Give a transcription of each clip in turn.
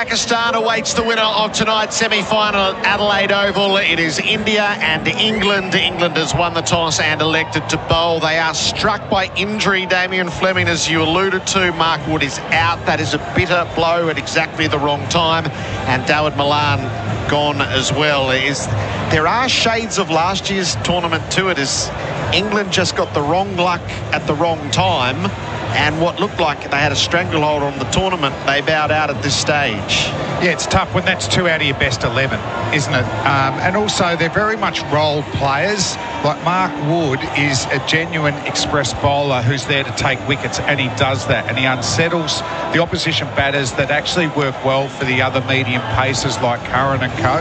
Pakistan awaits the winner of tonight's semi-final at Adelaide Oval. It is India and England. England has won the toss and elected to bowl. They are struck by injury, Damien Fleming, as you alluded to. Mark Wood is out. That is a bitter blow at exactly the wrong time. And Dawid Malan gone as well. There are shades of last year's tournament to it, as England just got the wrong luck at the wrong time. And what looked like they had a stranglehold on the tournament, they bowed out at this stage. Yeah, it's tough when that's 2 out of your best 11, isn't it? And also, they're very much role players. Like Mark Wood is a genuine express bowler who's there to take wickets, and he does that. And he unsettles the opposition batters that actually work well for the other medium pacers like Curran and co.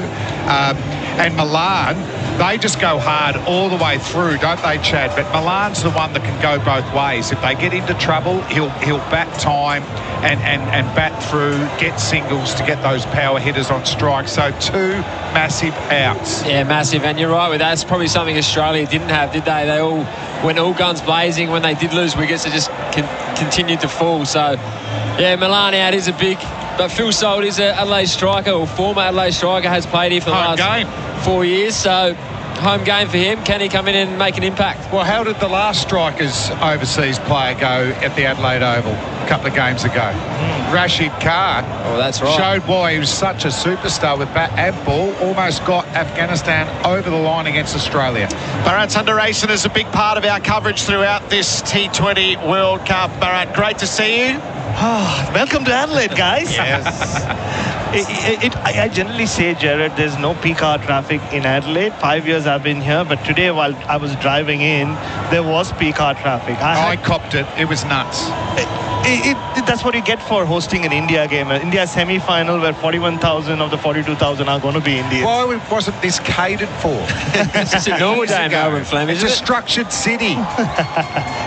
And Malan, they just go hard all the way through, don't they, Chad? But Malan's the one that can go both ways. If they get into trouble, he'll bat time and bat through, get singles to get those power hitters on strike. So 2 massive outs. Yeah, massive. And you're right with that. It's probably something Australia didn't have, did they? They all went all guns blazing. When they did lose wickets, they just continued to fall. So, yeah, Malan out is a big... But Phil Salt is an Adelaide striker, or former Adelaide striker, has played here for the last 4 years. So, home game for him. Can he come in and make an impact? Well, how did the last strikers overseas player go at the Adelaide Oval a couple of games ago? Rashid Khan. Oh, that's right. Showed why he was such a superstar with bat and ball. Almost got Afghanistan over the line against Australia. Bharat, Sundaresan is a big part of our coverage throughout this T20 World Cup. Bharat, great to see you. Welcome to Adelaide, guys. Yes. I generally say, Gerard, there's no peak hour traffic in Adelaide. 5 years I've been here, but today while I was driving in, there was peak hour traffic. I copped it. It was nuts. That's what you get for hosting an India game. India semi-final where 41,000 of the 42,000 are going to be Indians. Why wasn't this catered for? It's just a normal day in Melbourne, Fleming. It's a structured city.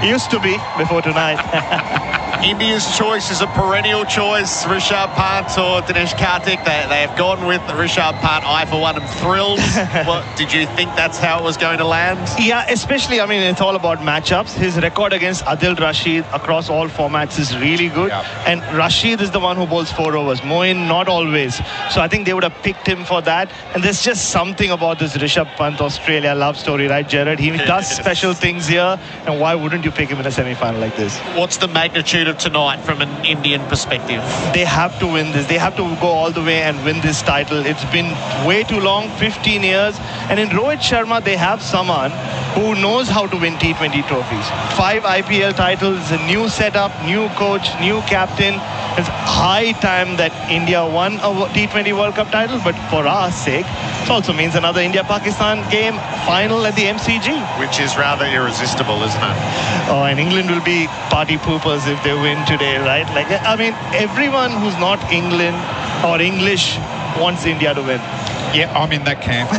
Used to be before tonight. India's choice is a perennial choice. Rishabh Pant or Dinesh Karthik. They have gone with Rishabh Pant. I, for one, am thrilled. Did you think that's how it was going to land? Yeah, especially, I mean, it's all about matchups. His record against Adil Rashid across all formats is really good. Yep. And Rashid is the one who bowls 4 overs. Moin, not always. So I think they would have picked him for that. And there's just something about this Rishabh Pant Australia love story, right, Gerard? He does special things here. And why wouldn't you pick him in a semi-final like this? What's the magnitude of tonight from an Indian perspective? They have to win this. They have to go all the way and win this title. It's been way too long, 15 years. And in Rohit Sharma, they have someone who knows how to win T20 trophies. 5 IPL titles, a new setup, new coach, new captain. It's high time that India won a T20 World Cup title, but for our sake, it also means another India-Pakistan game final at the MCG. Which is rather irresistible, isn't it? Oh, and England will be party poopers if they win today, right? Like, I mean, everyone who's not England or English wants India to win. Yeah, I'm in that camp.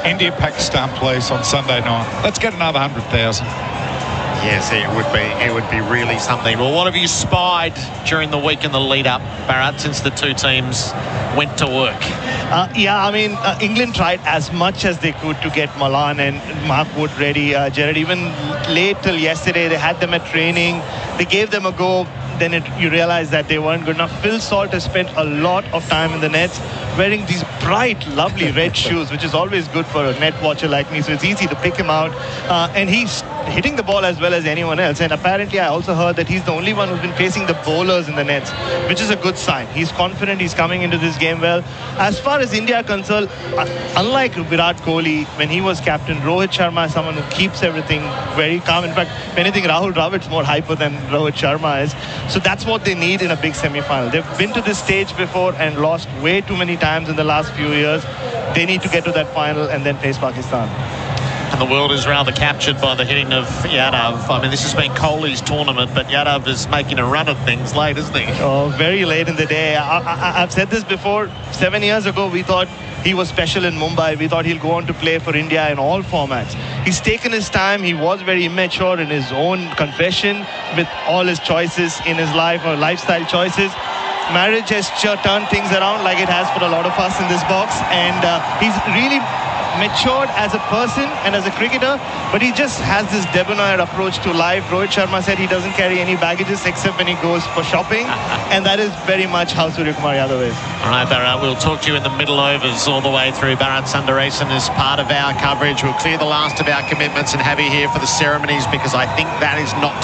India-Pakistan, please, on Sunday night. Let's get another 100,000. Yes, it would be really something. Well, what have you spied during the week in the lead-up, Bharat, since the two teams went to work? Yeah, I mean, England tried as much as they could to get Malan and Mark Wood ready. Gerard, even late till yesterday, they had them at training. They gave them a go. Then you realize that they weren't good enough. Phil Salt has spent a lot of time in the nets wearing these bright, lovely red shoes, which is always good for a net watcher like me. So it's easy to pick him out. And he's hitting the ball as well as anyone else. And apparently, I also heard that he's the only one who's been facing the bowlers in the nets, which is a good sign. He's confident. He's coming into this game well. As far as India are concerned, unlike Virat Kohli, when he was captain, Rohit Sharma is someone who keeps everything very calm. In fact, if anything, Rahul Dravid's more hyper than Rohit Sharma is. So that's what they need in a big semi-final. They've been to this stage before and lost way too many times in the last few years. They need to get to that final and then face Pakistan. And the world is rather captured by the hitting of Yadav. I mean, this has been Kohli's tournament, but Yadav is making a run of things late, isn't he? Oh, very late in the day. I've said this before. 7 years ago, we thought he was special in Mumbai. We thought he'll go on to play for India in all formats. He's taken his time. He was very immature in his own confession with all his choices in his life or lifestyle choices. Marriage has turned things around like it has for a lot of us in this box. And he's really matured as a person and as a cricketer, but he just has this debonair approach to life. Rohit Sharma said he doesn't carry any baggages except when he goes for shopping, and that is very much how Suryakumar Yadav is. All right, Bharat, we'll talk to you in the middle overs all the way through. Bharat Sundaresan is part of our coverage. We'll clear the last of our commitments and have you here for the ceremonies, because I think that is not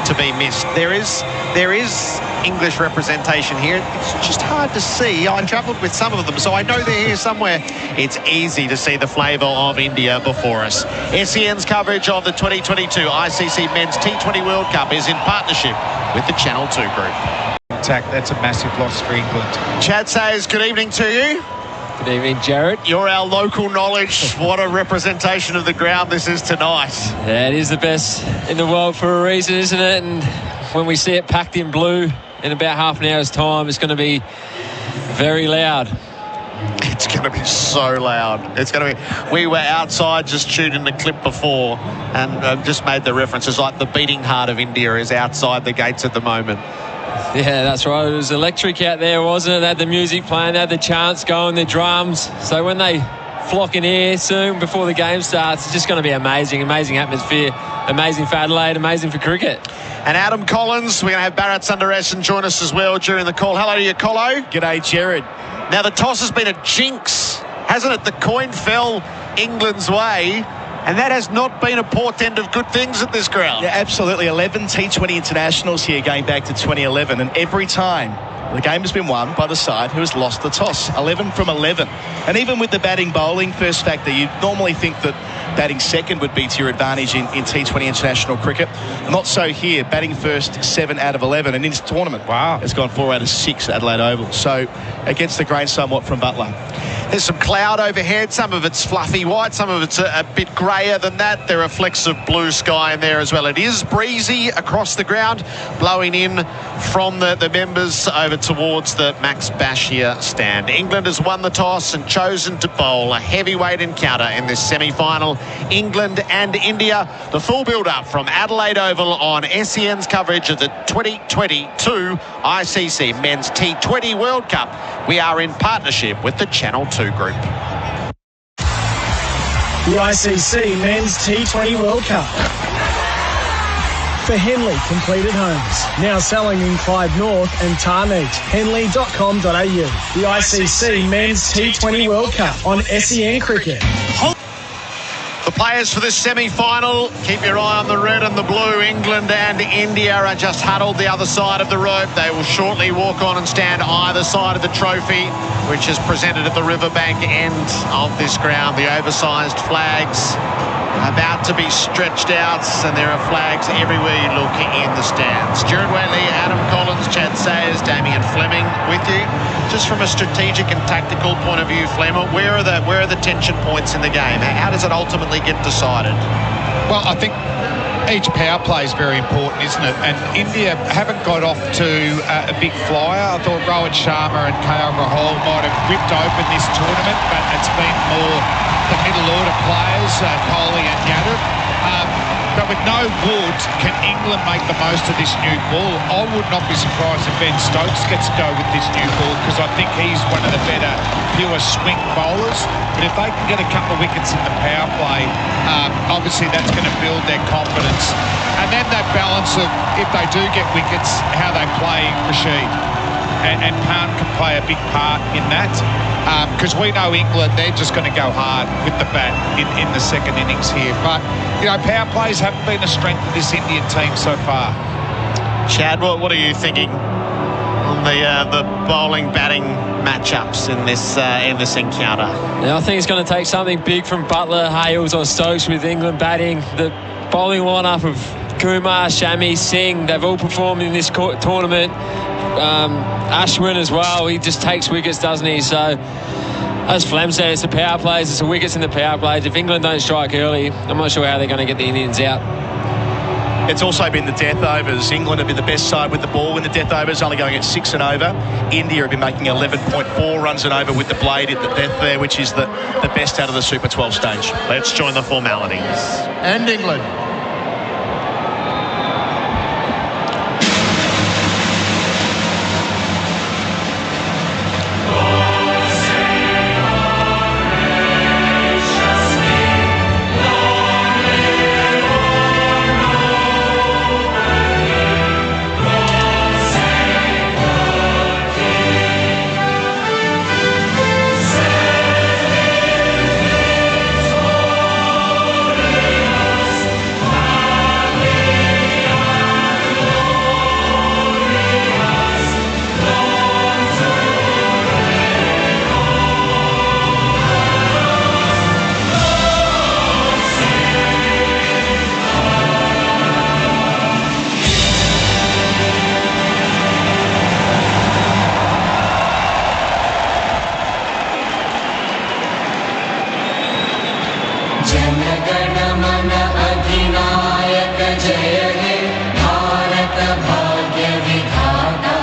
to be missed. There is English representation here. It's just hard to see. I travelled with some of them, so I know they're here somewhere. It's easy to see the flavour of India before us. SEN's coverage of the 2022 ICC Men's T20 World Cup is in partnership with the Channel 2 group. That's a massive loss for England. Chad says good evening to you. Good evening, Gerard. You're our local knowledge. What a representation of the ground this is tonight. Yeah, it is the best in the world for a reason, isn't it? And when we see it packed in blue in about half an hour's time, it's going to be very loud. It's going to be so loud. It's going to be... We were outside just shooting the clip before and just made the reference. It's like the beating heart of India is outside the gates at the moment. Yeah, that's right. It was electric out there, wasn't it? They had the music playing, they had the chants going, the drums. So when they flock in here soon before the game starts, it's just going to be amazing, amazing atmosphere, amazing for Adelaide, amazing for cricket. And Adam Collins, we're going to have Bharat Sundaresan join us as well during the call. Hello to you, Colo. G'day, Gerard. Now, the toss has been a jinx, hasn't it? The coin fell England's way, and that has not been a portent of good things at this ground. Yeah, absolutely. 11 T20 internationals here going back to 2011, and every time the game has been won by the side who has lost the toss. 11 from 11. And even with the batting bowling first factor, you'd normally think that batting second would be to your advantage in T20 international cricket. Not so here. Batting first, 7 out of 11. And in this tournament, wow, it's gone 4 out of 6 at Adelaide Oval. So against the grain somewhat from Butler. There's some cloud overhead. Some of it's fluffy white. Some of it's a bit grayer than that. There are flecks of blue sky in there as well. It is breezy across the ground, blowing in from the members over towards the Max Bashir stand. England has won the toss and chosen to bowl a heavyweight encounter in this semi-final. England and India. The full build-up from Adelaide Oval on SEN's coverage of the 2022 ICC Men's T20 World Cup. We are in partnership with the Channel 2 group. The ICC Men's T20 World Cup. For Henley Completed Homes. Now selling in Clyde North and Tarneet. Henley.com.au. The ICC Men's T20 World Cup on SEN Cricket. The players for this semi-final, keep your eye on the red and the blue. England and India are just huddled the other side of the rope. They will shortly walk on and stand either side of the trophy, which is presented at the riverbank end of this ground. The oversized flags about to be stretched out, and there are flags everywhere you look in the stands. Gerard Wheatley, Adam Collins, Chad Sayers, Damien Fleming with you. Just from a strategic and tactical point of view, Fleming, where are the tension points in the game? How does it ultimately get decided? Well, I think each power play is very important, isn't it? And India haven't got off to a big flyer. I thought Rohit Sharma and KL Rahul might have ripped open this tournament, but it's been more the middle order players, Kohli and Yadav. But with no Wood, can England make the most of this new ball? I would not be surprised if Ben Stokes gets to go with this new ball, because I think he's one of the better pure swing bowlers. But if they can get a couple of wickets in the power play, obviously that's going to build their confidence. And then that balance of, if they do get wickets, how they play Rashid. And Pan can play a big part in that, because we know England, they're just going to go hard with the bat in the second innings here. But, you know, power plays haven't been a strength of this Indian team so far. Chad, what are you thinking on the bowling batting matchups in this encounter? Yeah, I think it's going to take something big from Butler, Hales or Stokes with England batting. The bowling lineup of Kumar, Shami, Singh, they've all performed in this tournament. Ashwin as well, he just takes wickets, doesn't he? So as Flem said, it's the power plays, it's the wickets in the power plays. If England don't strike early, I'm not sure how they're going to get the Indians out. It's also been the death overs. England have been the best side with the ball in the death overs, only going at 6 and over. India have been making 11.4 runs and over with the blade at the death there, which is the best out of the Super 12 stage. Let's join the formalities. And England. जय हे भारत भाग्य विधाता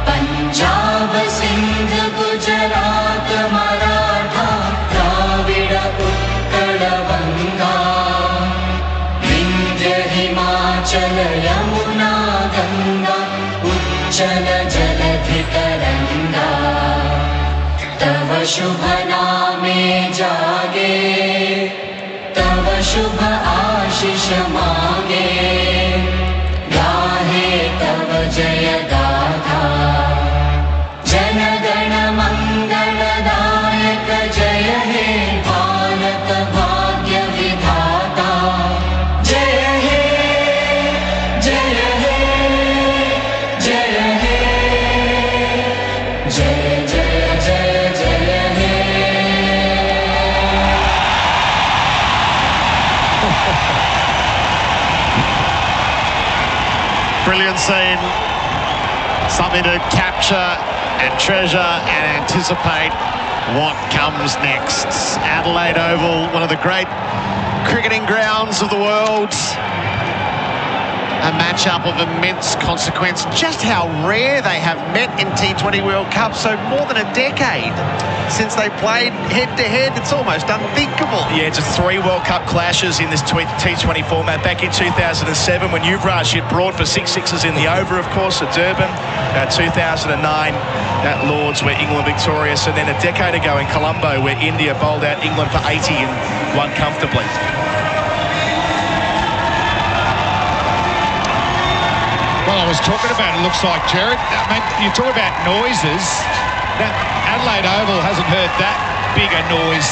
पंजाब सिंध गुजरात मराठा द्राविड उत्कल गंगा विंध्य हिमाचल यमुना गंगा उच्चल जलधि तरंगा तव शुभ नामे जागे तव शुभ आशीष मांगे गाहे तव जय गाथा जनगण मंगलदायक जय हे भारत भाग्य विधाता जय हे जय हे जय हे जय जय जय जय हे Brilliant scene. Something to capture and treasure and anticipate what comes next. Adelaide Oval, one of the great cricketing grounds of the world. A match-up of immense consequence. Just how rare they have met in T20 World Cup. So more than a decade since they played head-to-head. It's almost unthinkable. Yeah, just 3 World Cup clashes in this T20 format. Back in 2007 when Yuvraj hit broad for 6 sixes in the over, of course, at Durban. 2009 at Lords where England victorious. And then a decade ago in Colombo where India bowled out England for 80 and won comfortably. Well, I was talking about, it looks like, Gerard, I mean, you talk about noises. Now, Adelaide Oval hasn't heard that big a noise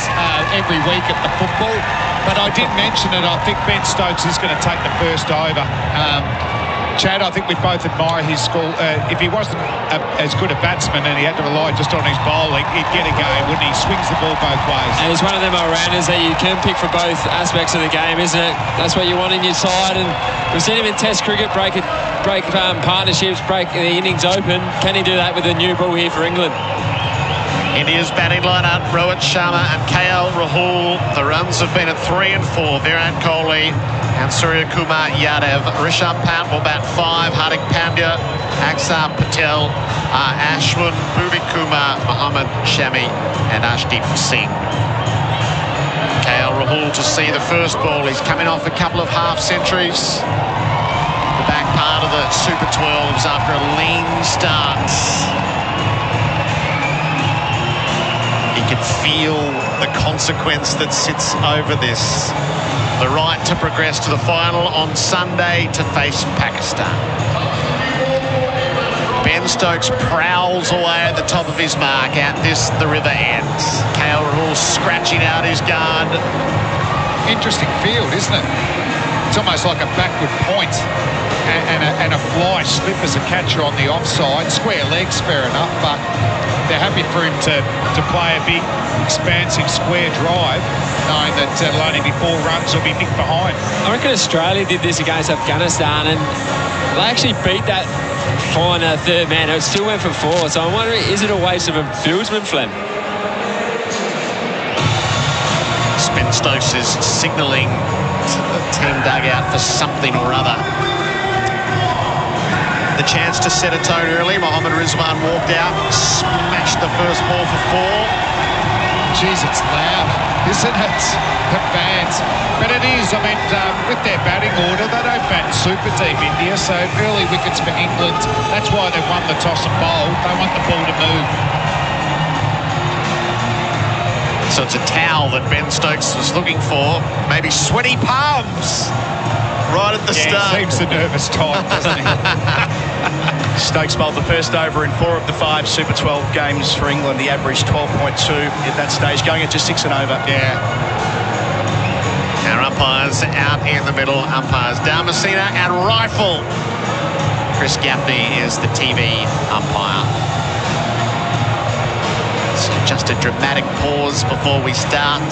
every week at the football, but I did mention it. I think Ben Stokes is going to take the first over. Chad, I think we both admire his score. If he wasn't as good a batsman and he had to rely just on his bowling, he'd get a game, wouldn't he? He swings the ball both ways. And he's one of them all-rounders that you can pick for both aspects of the game, isn't it? That's what you want in your side, and we've seen him in Test cricket break partnerships, break the innings open. Can he do that with a new ball here for England? India's batting lineup: Rohit Sharma and KL Rahul. The runs have been at 3 and 4. Virat Kohli and Surya Kumar Yadav. Rishabh Pant will bat 5. Hardik Pandya, Axar Patel, Ashwin, Bhuvi Kumar, Mohammad Shami and Ashdeep Singh. KL Rahul to see the first ball. He's coming off a couple of half-centuries. The back part of the Super 12s after a lean start. He can feel the consequence that sits over this. The right to progress to the final on Sunday to face Pakistan. Ben Stokes prowls away at the top of his mark. Out this, the river ends. KL Rahul scratching out his guard. Interesting field, isn't it? It's almost like a backward point and a fly slip as a catcher on the offside. Square legs, fair enough, but they're happy for him to play a big, expansive square drive, knowing that it'll only be 4 runs or be nicked behind. I reckon Australia did this against Afghanistan, and they actually beat that fine third man. It still went for 4, so I'm wondering, is it a waste of a fieldsman, Flem? Ben Stokes is signalling to the team dugout for something or other. The chance to set a tone early. Mohammad Rizwan walked out, smashed the first ball for 4. Jeez, it's loud, isn't it? The fans. But it is, I mean, with their batting order, they don't bat super deep, India, so early wickets for England. That's why they've won the toss and bowl. They want the ball to move. So it's a towel that Ben Stokes was looking for. Maybe sweaty palms right at the start. He seems the nervous type, doesn't he? Stokes bowled the first over in 4 of the 5 Super 12 games for England. The average 12.2 at that stage, going at just 6 and over. Yeah. Our umpires out in the middle. Umpires Damasina and Rifle. Chris Gaffney is the TV umpire. So just a dramatic pause before we start.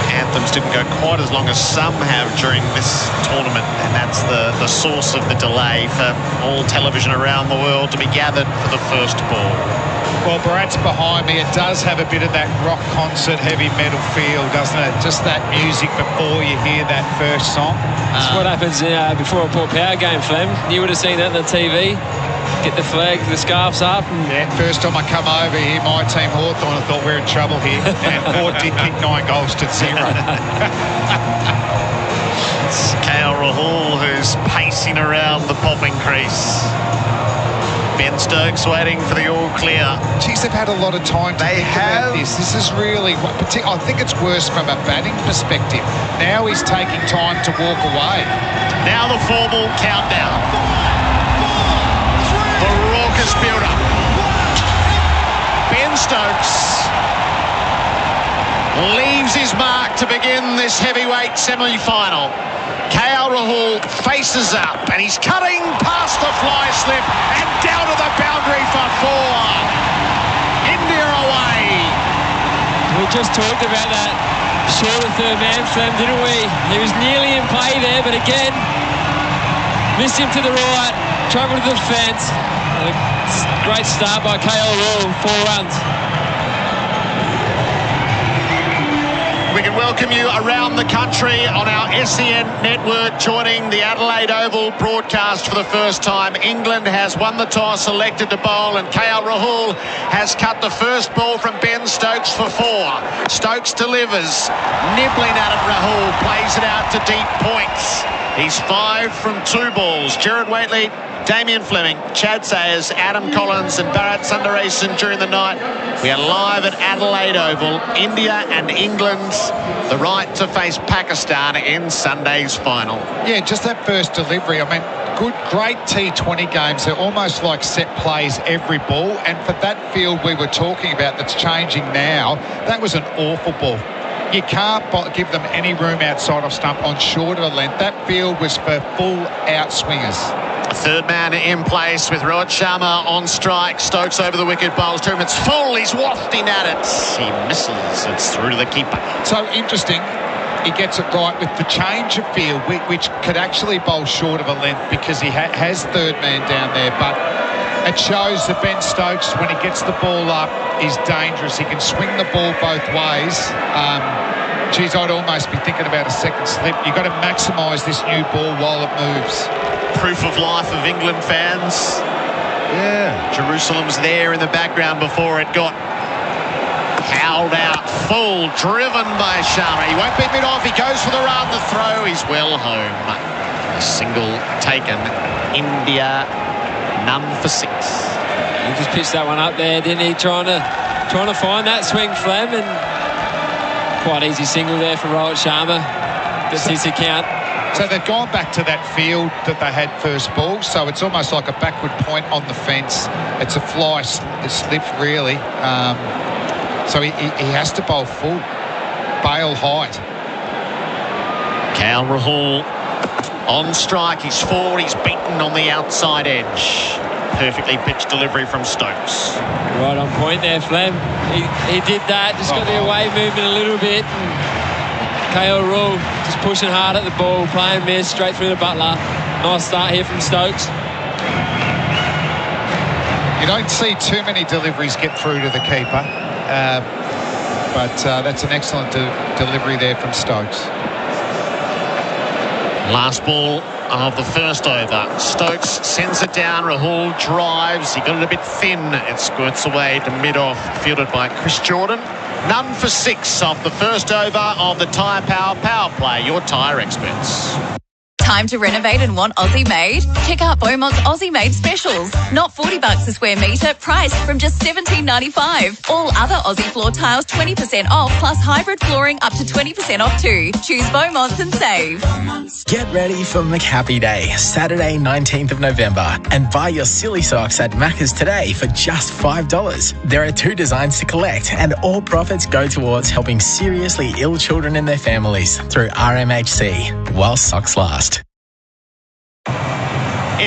Anthems didn't go quite as long as some have during this tournament, and that's the source of the delay for all television around the world to be gathered for the first ball. Well, Bharat's behind me. It does have a bit of that rock concert, heavy metal feel, doesn't it? Just that music before you hear that first song. That's what happens before a Port Power game, Flem. You would have seen that on the TV. Get the flag, the scarves up. Yeah, first time I come over here, my team Hawthorn, I thought we're in trouble here. And Port did kick 9 goals to 0. It's Kale Rahul who's pacing around the popping crease. Ben Stokes waiting for the all clear. Geez, they've had a lot of time to think about this. This is really, I think it's worse from a batting perspective. Now he's taking time to walk away. Now the formal countdown. The raucous build-up. Ben Stokes leaves his mark to begin this heavyweight semi-final. KL Rahul faces up and he's cutting past the fly slip and down to the boundary for 4. India away. We just talked about that short of third man, Flem, didn't we? He was nearly in play there, but again, missed him to the right, travelled to the fence. And a great start by KL Rahul, 4 runs. We can welcome you around the country on our SEN network, joining the Adelaide Oval broadcast for the first time. England has won the toss, elected to bowl, and KL Rahul has cut the first ball from Ben Stokes for 4. Stokes delivers, nibbling at it. Rahul plays it out to deep points. He's 5 from 2 balls. Gerard Wheatley, Damien Fleming, Chad Sayers, Adam Collins and Bharat Sundaresan during the night. We are live at Adelaide Oval. India and England, the right to face Pakistan in Sunday's final. Yeah, just that first delivery. I mean, great T20 games. They're almost like set plays every ball. And for that field we were talking about that's changing now, that was an awful ball. You can't give them any room outside of stump on shorter length. That field was for full outswingers. Third man in place with Rohit Sharma on strike. Stokes over the wicket, bowls to him. It's full. He's wafting at it. He misses. It's through to the keeper. So interesting. He gets it right with the change of field, which could actually bowl short of a length because he has third man down there. But it shows that Ben Stokes, when he gets the ball up, is dangerous. He can swing the ball both ways. Geez, I'd almost be thinking about a second slip. You've got to maximise this new ball while it moves. Proof of life of England fans. Yeah, Jerusalem's there in the background before it got howled out. Full, driven by Sharma. He won't be mid-off. He goes for the run, the throw. He's well home. A single taken. India, none for 6. He just pitched that one up there, didn't he? Trying to find that swing, Flem, and quite easy single there for Rohit Sharma. That's his account. So they've gone back to that field that they had first ball, so it's almost like a backward point on the fence. It's a fly slip, really. So he has to bowl full. Bail height. KL Rahul on strike. He's 4. He's beaten on the outside edge. Perfectly pitched delivery from Stokes. Right on point there, Flem. He did that. Just got the away movement a little bit. KL Rahul just pushing hard at the ball, playing miss straight through the Butler. Nice start here from Stokes. You don't see too many deliveries get through to the keeper, but that's an excellent delivery there from Stokes. Last ball of the first over. Stokes sends it down. Rahul drives. He got it a bit thin. It squirts away to mid-off, fielded by Chris Jordan. None for 6 off the first over of the Tyre Power Play, your tyre experts. Time to renovate and want Aussie made? Check out Beaumont's Aussie made specials. Not $40 a square metre, priced from just $17.95. All other Aussie floor tiles 20% off, plus hybrid flooring up to 20% off too. Choose Beaumont's and save. Get ready for McHappy Day, Saturday 19th of November, and buy your silly socks at Macca's today for just $5. There are 2 designs to collect, and all profits go towards helping seriously ill children and their families through RMHC, while socks last.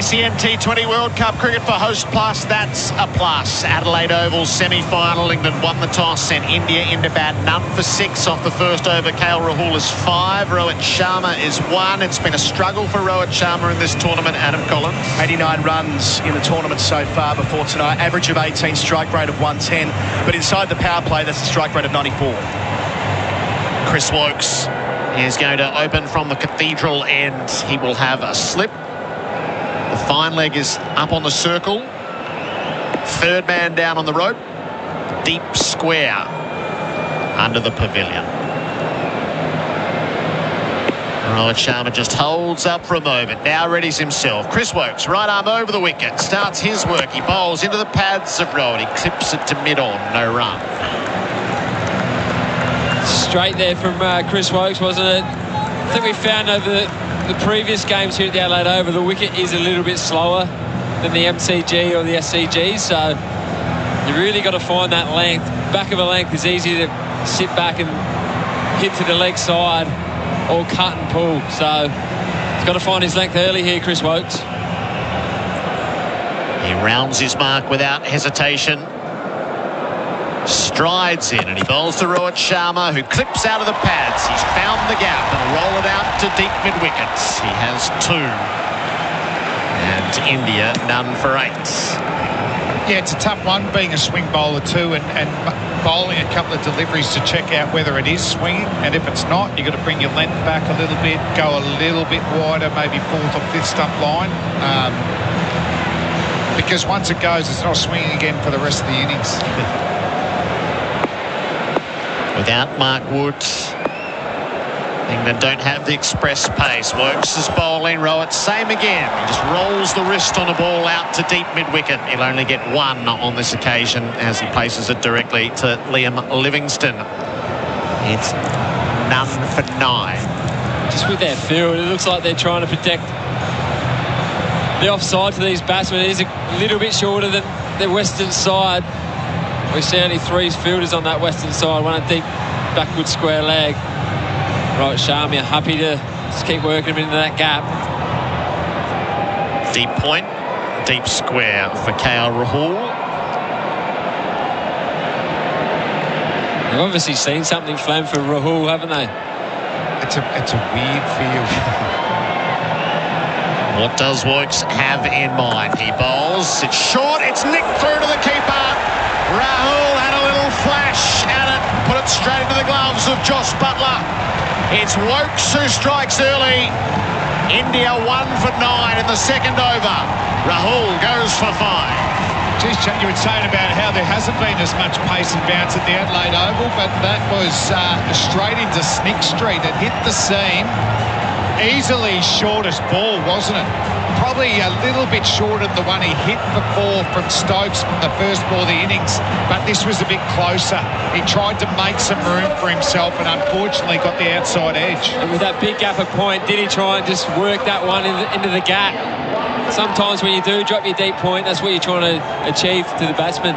SEN T20 World Cup cricket for Host Plus, that's a plus. Adelaide Oval semi-final. England won the toss, sent India into bat. None for 6 off the first over. KL Rahul is 5. Rohit Sharma is 1. It's been a struggle for Rohit Sharma in this tournament. Adam Collins. 89 runs in the tournament so far before tonight. Average of 18, strike rate of 110. But inside the power play, that's a strike rate of 94. Chris Wokes is going to open from the Cathedral end. He will have a slip. The fine leg is up on the circle. Third man down on the rope. Deep square under the pavilion. Rohit Sharma just holds up for a moment. Now readies himself. Chris Wokes, right arm over the wicket. Starts his work. He bowls into the pads of Rohit. He clips it to mid-on. No run. Straight there from Chris Wokes, wasn't it? I think we found over the previous games here at the Adelaide Oval, the wicket is a little bit slower than the MCG or the SCG, so you really got to find that length. Back of a length is easy to sit back and hit to the leg side or cut and pull, so he's got to find his length early here, Chris Wokes. He rounds his mark without hesitation. Strides in and he bowls to Rohit Sharma, who clips out of the pads. He's found the gap and roll it out to deep mid-wickets. He has 2. And India none for 8. Yeah, it's a tough one being a swing bowler too, and bowling a couple of deliveries to check out whether it is swinging, and if it's not, you've got to bring your length back a little bit, go a little bit wider, maybe 4th or 5th stump line. Because once it goes, it's not swinging again for the rest of the innings. Without Mark Wood, England don't have the express pace. Wokes is bowling. Rohit, same again. He just rolls the wrist on a ball out to deep mid-wicket. He'll only get 1 on this occasion as he places it directly to Liam Livingstone. It's none for 9. Just with their field, it looks like they're trying to protect the offside to these batsmen. It is a little bit shorter than the western side. We see only 3 fielders on that western side, one a deep backward square leg. Rohit Sharma happy to just keep working him into that gap. Deep point, deep square for KL Rahul. They've obviously seen something flame for Rahul, haven't they? It's a weird field. What does Wokes have in mind? He bowls, it's short, it's nicked through to the keeper. Rahul had a little flash at it, put it straight into the gloves of Josh Butler. It's Wokes who strikes early. India 1 for 9 in the second over. Rahul goes for 5. Geez, Chuck, you were saying about how there hasn't been as much pace and bounce at the Adelaide Oval, but that was straight into Snick Street. It hit the seam. Easily shortest ball, wasn't it? Probably a little bit shorter than the one he hit before from Stokes from the first ball of the innings, but this was a bit closer. He tried to make some room for himself and unfortunately got the outside edge. And with that big gap of point, did he try and just work that one into the gap? Sometimes when you do drop your deep point, that's what you're trying to achieve to the batsman.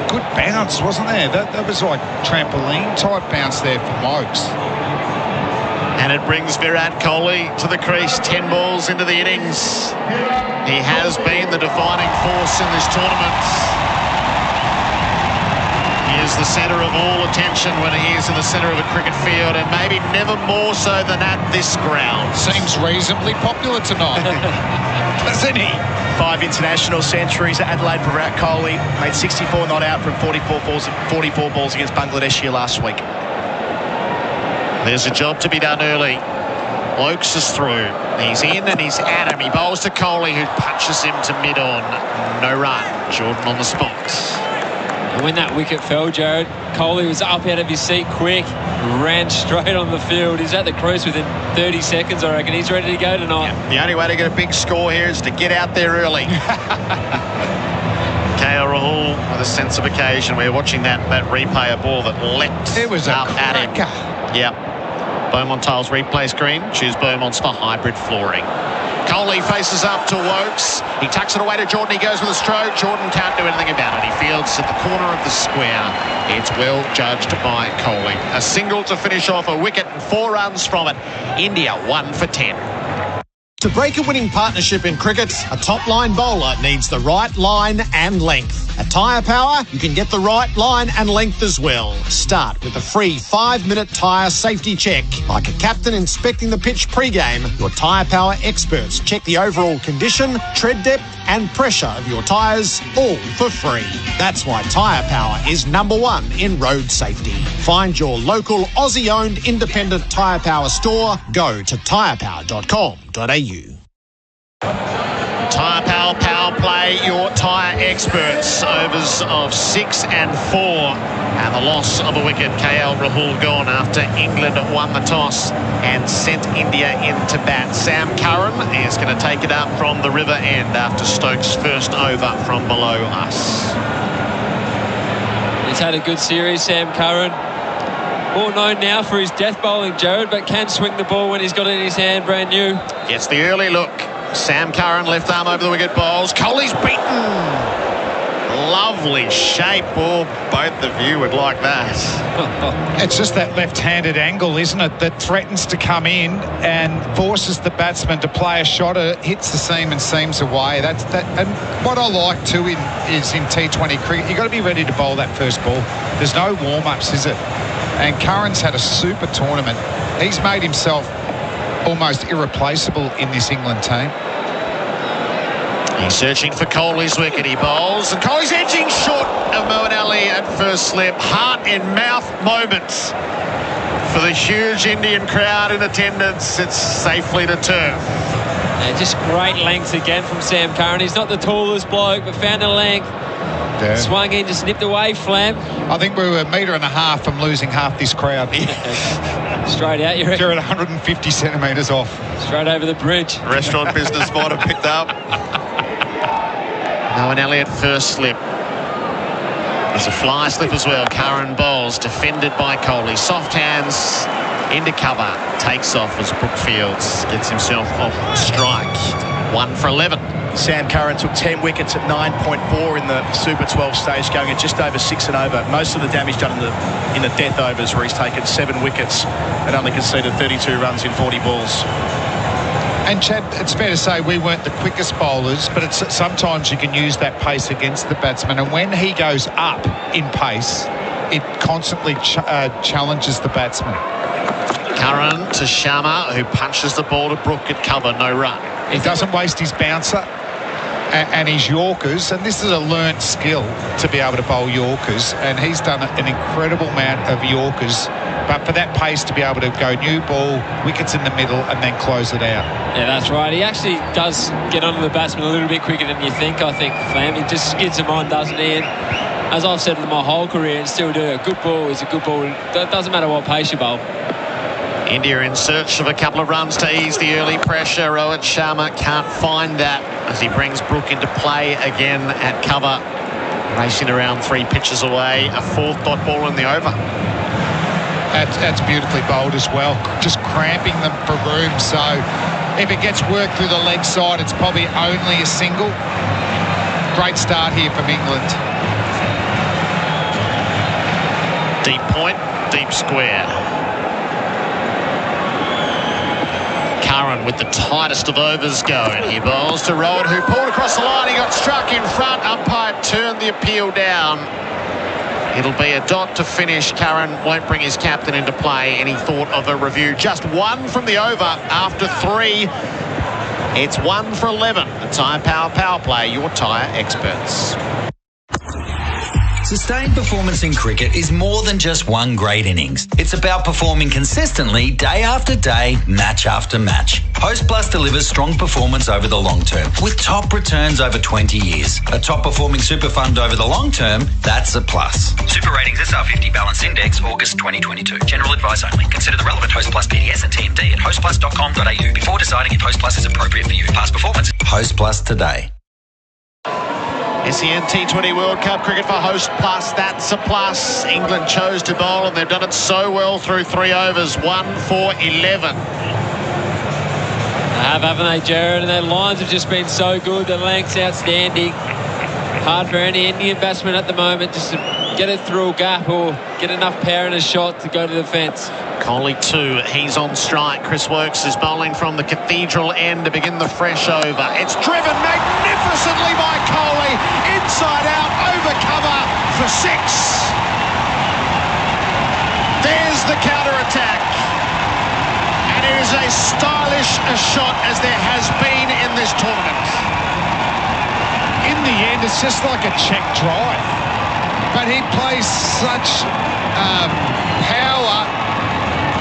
Good bounce, wasn't there? That was like trampoline type bounce there from Wokes. And it brings Virat Kohli to the crease, 10 balls into the innings. He has been the defining force in this tournament. He is the centre of all attention when he is in the centre of a cricket field, and maybe never more so than at this ground. Seems reasonably popular tonight, doesn't he? 5 international centuries at Adelaide for Virat Kohli. Made 64 not out from 44 balls against Bangladesh here last week. There's a job to be done early. Wokes is through. He's in and he's at him. He bowls to Kohli, who punches him to mid-on. No run. Jordan on the spot. And when that wicket fell, Jared, Kohli was up out of his seat quick, ran straight on the field. He's at the crease within 30 seconds, I reckon. He's ready to go tonight. Yeah, the only way to get a big score here is to get out there early. KL Rahul with a sense of occasion. We're watching that replay, a ball that leapt It was up at him. Yeah. Beaumont tiles replay screen. Choose Beaumont's for hybrid flooring. Kohli faces up to Wokes. He tucks it away to Jordan. He goes with a stroke. Jordan can't do anything about it. He fields at the corner of the square. It's well judged by Kohli. A single to finish off, a wicket and 4 runs from it. India 1 for 10. To break a winning partnership in cricket, a top-line bowler needs the right line and length. At Tyre Power, you can get the right line and length as well. Start with a free 5-minute tyre safety check. Like a captain inspecting the pitch pre-game, your Tyre Power experts check the overall condition, tread depth and pressure of your tyres, all for free. That's why Tyre Power is #1 in road safety. Find your local Aussie-owned independent Tyre Power store. Go to tyrepower.com.au. Tyre Power Power Play, your tyre experts. Overs of 6 and 4. And the loss of a wicket. KL Rahul gone after England won the toss and sent India into bat. Sam Curran is going to take it up from the river end after Stokes' first over from below us. He's had a good series, Sam Curran. More known now for his death bowling, Gerard, but can swing the ball when he's got it in his hand, brand new. Gets the early look. Sam Curran, left arm over the wicket, bowls. Kohli's beaten. Lovely shape. Oh, both of you would like that. It's just that left-handed angle, isn't it, that threatens to come in and forces the batsman to play a shot. It hits the seam and seams away. That's that. And what I like too is in T20 cricket, you've got to be ready to bowl that first ball. There's no warm-ups, is it? And Curran's had a super tournament. He's made himself almost irreplaceable in this England team. He's searching for Kohli's wicket. He bowls, and Kohli's edging short of Moeen Ali at first slip. Heart in mouth moments for the huge Indian crowd in attendance. It's safely to turf. Yeah, just great length again from Sam Curran. He's not the tallest bloke, but found a length. Yeah. Swung in, just nipped away, Flam. I think we were 1.5 metres from losing half this crowd. Straight out, you reckon? You're at 150 centimetres off. Straight over the bridge. Restaurant business might have picked up. Moeen Ali at first slip. There's a fly slip as well. Curran bowls, defended by Kohli. Soft hands into cover. Takes off as Brookfields gets himself off strike. 1 for 11. Sam Curran took 10 wickets at 9.4 in the Super 12 stage, going at just over 6 and over. Most of the damage done in the death overs, where he's taken 7 wickets and only conceded 32 runs in 40 balls. And Chad, it's fair to say we weren't the quickest bowlers, but sometimes you can use that pace against the batsman. And when he goes up in pace, it constantly challenges the batsman. Curran to Sharma, who punches the ball to Brook at cover, no run. He doesn't waste his bouncer and his Yorkers, and this is a learnt skill to be able to bowl Yorkers, and he's done an incredible amount of Yorkers, but for that pace to be able to go new ball, wickets in the middle, and then close it out. Yeah, that's right. He actually does get onto the batsman a little bit quicker than you think, I think, Flam. He just skids him on, doesn't he? And as I've said in my whole career, and still do, a good ball is a good ball. It doesn't matter what pace you bowl. India in search of a couple of runs to ease the early pressure. Rohit Sharma can't find that as he brings Brook into play again at cover. Racing around 3 pitches away. A 4th dot ball in the over. That's beautifully bowled as well. Just cramping them for room. So if it gets worked through the leg side, it's probably only a single. Great start here from England. Deep point, deep square. Curran with the tightest of overs going. He bowls to Rohit, who pulled across the line. He got struck in front. Umpire turned the appeal down. It'll be a dot to finish. Curran won't bring his captain into play. Any thought of a review? Just 1 from the over after 3. It's 1 for 11. The Tyre Power Power Play, your tyre experts. Sustained performance in cricket is more than just one great innings. It's about performing consistently day after day, match after match. Host Plus delivers strong performance over the long term with top returns over 20 years. A top performing super fund over the long term, that's a plus. Super Ratings SR50 Balance Index, August 2022. General advice only. Consider the relevant Host Plus PDS and TMD at hostplus.com.au before deciding if Host Plus is appropriate for you. Past performance. Host Plus today. SEN T20 World Cup cricket for Host Plus. That's a plus. England chose to bowl, and they've done it so well through 3 overs. 1 for 11. They have, haven't they, Gerard? And their lines have just been so good. The length's outstanding. Hard for any Indian batsman at the moment just to get it through a gap or get enough power in a shot to go to the fence. Kohli 2, he's on strike. Chris Woakes is bowling from the Cathedral end to begin the fresh over. It's driven magnificently by Kohli. Inside out, over cover for 6. There's the counter-attack. And it is as stylish a shot as there has been in this tournament. In the end, it's just like a check drive. But he plays such power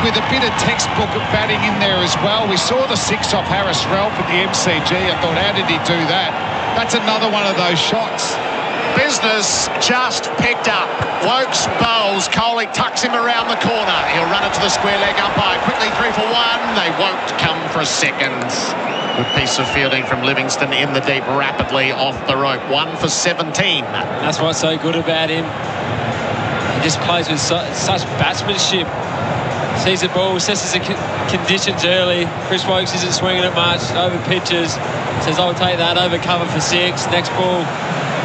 with a bit of textbook batting in there as well. We saw the 6 off Harris Ralph at the MCG. I thought, how did he do that? That's another one of those shots. Business just picked up. Woakes bowls. Kohli tucks him around the corner. He'll run it to the square leg umpire. Quickly 3 for 1. They won't come for a second. Good piece of fielding from Livingston in the deep, rapidly off the rope. 1 for 17. That's what's so good about him. He just plays with such batsmanship. Sees the ball, assesses the conditions early. Chris Woakes isn't swinging it much, over pitches. Says, I'll take that, over cover for 6. Next ball,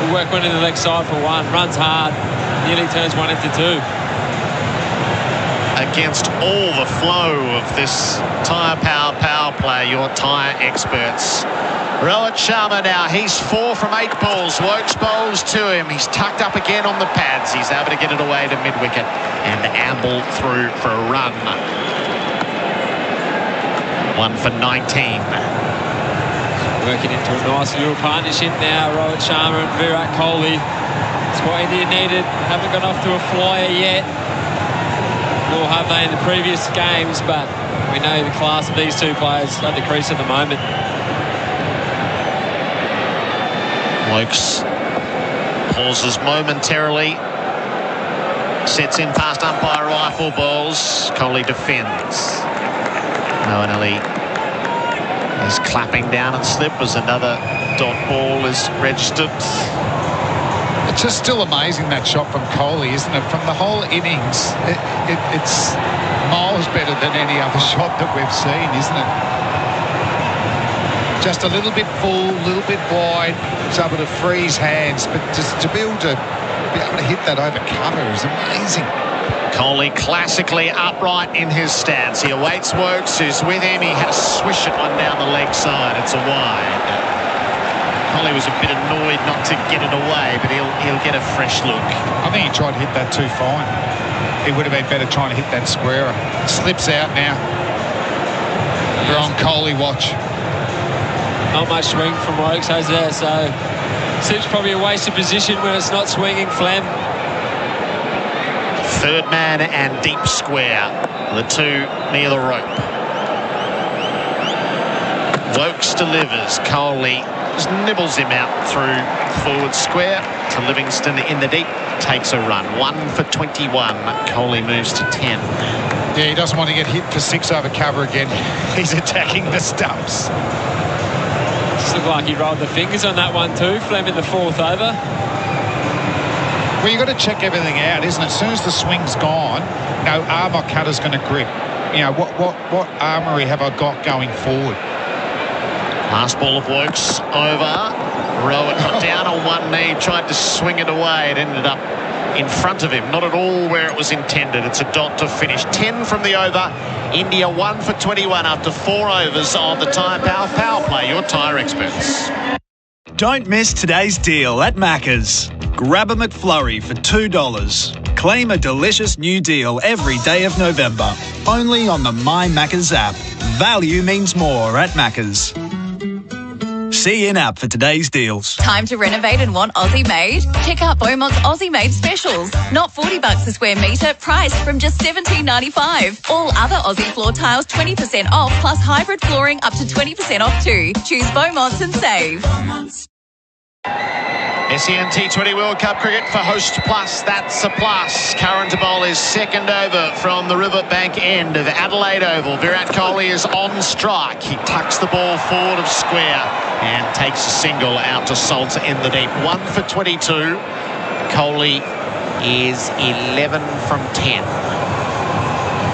we'll work one in the leg side for 1. Runs hard, nearly turns 1 into 2. Against all the flow of this tyre power play, your tyre experts. Rohit Sharma now, he's 4 from 8 balls. Woakes bowls to him. He's tucked up again on the pads. He's able to get it away to mid-wicket and amble through for a run. 1 for 19. Working into a nice little partnership now, Rohit Sharma and Virat Kohli. It's what India needed. Haven't got off to a flyer yet. Nor have they in the previous games, but we know the class of these 2 players at the crease at the moment. Woakes pauses momentarily, sets in past umpire rifle balls. Kohli defends. Noanelli is clapping down and slip as another dot ball is registered. It's just still amazing, that shot from Kohli, isn't it? From the whole innings, it's miles better than any other shot that we've seen, isn't it? Just a little bit full, a little bit wide. He's able to free his hands, but just to be able to hit that over cover is amazing. Kohli classically upright in his stance. He awaits Woakes, who's with him. He had a swish at one down the leg side. It's a wide. Kohli was a bit annoyed not to get it away, but he'll get a fresh look. I think he tried to hit that too fine. It would have been better trying to hit that squarer. Slips out now. We're on Kohli watch. Not much swing from Woakes, has there? So Slip's probably a wasted position when it's not swinging. Flem. Third man and deep square. The 2 near the rope. Woakes delivers. Kohli just nibbles him out through forward square to Livingston in the deep. Takes a run. 1 for 21. Kohli moves to 10. Yeah, he doesn't want to get hit for 6 over cover again. He's attacking the stumps. Just looked like he rolled the fingers on that one too. Flem in the 4th over. Well, you've got to check everything out, isn't it? As soon as the swing's gone, are my cutters going to grip? What armoury have I got going forward? Last ball of Woakes over. Rohit got down on one knee, tried to swing it away. It ended up in front of him, not at all where it was intended. It's a dot to finish. 10 from the over. India 1 for 21 after 4 overs on the tyre power play. Your tyre experts. Don't miss today's deal at Macca's. Grab a McFlurry for $2. Claim a delicious new deal every day of November. Only on the My Macca's app. Value means more at Macca's. See in-app for today's deals. Time to renovate and want Aussie made? Check out Beaumont's Aussie made specials. Not $40 a square metre, priced from just $17.95. All other Aussie floor tiles 20% off, plus hybrid flooring up to 20% off too. Choose Beaumont's and save. SEN T20 World Cup cricket for Host Plus. That's a plus. Curran to bowl is second over from the Riverbank end of Adelaide Oval. Virat Kohli is on strike. He tucks the ball forward of square and takes a single out to Salter in the deep. 1 for 22. Kohli is 11 from 10.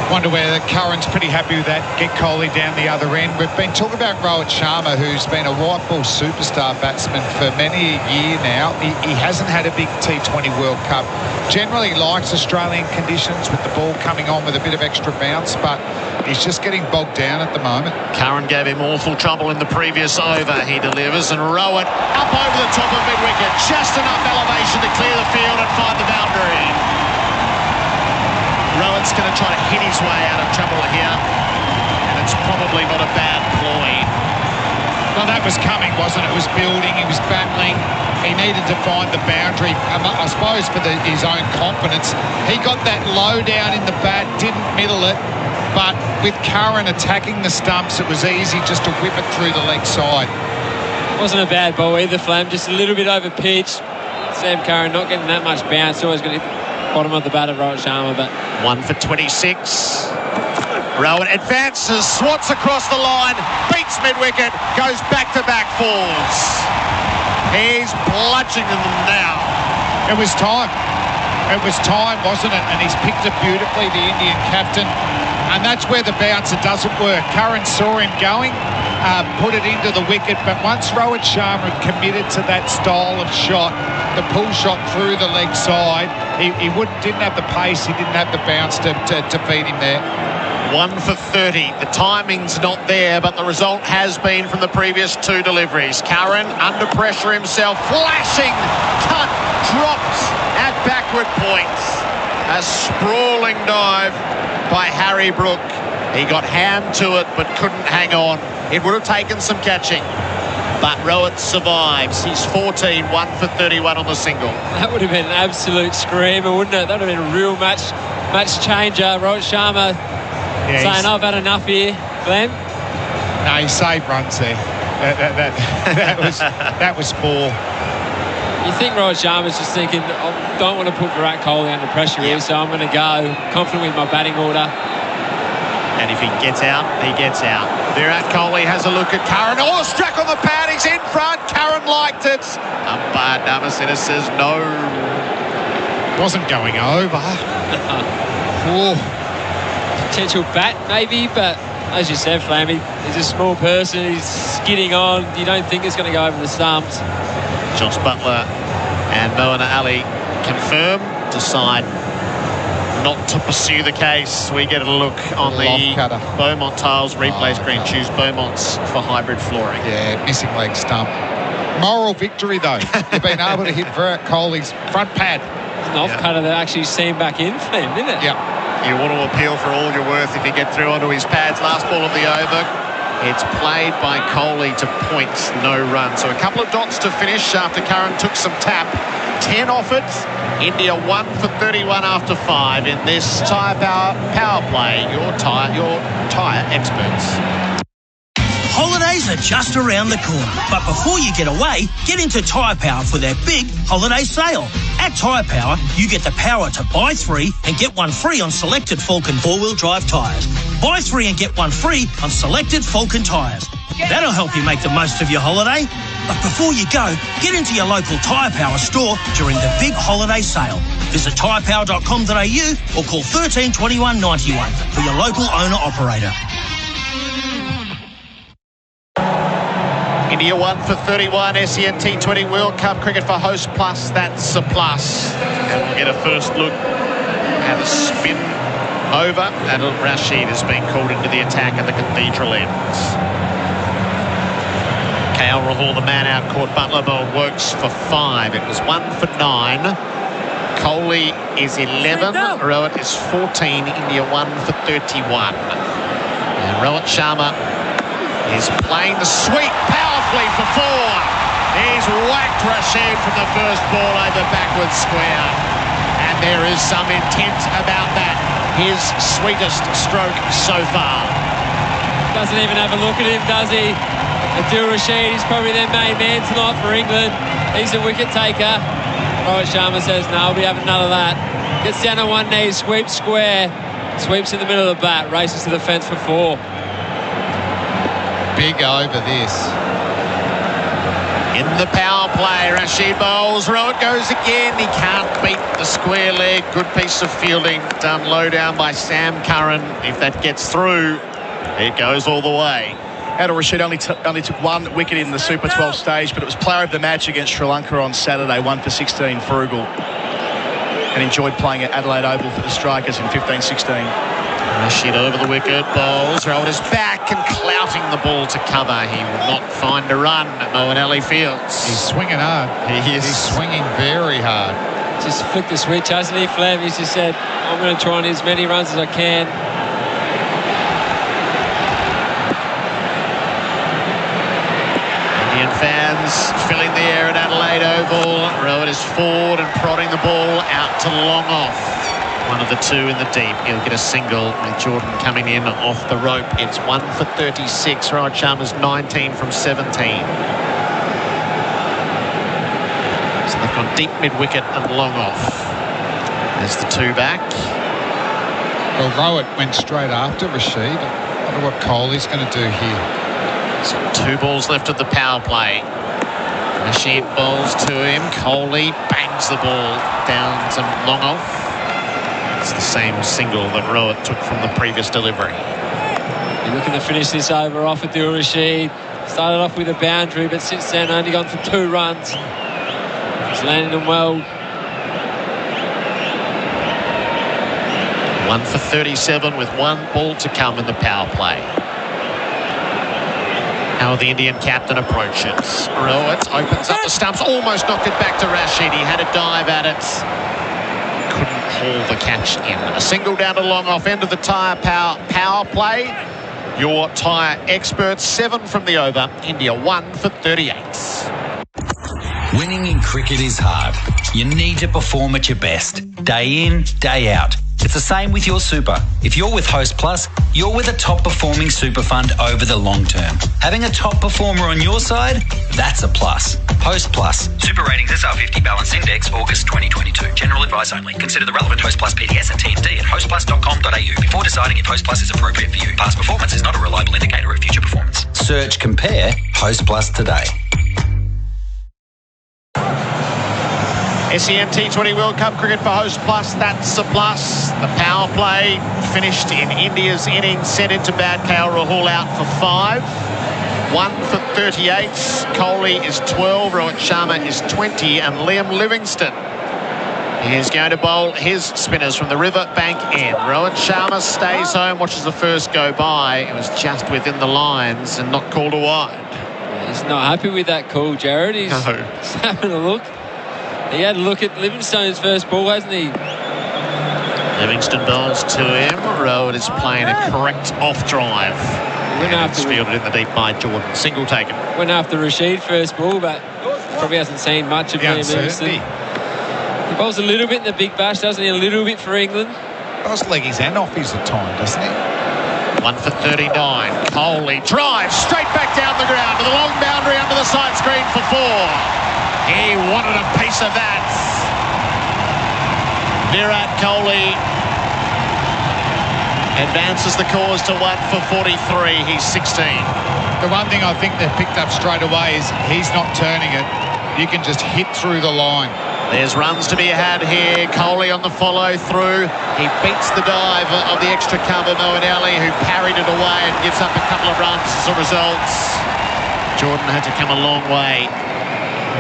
Wonder whether Curran's pretty happy with that. Get Kohli down the other end. We've been talking about Rohit Sharma, who's been a white ball superstar batsman for many a year now. He hasn't had a big T20 World Cup. Generally likes Australian conditions with the ball coming on with a bit of extra bounce, but he's just getting bogged down at the moment. Curran gave him awful trouble in the previous over. He delivers, and Rohit up over the top of mid-wicket. Just enough elevation to clear the field and find the boundary. Rohit's going to try to hit his way out of trouble here, and it's probably not a bad ploy. Well, that was coming, wasn't it? It was building, he was battling, he needed to find the boundary, I suppose for his own confidence. He got that low down in the bat, didn't middle it, but with Curran attacking the stumps, it was easy just to whip it through the leg side. Wasn't a bad ball either, Flam, just a little bit over pitch. Sam Curran not getting that much bounce, always going to hit the bottom of the bat of Rohit Sharma, but 1 for 26. Rohit advances, swats across the line, beats mid-wicket, goes back-to-back falls. He's bludgeoning them now. It was time. It was time, wasn't it? And he's picked it beautifully, the Indian captain. And that's where the bouncer doesn't work. Curran saw him going, put it into the wicket, but once Rohit Sharma committed to that style of shot, the pull shot through the leg side, he didn't have the pace, he didn't have the bounce to beat him there. 1 for 30. The timing's not there, but the result has been from the previous two deliveries. Curran under pressure himself, flashing, cut, drops at backward points. A sprawling dive by Harry Brook. He got hand to it, but couldn't hang on. It would have taken some catching, but Rohit survives. He's 14, 1 for 31 on the single. that would have been an absolute screamer, wouldn't it? That would have been a real match changer. Rohit Sharma saying, I've had enough here, Glenn. No, he saved runs there. That was 4. You think Rohit Sharma's just thinking, I don't want to put Virat Kohli under pressure here, so I'm going to go confident with my batting order. And if he gets out, he gets out. Virat Kohli has a look at Curran. Oh, struck on the pad. He's in front. Curran liked it. Umpire Damasina says no. Wasn't going over. Potential bat, maybe, but as you said, Flammy, he's a small person. He's skidding on. You don't think it's going to go over the stumps. Josh Butler and Moeen Ali confirm, decide not to pursue the case. We get a look on the Beaumont tiles replay screen. Choose Beaumont's for hybrid flooring. Yeah, missing leg stump. Moral victory, though. You've been able to hit Virat Kohli's front pad. An off-cutter that actually seemed back in for him, didn't it? Yeah. You want to appeal for all you're worth if you get through onto his pads. Last ball of the over. It's played by Kohli to points, no run. So a couple of dots to finish after Curran took some tap. 10 off it. India 1 for 31 after 5 in this tyre power play. Your tyre experts. Holidays are just around the corner, but before you get away, get into Tyre Power for their big holiday sale. At Tyre Power, you get the power to buy 3 and get 1 free on selected Falcon 4-wheel drive tyres. Buy 3 and get 1 free on selected Falcon tyres. That'll help you make the most of your holiday. But before you go, get into your local Tyre Power store during the big holiday sale. Visit tyrepower.com.au or call 13 21 91 for your local owner-operator. India 1 for 31, SEN T20 World Cup cricket for Host Plus, that's a plus. And we'll get a first look at a spin over. Adil Rashid has been called into the attack at the Cathedral end. KL Rahul, the man out, caught Butler, but works for 5. It was 1 for 9. Kohli is 11, Rohit is 14, India 1 for 31. And Rohit Sharma is playing the sweep powerfully for 4. He's whacked Rashid from the first ball over backward square. And there is some intent about that. His sweetest stroke so far. Doesn't even have a look at him, does he? Adil Rashid is probably their main man tonight for England. He's a wicket taker. Rohit Sharma says, no, we have none of that. Gets down on one knee, sweeps square. Sweeps in the middle of the bat, races to the fence for 4. Big over this. In the power play, Rashid bowls. Rowan goes again. He can't beat the square leg. Good piece of fielding done low down by Sam Curran. If that gets through, it goes all the way. Adil Rashid only took 1 wicket in the Super 12 stage, but it was player of the match against Sri Lanka on Saturday, 1 for 16 frugal. And enjoyed playing at Adelaide Oval for the Strikers in 15-16. Rashid over the wicket, bowls. Rowan is back and clouting the ball to cover. He will not find a run at Moeen Fields. He's swinging hard. He is. He's swinging very hard. Just flicked the switch, hasn't he, Flav? He's just said, I'm going to try and hit as many runs as I can. Indian fans filling the air at Adelaide Oval. Rowan is forward and prodding the ball out to long off. One of the 2 in the deep. He'll get a single with Jordan coming in off the rope. It's 1 for 36. Rohit Sharma's 19 from 17. So they've gone deep mid-wicket and long off. There's the 2 back. Well, Rohit went straight after Rashid. I wonder what Kohli's going to do here. So 2 balls left of the power play. Rashid bowls to him. Kohli bangs the ball down to long off. It's the same single that Rohit took from the previous delivery. You're looking to finish this over off Adil Rashid. Started off with a boundary, but since then only gone for 2 runs. He's landed them well. 1 for 37 with 1 ball to come in the power play. How the Indian captain approaches. Rohit opens up the stumps, almost knocked it back to Rashid. He had a dive at it. Couldn't haul the catch in. A single down to long off end of the tyre power play. Your tyre experts, 7 from the over. India 1 for 38. Winning in cricket is hard. You need to perform at your best, day in, day out. It's the same with your super. If you're with Host Plus, you're with a top-performing super fund over the long term. Having a top performer on your side, that's a plus. Host Plus. Super Ratings SR50 Balance Index, August 2022. General advice only. Consider the relevant Host Plus PDS and TND at hostplus.com.au before deciding if Host Plus is appropriate for you. Past performance is not a reliable indicator of future performance. Search Compare Host Plus today. SEN T20 World Cup cricket for Host Plus, that's a plus. The power play finished in India's innings, sent into bat. KL Rahul out for 5. 1 for 38. Kohli is 12, Rohit Sharma is 20, and Liam Livingstone is going to bowl his spinners from the river bank end. Rohit Sharma stays home, watches the first go by. It was just within the lines and not called a wide. He's not happy with that call, Jared. He's having a look. He had a look at Livingstone's first ball, hasn't he? Livingstone bowls to him. Rohit is playing a correct off drive. It's fielded in the deep by Jordan. Single taken. Went after Rashid first ball, but probably hasn't seen much of Liam Livingstone. He bowls a little bit in the big bash, doesn't he? A little bit for England. Does leggies and offies at time, doesn't he? 1 for 39. Kohli drives straight back down the ground with a long boundary under the side screen for 4. He wanted a piece of that. Virat Kohli advances the cause to 1 for 43. He's 16. The one thing I think they've picked up straight away is he's not turning it. You can just hit through the line. There's runs to be had here. Kohli on the follow through. He beats the dive of the extra cover, Moeen Ali, who parried it away and gives up a couple of runs as a result. Jordan had to come a long way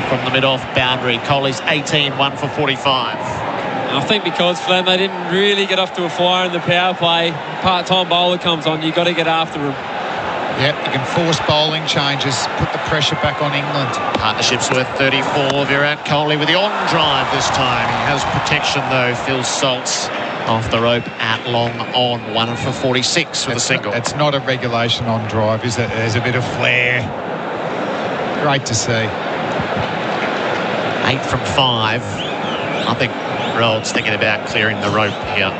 from the mid-off boundary. Kohli's 18, 1 for 45. I think because Flam, they didn't really get off to a flyer in the power play. Part-time bowler comes on, you've got to get after him. Yep, you can force bowling changes, put the pressure back on England. Partnership's worth 34. Virat Kohli with the on drive this time. He has protection though. Phil Salt's off the rope at long on. 1 for 46 with a single. It's not a regulation on drive, is it? There's a bit of flair. Great to see. 8 from 5. I think Rold's thinking about clearing the rope here.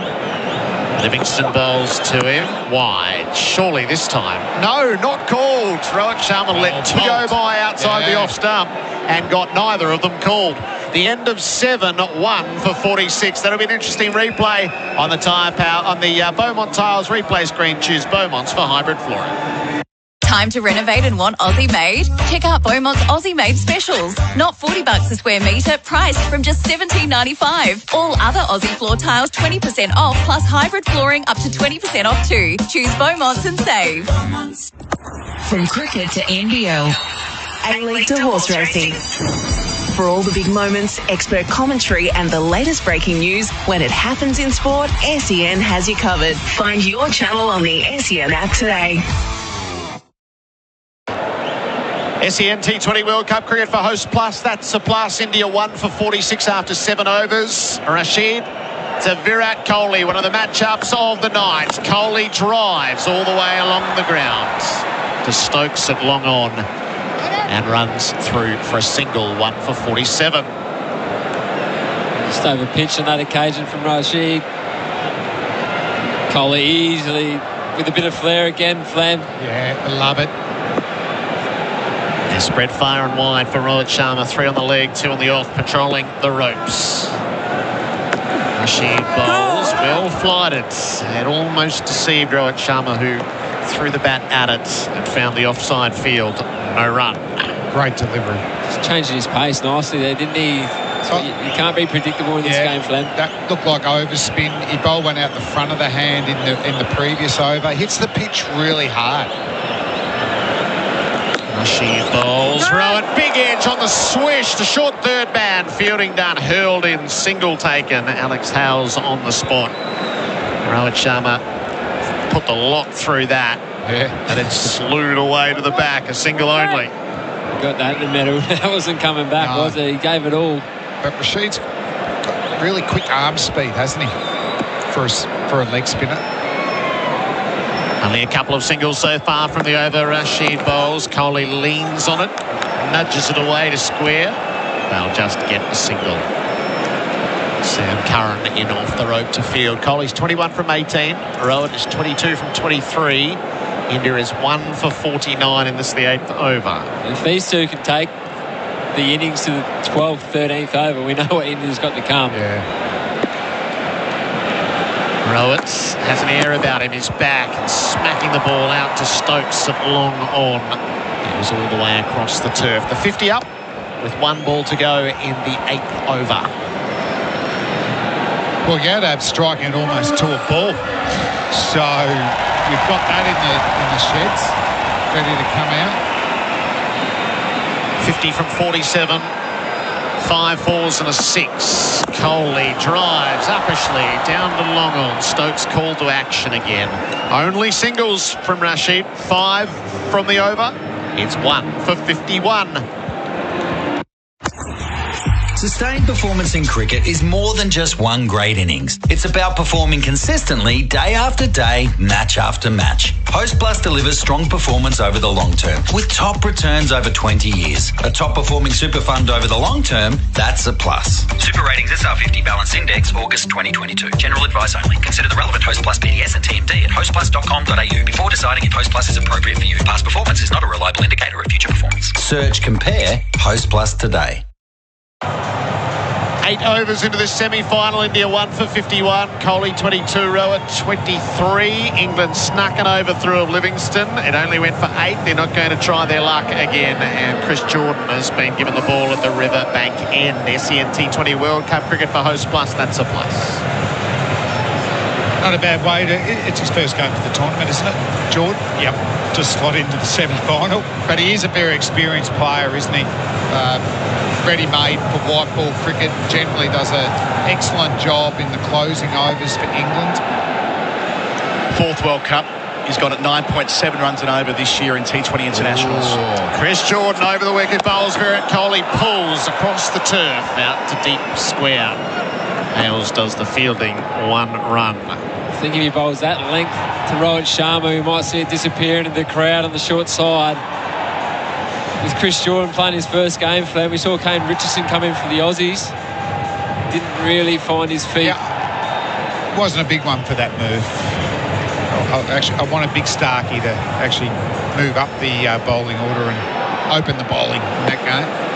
Livingstone bowls to him. Wide. Surely this time. No, not called. Rohit Sharma let 2 go by outside the off stump and got neither of them called. The end of 7, 1 for 46. That'll be an interesting replay on the tyre power on the Beaumont Tiles replay screen. Choose Beaumont's for hybrid flooring. Time to renovate and want Aussie made? Check out Beaumont's Aussie made specials. Not $40 a square metre, priced from just $17.95. All other Aussie floor tiles 20% off, plus hybrid flooring up to 20% off too. Choose Beaumont's and save. From cricket to NBL, A-League to horse racing. For all the big moments, expert commentary and the latest breaking news, when it happens in sport, SEN has you covered. Find your channel on the SEN app today. SEN T20 World Cup cricket for Host Plus. That's a plus. India 1 for 46 after 7 overs. Rashid to Virat Kohli, one of the matchups of the night. Kohli drives all the way along the ground to Stokes at long on and runs through for a single, 1 for 47. Just over pitch on that occasion from Rashid. Kohli easily with a bit of flair again. Flam. Yeah, I love it. They're spread far and wide for Rohit Sharma. 3 on the leg, 2 on the off, patrolling the ropes. Rashid bowls, well flighted. It almost deceived Rohit Sharma, who threw the bat at it and found the offside field. No run. Great delivery. Just changing his pace nicely there, didn't he? So you can't be predictable in this game, Flam. That looked like overspin. He bowled one out the front of the hand in the previous over. Hits the pitch really hard. Rashid bowls. Rowan, big edge on the swish. The short third man. Fielding done. Hurled in. Single taken. Alex Howes on the spot. Rohit Sharma put the lock through that. Yeah. And it slewed away to the back. A single only. Got that in the middle. That wasn't coming back, was it? He gave it all. But Rashid's got really quick arm speed, hasn't he? For a leg spinner. Only a couple of singles so far from the over. Rashid bowls. Kohli leans on it, nudges it away to square. They'll just get a single. Sam Curran in off the rope to field. Kohli's 21 from 18. Rowan is 22 from 23. India is 1 for 49 in this, the 8th over. If these two can take the innings to the 12th, 13th over, we know what India's got to come. Yeah. Rohit has an air about him. He's back and smacking the ball out to Stokes at long on. It was all the way across the turf. The 50 up with 1 ball to go in the 8th over. Well, Yadav striking it almost to a ball. So we've got that in the sheds, ready to come out. 50 from 47. 5 fours and a 6. Kohli drives uppishly down to long on. Stokes called to action again. Only singles from Rashid. 5 from the over. It's 1 for 51. Sustained performance in cricket is more than just one great innings. It's about performing consistently day after day, match after match. Host Plus delivers strong performance over the long term with top returns over 20 years. A top performing super fund over the long term, that's a plus. Super Ratings SR50 Balance Index, August 2022. General advice only. Consider the relevant Host Plus PDS and TMD at hostplus.com.au before deciding if Host Plus is appropriate for you. Past performance is not a reliable indicator of future performance. Search Compare Host Plus today. 8 overs into this semi-final. India 1 for 51. Kohli 22, Rohit 23. England snuck an overthrow of Livingston. It only went for 8. They're not going to try their luck again. And Chris Jordan has been given the ball at the Riverbank end. SEN T20 World Cup cricket for Host Plus. That's a plus. Not a bad way to... It's his first game for the tournament, isn't it, Jordan? Yep. Just slot into the semi-final. But he is a very experienced player, isn't he? Ready-made for white ball cricket. Generally does an excellent job in the closing overs for England. 4th World Cup. He's got it 9.7 runs and over this year in T20 internationals. Ooh. Chris Jordan over the wicket, bowls Virat Kohli, pulls across the turf out to deep square. Hales does the fielding, 1 run. I think if he bowls that length to Rohit Sharma, we might see it disappear into the crowd on the short side. With Chris Jordan playing his first game, Flam, we saw Kane Richardson come in for the Aussies. Didn't really find his feet. Yeah, wasn't a big one for that move. I want a big Starkey to actually move up the bowling order and open the bowling in that game.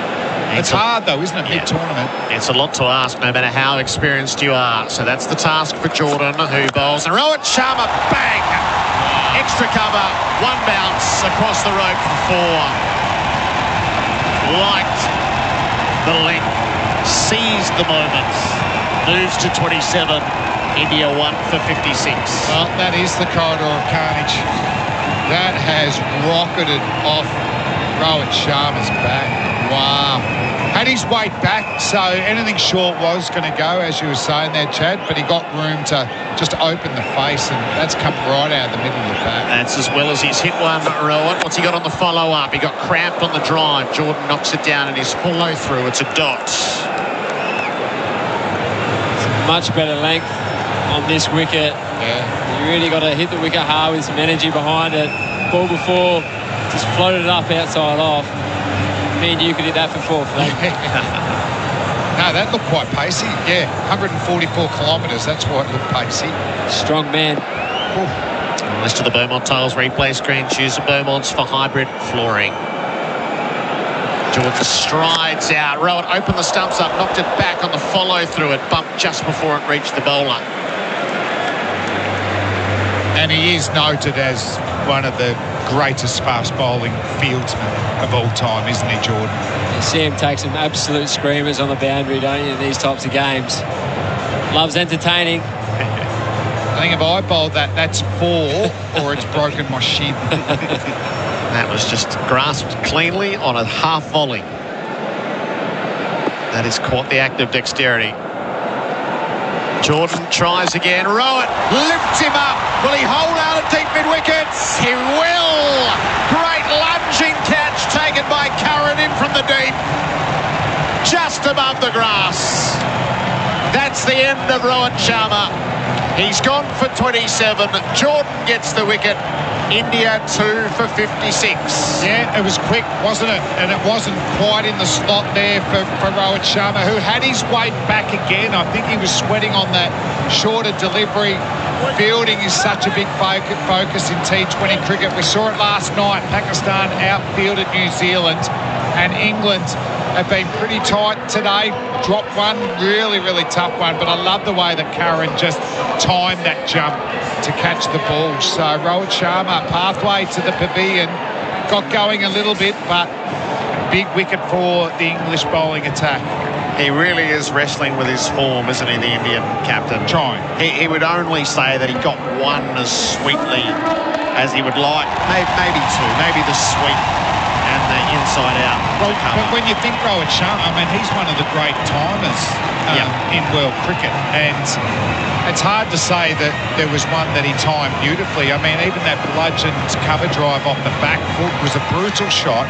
It's hard, though, isn't it, mid-tournament? It's a lot to ask, no matter how experienced you are. So that's the task for Jordan, who bowls. And Rohit Sharma, bang! Extra cover, one bounce across the rope for 4. Liked the length, seized the moment, moves to 27. India 1 for 56. Well, that is the corridor of carnage. That has rocketed off Rohit Sharma's back. Wow. Had his weight back, so anything short was going to go, as you were saying there, Chad, but he got room to just open the face, and that's come right out of the middle of the back. That's as well as he's hit one, Rowan. What's he got on the follow-up? He got cramped on the drive. Jordan knocks it down in his follow-through. It's a dot. Much better length on this wicket. Yeah. You really got to hit the wicket hard with some energy behind it. Ball before, just floated it up outside off. Me and you could hit that for 4. No, that looked quite pacey. Yeah, 144 kilometres. That's why it looked pacey. Strong man. List of the Beaumont Tiles replay screen. Choose the Beaumonts for hybrid flooring. Jordan strides out. Rowan opened the stumps up, knocked it back on the follow-through. It bumped just before it reached the bowler. And he is noted as one of the greatest fast bowling fieldsmen of all time, isn't he, Jordan? You see him take some absolute screamers on the boundary, don't you, in these types of games. Loves entertaining. I think if I bowled that, that's 4 or it's broken my shin. That was just grasped cleanly on a half volley. That is caught the act of dexterity. Jordan tries again. Rowan lifts him up. Will he hold out at deep mid-wickets? He will. Great lunging catch taken by Curran in from the deep. Just above the grass. That's the end of Rohit Sharma. He's gone for 27. Jordan gets the wicket. India 2 for 56. Yeah, it was quick, wasn't it? And it wasn't quite in the slot there for Rohit Sharma, who had his weight back again. I think he was sweating on that shorter delivery. Fielding is such a big focus in T20 cricket. We saw it last night. Pakistan outfielded New Zealand, and England have been pretty tight today. Dropped one, really, really tough one, but I love the way that Curran just timed that jump to catch the ball. So Rohit Sharma, pathway to the pavilion, got going a little bit, but big wicket for the English bowling attack. He really is wrestling with his form, isn't he, the Indian captain? Trying. He would only say that he got one as sweetly as he would like. Maybe 2, maybe the sweep and the inside-out. Well, but when you think Rohit Sharma, I mean, he's one of the great timers in world cricket, and it's hard to say that there was one that he timed beautifully. I mean, even that bludgeoned cover drive off the back foot was a brutal shot.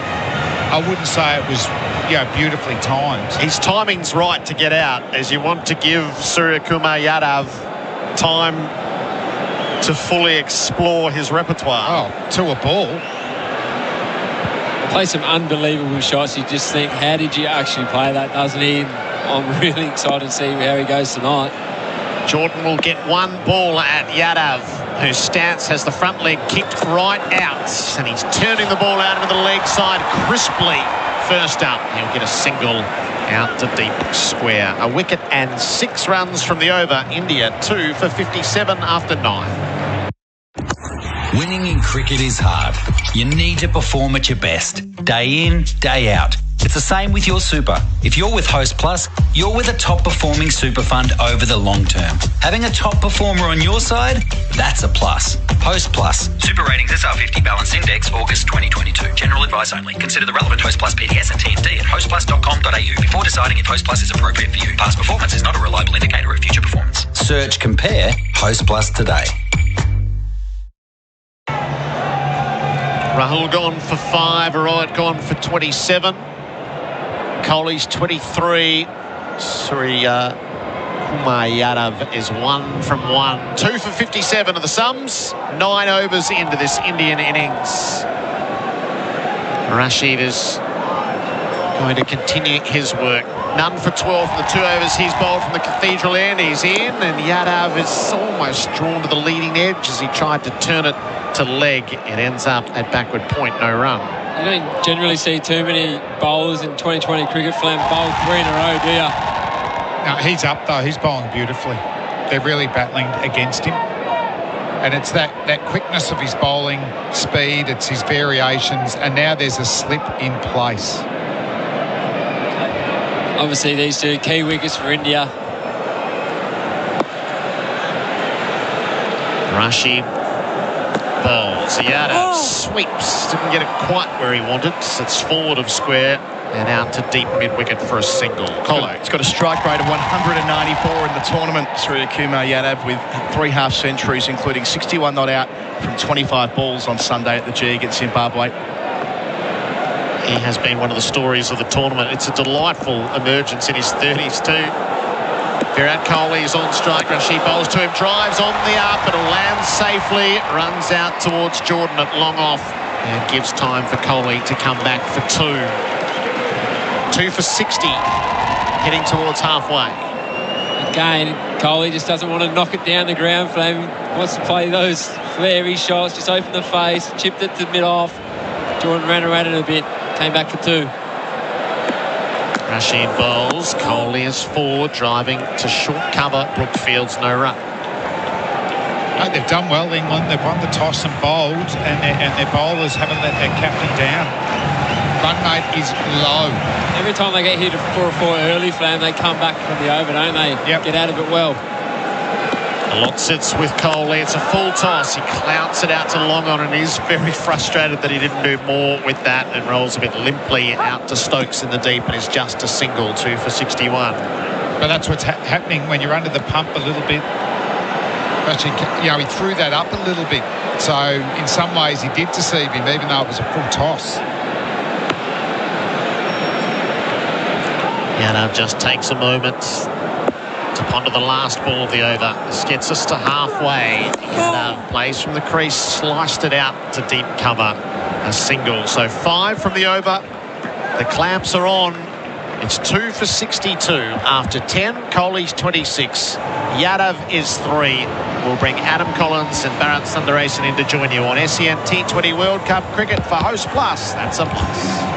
I wouldn't say it was, beautifully timed. His timing's right to get out, as you want to give Surya Kumar Yadav time to fully explore his repertoire. Oh, to a ball. Play some unbelievable shots. You just think, how did you actually play that, doesn't he? I'm really excited to see how he goes tonight. Jordan will get one ball at Yadav, whose stance has the front leg kicked right out, and he's turning the ball out into the leg side crisply. First up, he'll get a single out to deep square. A wicket and 6 runs from the over. India 2 for 57 after 9. Winning in cricket is hard. You need to perform at your best, day in, day out. It's the same with your super. If you're with Host Plus, you're with a top-performing super fund over the long term. Having a top performer on your side, that's a plus. Host Plus. Super Ratings SR50 Balance Index, August 2022. General advice only. Consider the relevant Host Plus PDS and TMD at hostplus.com.au before deciding if Host Plus is appropriate for you. Past performance is not a reliable indicator of future performance. Search Compare Host Plus today. Rahul gone for 5, Rohit gone for 27. Kohli's 23. Surya Kumar Yadav is 1 from 1. 2 for 57 are the sums. 9 overs into this Indian innings. Rashid is going to continue his work. None for 12 from the 2 overs he's bowled from the Cathedral end. He's in, and Yadav is almost drawn to the leading edge as he tried to turn it to leg. It ends up at backward point, no run. You don't generally see too many bowlers in 2020 cricket bowl 3 in a row, do you? No, he's up though. He's bowling beautifully. They're really battling against him. And it's that quickness of his bowling speed, it's his variations, and now there's a slip in place. Obviously, these two key wickets for India. Rashi bowls. Yadav sweeps. Didn't get it quite where he wanted. It's forward of square and out to deep mid-wicket for a single. Colo. It's got a strike rate of 194 in the tournament through Kumar Yadav with 3 half-centuries, including 61 not out from 25 balls on Sunday at the G against Zimbabwe. He has been one of the stories of the tournament. It's a delightful emergence in his 30s too. Virat Kohli is on strike. Rashid bowls to him, drives on the up. It'll land safely, runs out towards Jordan at long off and gives time for Kohli to come back for 2. 2 for 60, heading towards halfway. Again, Kohli just doesn't want to knock it down the ground for him. Wants to play those flary shots, just open the face, chipped it to mid-off. Jordan ran around it a bit, came back for 2. Rashid bowls. Kohli is forward, driving to short cover. Brookfield's no run. No, they've done well, England. They've won the toss and bowled, and their bowlers haven't let their captain down. Run rate is low. Every time they get hit for a 4 early, Flam, they come back from the over, don't they? Yep. Get out of it well. A lot sits with Kohli. It's a full toss. He clouts it out to long on and is very frustrated that he didn't do more with that and rolls a bit limply out to Stokes in the deep and is just a single. 2 for 61. But that's what's happening when you're under the pump a little bit. Actually, you know, he threw that up a little bit. So in some ways he did deceive him, even though it was a full toss. Yadav just takes a moment to ponder the last ball of the over. This gets us to halfway. Yadav plays from the crease, sliced it out to deep cover. A single. So 5 from the over. The clamps are on. It's 2 for 62 after 10. Kohli's 26. Yadav is 3. We'll bring Adam Collins and Bharat Sundaresan in to join you on SEN T20 World Cup Cricket for Host Plus. That's a plus.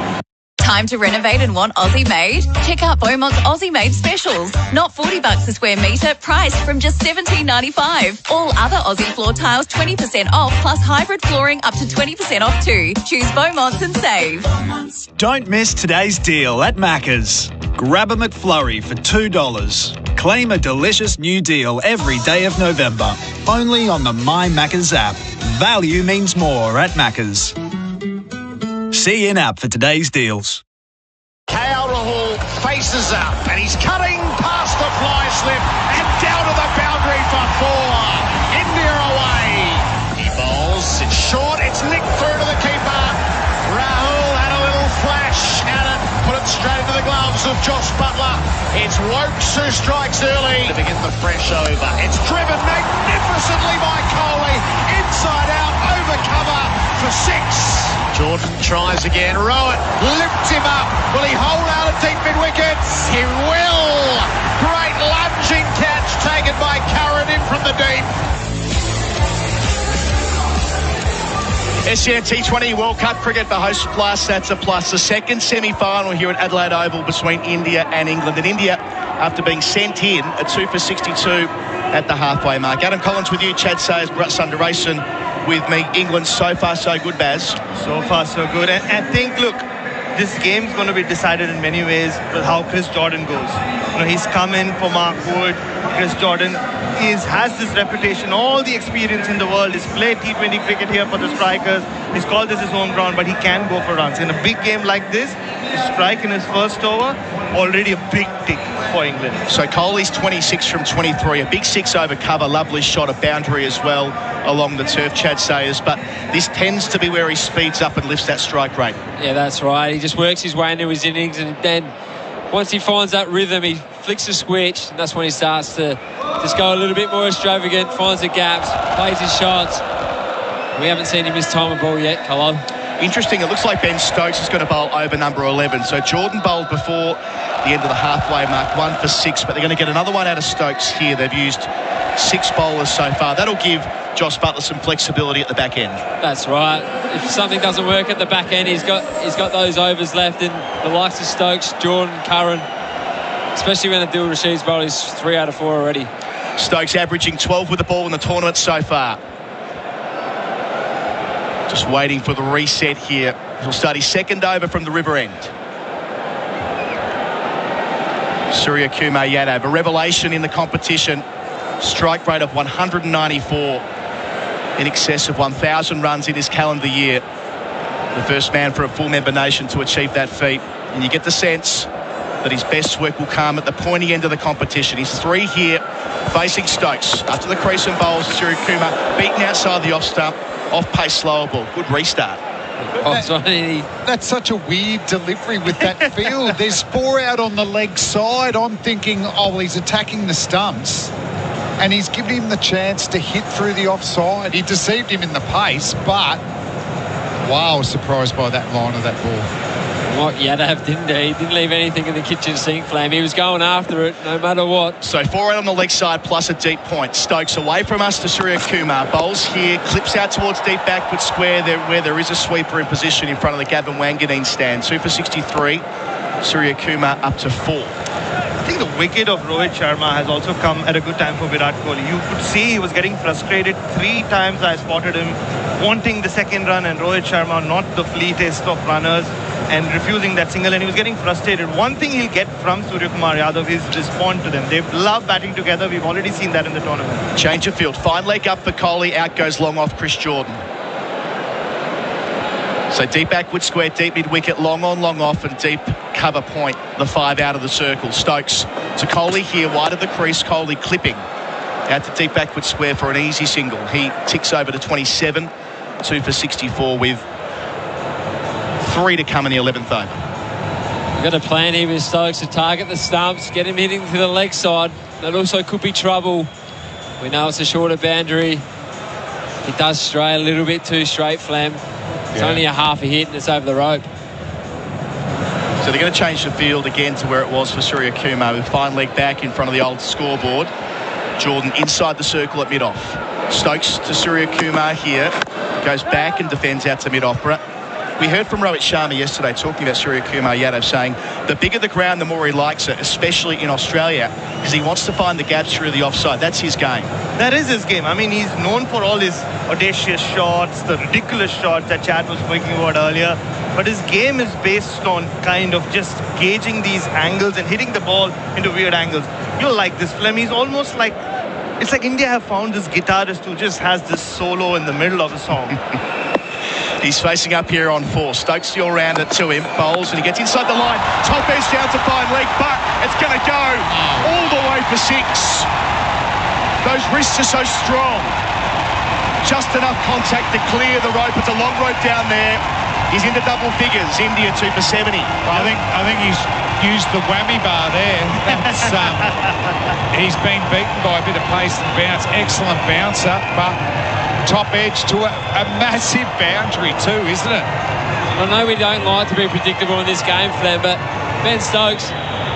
Time to renovate and want Aussie made? Check out Beaumont's Aussie made specials. Not $40 a square metre, priced from just $17.95. All other Aussie floor tiles 20% off, plus hybrid flooring up to 20% off too. Choose Beaumont's and save. Don't miss today's deal at Macca's. Grab a McFlurry for $2. Claim a delicious new deal every day of November. Only on the My Macca's app. Value means more at Macca's. See in-app for today's deals. KL Rahul faces up and he's cutting past the fly slip and down to the boundary for 4. India away. He bowls. It's short. It's nicked through to the keeper. Rahul had a little flash at it. Put it straight into the gloves of Josh Butler. It's Wokes who strikes early to begin the fresh over. It's driven magnificently by Kohli. Inside out, over cover for 6. Jordan tries again. Rowett lifts him up. Will he hold out at deep mid-wicket? He will. Great lunging catch taken by Curran in from the deep. SEN T20 World Cup Cricket for Host Plus. That's a plus. The second semi-final here at Adelaide Oval between India and England. And India, after being sent in, a 2 for 62 at the halfway mark. Adam Collins with you, Chad Sayers, Bharat Sundaresan with me. England so far so good, Baz. So far so good. And I think, look, this game's going to be decided in many ways with how Chris Jordan goes. You know, he's come in for Mark Wood. Chris Jordan has this reputation, all the experience in the world. He's played T20 cricket here for the strikers. He's called this his home ground, but he can go for runs. In a big game like this, to strike in his first over, already a big tick for England. So Kohli's 26 from 23, a big 6 over cover, lovely shot, a boundary as well along the turf, Chad Sayers, but this tends to be where he speeds up and lifts that strike rate. Yeah, that's right. He just works his way into his innings, and then once he finds that rhythm, he flicks a switch, and that's when he starts to just go a little bit more extravagant, finds the gaps, plays his shots. We haven't seen him miss time of ball yet, Colo. Interesting, it looks like Ben Stokes is going to bowl over number 11. So Jordan bowled before the end of the halfway mark, 1 for 6, but they're going to get another one out of Stokes here. They've used 6 bowlers so far. That'll give Josh Butler some flexibility at the back end. That's right. If something doesn't work at the back end, he's got those overs left in the likes of Stokes, Jordan, Curran, especially when Adil Rashid's bowled. He's 3 out of 4 already. Stokes averaging 12 with the ball in the tournament so far. Just waiting for the reset here. He'll start his second over from the river end. Surya Kumar Yadav, a revelation in the competition. Strike rate of 194, in excess of 1,000 runs in this calendar year. The first man for a full member nation to achieve that feat. And you get the sense that his best work will come at the pointy end of the competition. He's 3 here, facing Stokes. After the crease and bowls, Surya Kumar beaten outside the off stump, off pace slower ball. Good restart. That's such a weird delivery with that field. There's 4 out on the leg side. I'm thinking, oh, he's attacking the stumps and he's given him the chance to hit through the offside. He deceived him in the pace, but wow, surprised by that line of that ball. What Yadav didn't do, he didn't leave anything in the kitchen sink, Flam. He was going after it no matter what. So 4 out on the leg side plus a deep point. Stokes away from us to Surya Kumar. Bowls here, clips out towards deep backward square there, where there is a sweeper in position in front of the Gavin Wanganeen stand. 2 for 63. Surya Kumar up to 4. I think the wicket of Rohit Sharma has also come at a good time for Virat Kohli. You could see he was getting frustrated. 3 times I spotted him wanting the second run, and Rohit Sharma, not the fleetest of runners, and refusing that single, and he was getting frustrated. One thing he'll get from Surya Kumar Yadav is respond to them. They love batting together. We've already seen that in the tournament. Change of field. Fine leg up for Kohli. Out goes long off Chris Jordan. So deep backward square, deep mid-wicket, long on, long off, and deep cover point, the 5 out of the circle. Stokes to Kohli here, wide of the crease. Kohli clipping out to deep backward square for an easy single. He ticks over to 27, 2 for 64 with 3 to come in the 11th over. We've got a plan here with Stokes to target the stumps, get him hitting to the leg side. That also could be trouble. We know it's a shorter boundary. It does stray a little bit too straight, Flam. It's only a half a hit and it's over the rope. So they're going to change the field again to where it was for Surya Kumar, with fine leg back in front of the old scoreboard. Jordan inside the circle at mid-off. Stokes to Surya Kumar here. Goes back and defends out to mid-off. We heard from Rohit Sharma yesterday talking about Surya Kumar Yadav, saying the bigger the ground, the more he likes it, especially in Australia, because he wants to find the gaps through the offside. That's his game. That is his game. I mean, he's known for all his audacious shots, the ridiculous shots that Chad was speaking about earlier. But his game is based on kind of just gauging these angles and hitting the ball into weird angles. You'll like this film. He's almost like, it's like India have found this guitarist who just has this solo in the middle of a song. He's facing up here on 4. Stokes the all-rounder to him. Bowls and he gets inside the line. Top edge down to fine leg, but it's going to go all the way for 6. Those wrists are so strong. Just enough contact to clear the rope. It's a long rope down there. He's into double figures. India 2 for 70. I think he's used the whammy bar there. That's, he's been beaten by a bit of pace and bounce. Excellent bouncer, but top edge to a massive boundary too, isn't it? I know we don't like to be predictable in this game, Flam, but Ben Stokes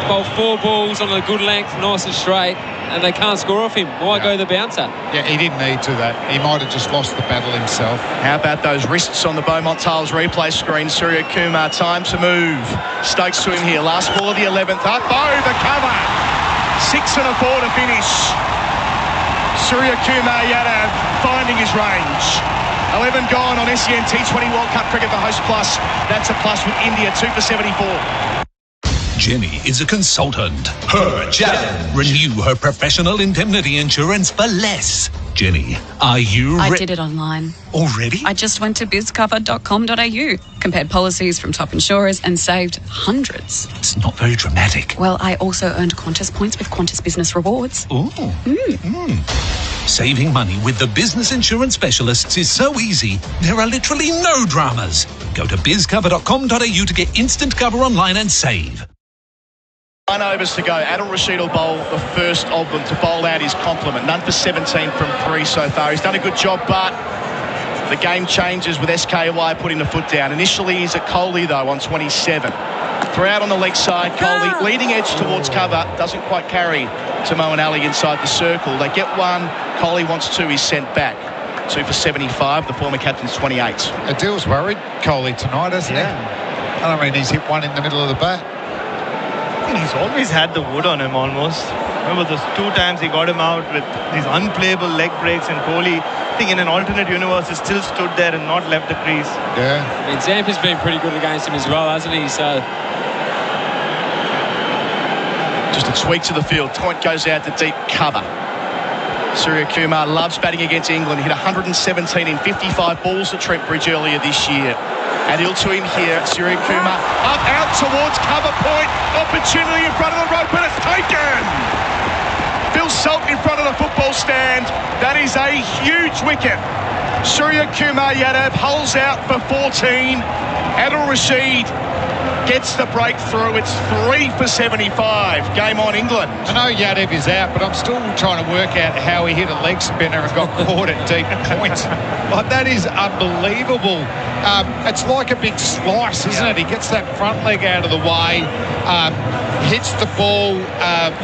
bowled 4 balls on a good length, nice and straight, and they can't score off him. Why go the bouncer? Yeah, he didn't need to that. He might have just lost the battle himself. How about those wrists on the Beaumont Tiles replay screen? Surya Kumar, time to move. Stokes to him here. Last ball of the 11th. Up over cover. 6 and a 4 to finish. Surya Kumar Yadav finding his range. 11 gone on SEN T20 World Cup Cricket for Host Plus. That's a plus with India, 2 for 74. Jenny is a consultant. Her challenge. Renew her professional indemnity insurance for less. Jenny, are you I did it online. Already? I just went to bizcover.com.au, compared policies from top insurers and saved hundreds. It's not very dramatic. Well, I also earned Qantas points with Qantas Business Rewards. Ooh. Saving money with the business insurance specialists is so easy, there are literally no dramas. Go to bizcover.com.au to get instant cover online and save. 9 overs to go. Adil Rashid will bowl the first of them to bowl out his complement. None for 17 from 3 so far. He's done a good job, but the game changes with SKY putting the foot down. Initially, he's at Kohli, though, on 27. 3 out on the leg side. Kohli leading edge towards cover. Doesn't quite carry to Moeen Ali inside the circle. They get 1. Kohli wants 2. He's sent back. 2 for 75. The former captain's 28. Adil's worried Kohli tonight, hasn't he? I mean, he's hit 1 in the middle of the bat. He's always had the wood on him almost. Remember those 2 times he got him out with these unplayable leg breaks, and Kohli, I think in an alternate universe, he still stood there and not left the crease. Yeah. I mean, Zampa's been pretty good against him as well, hasn't he? So just a tweak to the field. Point goes out to deep cover. Surya Kumar loves batting against England. He hit 117 in 55 balls at Trent Bridge earlier this year. Adil to him here. Surya Kumar up, out towards cover point. Opportunity in front of the rope, but it's taken. Phil Salt in front of the football stand. That is a huge wicket. Surya Kumar Yadav holds out for 14. Adil Rashid gets the breakthrough. It's 3 for 75. Game on, England. I know Yadav is out, but I'm still trying to work out how he hit a leg spinner and got caught at deep points. Like, that is unbelievable. It's like a big slice, isn't it? He gets that front leg out of the way, hits the ball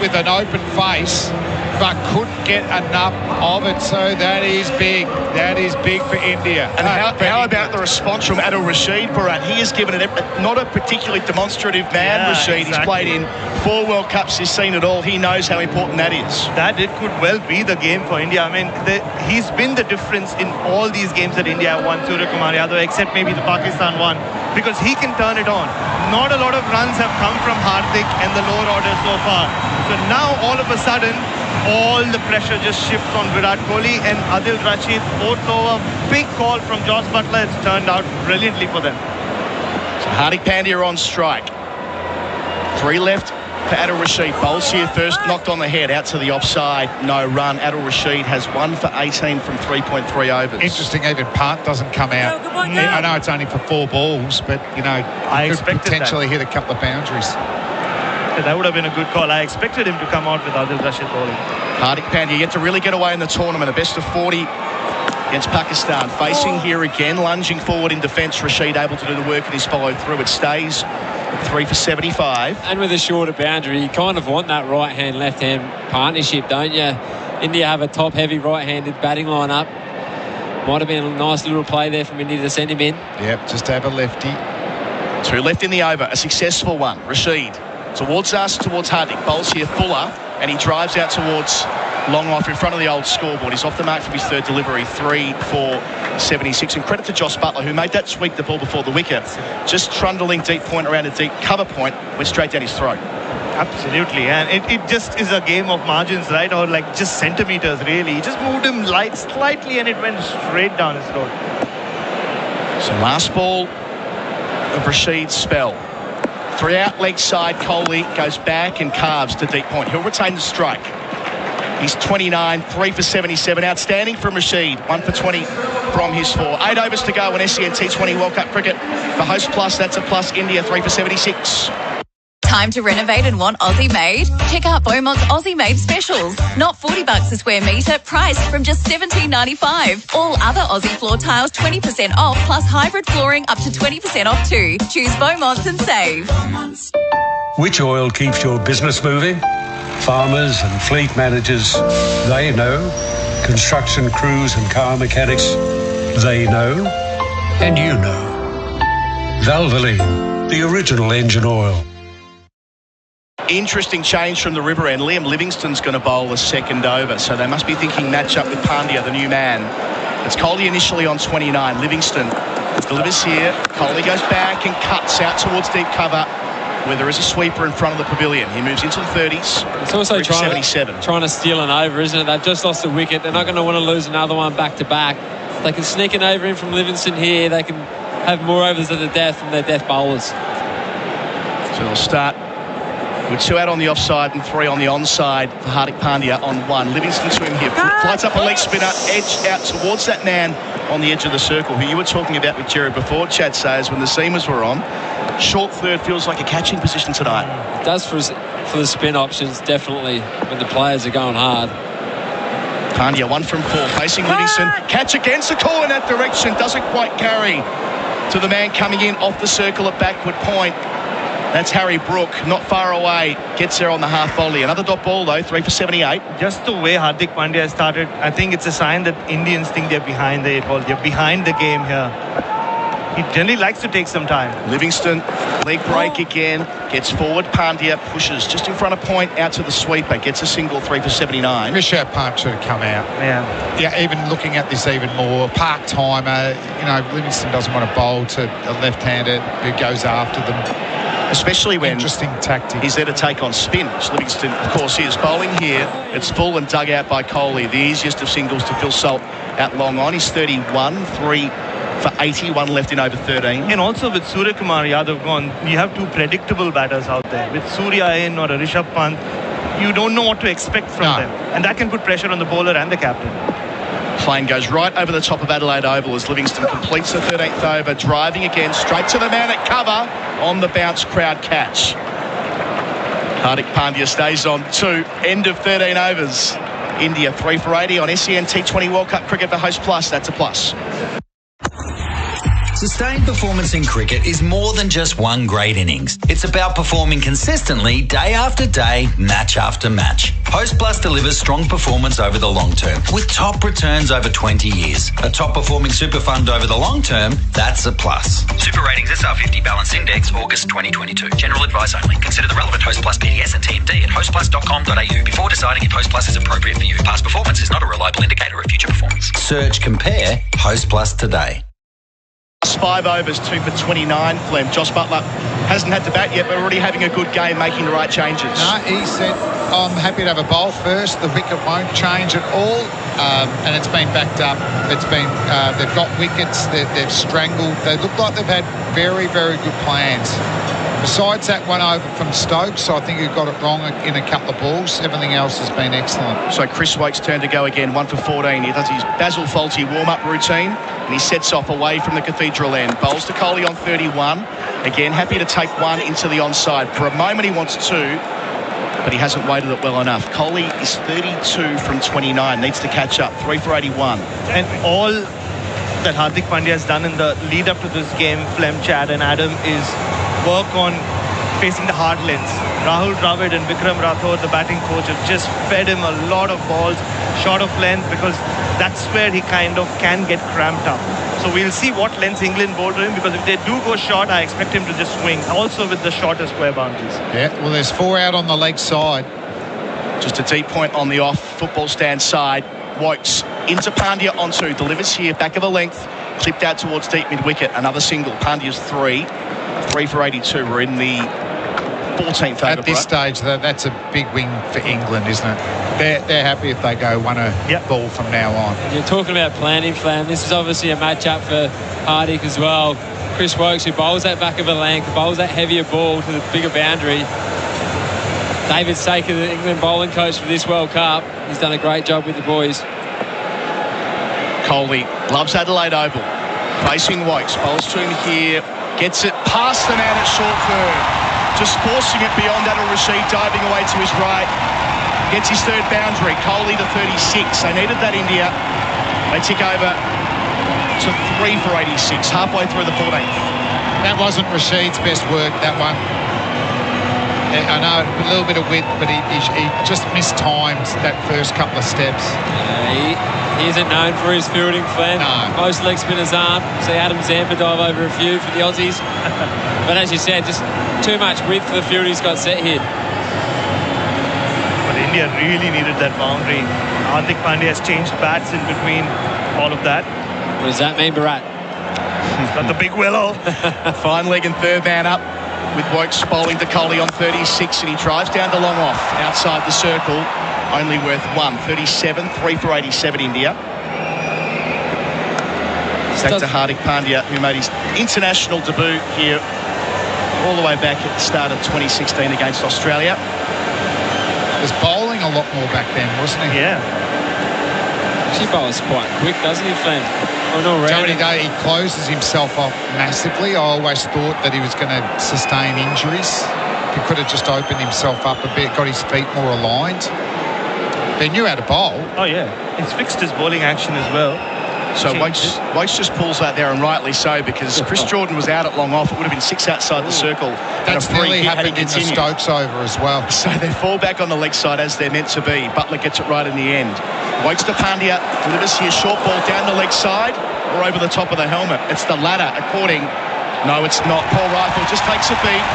with an open face, but couldn't get enough of it. So that is big. That is big for India. And how about the response from Adil Rashid, Bharat? He has given it not a particularly demonstrative man, Rashid. Exactly. He's played in 4 World Cups. He's seen it all. He knows how important that is. That it could well be the game for India. I mean, he's been the difference in all these games that India have won, Surya Kumar Yadav, except maybe the Pakistan one, because he can turn it on. Not a lot of runs have come from Hardik and the lower order so far. So now all of a sudden, all the pressure just shifts on Virat Kohli and Adil Rashid. 4th over, big call from Joss Butler. It's turned out brilliantly for them. So Hardik Pandya on strike. 3 left for Adil Rashid. Bowls here first, knocked on the head, out to the offside, no run. Adil Rashid has 1 for 18 from 3.3 overs. Interesting, even Pant doesn't come out. I know it's only for 4 balls, but, you know, I could potentially hit a couple of boundaries. That would have been a good call. I expected him to come out with Adil Rashid bowling. Hardik Pandya yet to really get away in the tournament. A best of 40 against Pakistan. Facing here again, lunging forward in defence. Rashid able to do the work and he's followed through. It stays 3 for 75. And with a shorter boundary, you kind of want that right-hand, left-hand partnership, don't you? India have a top-heavy right-handed batting lineup. Might have been a nice little play there from India to send him in. Yep, just have a lefty. 2 left in the over. A successful one. Rashid towards us, towards Hardik. Bowls here Fuller, and he drives out towards long off in front of the old scoreboard. He's off the mark for his 3rd delivery. 3 for 76. And credit to Joss Butler, who made that sweep the ball before the wicket. Just trundling deep point around a deep cover point, went straight down his throat. Absolutely, and it just is a game of margins, right? Or like just centimeters, really. He just moved him light slightly and it went straight down his throat. So last ball of Rashid's spell. 3 out, leg side. Kohli goes back and carves to deep point. He'll retain the strike. He's 29, 3 for 77. Outstanding from Rashid. 1 for 20 from his 4. 8 overs to go in SEN T20 World Cup cricket. For Host Plus, that's a plus. India 3 for 76. Time to renovate and want Aussie made? Check out Beaumont's Aussie made specials. Not $40 a square metre, priced from just $17.95. All other Aussie floor tiles 20% off, plus hybrid flooring up to 20% off too. Choose Beaumont's and save. Which oil keeps your business moving? Farmers and fleet managers, they know. Construction crews and car mechanics, they know. And you know. Valvoline, the original engine oil. Interesting change from the river end. Liam Livingstone's going to bowl the 2nd over, so they must be thinking match up with Pandya, the new man. It's Kohli initially on 29. Livingstone delivers here. Kohli goes back and cuts out towards deep cover, where there is a sweeper in front of the pavilion. He moves into the 30s. It's also trying to steal an over, isn't it? They've just lost a wicket. They're not going to want to lose another one back-to-back. They can sneak an over in from Livingstone here. They can have more overs at the death from their death bowlers. So they'll start with 2 out on the offside and 3 on the onside for Hardik Pandya on 1. Livingston to him here. Flights up a leg spinner, edge out towards that man on the edge of the circle, who you were talking about with Gerard before, Chad says, when the seamers were on. Short third feels like a catching position tonight. It does for the spin options, definitely, when the players are going hard. Pandya 1 from 4, facing Livingston. Catch against the call in that direction. Doesn't quite carry to the man coming in off the circle at backward point. That's Harry Brook, not far away. Gets there on the half volley. Another dot ball, though, 3 for 78. Just the way Hardik Pandya started, I think it's a sign that Indians think they're behind the 8 ball. They're behind the game here. He generally likes to take some time. Livingston, leg break again, gets forward. Pandya pushes just in front of point, out to the sweeper, gets a single, 3 for 79. Rishabh Pant should have come out. Yeah, even looking at this even more, part-timer, Livingston doesn't want to bowl to a left-hander who goes after them. Especially when interesting tactic. He's there to take on spin, which Livingston, of course, is. Bowling here, it's full and dug out by Kohli. The easiest of singles to Phil Salt at long on. He's 31, 3 for 80, 1 left in over 13. And also with Surya Kumar Yadav gone, you have 2 predictable batters out there. With Surya in or a Rishabh Pant, you don't know what to expect from them. And that can put pressure on the bowler and the captain. Plane goes right over the top of Adelaide Oval as Livingston completes the 13th over, driving again straight to the man at cover on the bounce crowd catch. Hardik Pandya stays on 2, end of 13 overs. India 3 for 80 on SEN T20 World Cup Cricket for Host Plus. That's a plus. Sustained performance in cricket is more than just one great innings. It's about performing consistently day after day, match after match. Host Plus delivers strong performance over the long term with top returns over 20 years. A top performing super fund over the long term, that's a plus. Super Ratings SR50 Balance Index, August 2022. General advice only. Consider the relevant Host Plus PDS and TMD at hostplus.com.au before deciding if Host Plus is appropriate for you. Past performance is not a reliable indicator of future performance. Search Compare Host Plus today. 5 overs, 2 for 29, Flem. Josh Butler hasn't had to bat yet, but already having a good game, making the right changes. No, he said, I'm happy to have a bowl first. The wicket won't change at all. And it's been backed up. It's been, they've got wickets, they've strangled. They look like they've had very, very good plans. Besides that one over from Stokes, I think he got it wrong in a couple of balls. Everything else has been excellent. So Chris Wake's turn to go again, 1 for 14. He does his Basil Fawlty warm-up routine, and he sets off away from the cathedral end. Bowls to Kohli on 31. Again, happy to take 1 into the onside. For a moment, he wants 2, but he hasn't weighted it well enough. Kohli is 32 from 29, needs to catch up, 3 for 81. And all that Hardik Pandya has done in the lead-up to this game, Flem, Chad and Adam, is work on facing the hard lengths. Rahul Dravid and Vikram Rathore, the batting coach, have just fed him a lot of balls short of length because that's where he kind of can get cramped up. So we'll see what lengths England bowl to him, because if they do go short, I expect him to just swing, also with the shorter square boundaries. Yeah, well, there's 4 out on the leg side. Just a deep point on the off football stand side. Wokes into Pandya on 2, delivers here, back of a length, clipped out towards deep mid-wicket. Another single. Pandya's 3 for 82. We're in the 14th over. At this stage, that's a big win for England, isn't it? They're happy if they go 1 ball from now on. And you're talking about planning, Flam. This is obviously a match-up for Hardik as well. Chris Wokes, who bowls that back of a length, bowls that heavier ball to the bigger boundary. David Saker, the England bowling coach for this World Cup, he's done a great job with the boys. Kohli loves Adelaide Oval. Facing Wokes, bowls to him here, gets it past the man at short third. Just forcing it beyond Adil Rashid, diving away to his right. Gets his 3rd boundary. Kohli to 36. They needed that, India. They tick over to 3 for 86, halfway through the 14th. That wasn't Rashid's best work, that one. I know, a little bit of width, but he just mistimed that first couple of steps. He isn't known for his fielding, Flan. No. Most leg spinners aren't. See Adam Zampa dive over a few for the Aussies. But as you said, just too much width for the field he's got set here. But India really needed that boundary. Hardik Pandya has changed bats in between all of that. What does that mean, Bharat? He's got the big willow. Fine leg and 3rd man up, with Wokes bowling to Kohli on 36, and he drives down the long off outside the circle, only worth 1. 37, 3 for 87 India. Back to Hardik Pandya, who made his international debut here all the way back at the start of 2016 against Australia. Was bowling a lot more back then, wasn't he? Yeah. He bowls quite quick, doesn't he, Flan? He closes himself off massively. I always thought that he was going to sustain injuries. He could have just opened himself up a bit, got his feet more aligned. They knew how to bowl. Oh, yeah. He's fixed his bowling action as well. So Wokes just pulls that there, and rightly so, because Chris Jordan was out at long off. It would have been 6 outside the circle. That's nearly happened in the Stokes over as well. So they fall back on the leg side as they're meant to be. Butler gets it right in the end. Wokes to Pandya, delivers here, short ball down the leg side. or over the top of the helmet. It's the latter, according... No, it's not. Paul Rifle just takes a beat,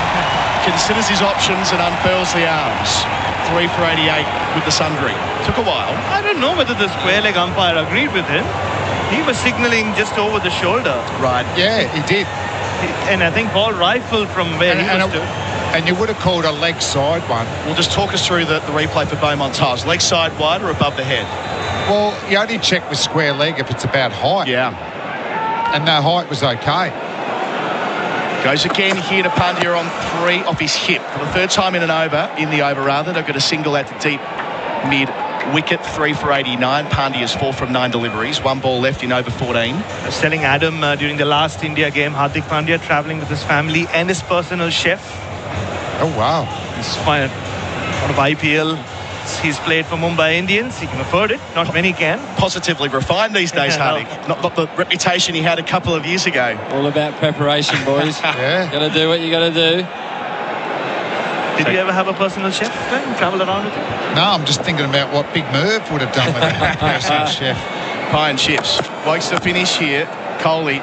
considers his options and unfurls the arms. 3 for 88 with the sundry. Took a while. I don't know whether the square leg umpire agreed with him. He was signalling just over the shoulder. Right. Yeah, he did. And I think Paul Rifle from where he was stood. And you would have called a leg side one. Well, just talk us through the replay for Beaumont Tiles. Leg side wide or above the head? Well, you only check with square leg if it's about height. Yeah. And the height was okay. Goes again here to Pandya on 3 off his hip. For the 3rd time in the over. They've got a single at the deep mid wicket, 3 for 89. Pandya's 4 from 9 deliveries. 1 ball left in over 14. I was telling Adam during the last India game, Hardik Pandya travelling with his family and his personal chef. Oh, wow. He's fine. One of IPL. He's played for Mumbai Indians. He can afford it. Not many can. Positively refined these days, Hardik. Not the reputation he had a couple of years ago. All about preparation, boys. Yeah. Got to do what you got to do. Did you ever have a personal chef then? Travel around with you? No, I'm just thinking about what Big Merv would have done with a personal chef. Pie and chips. Wokes to finish here. Kohli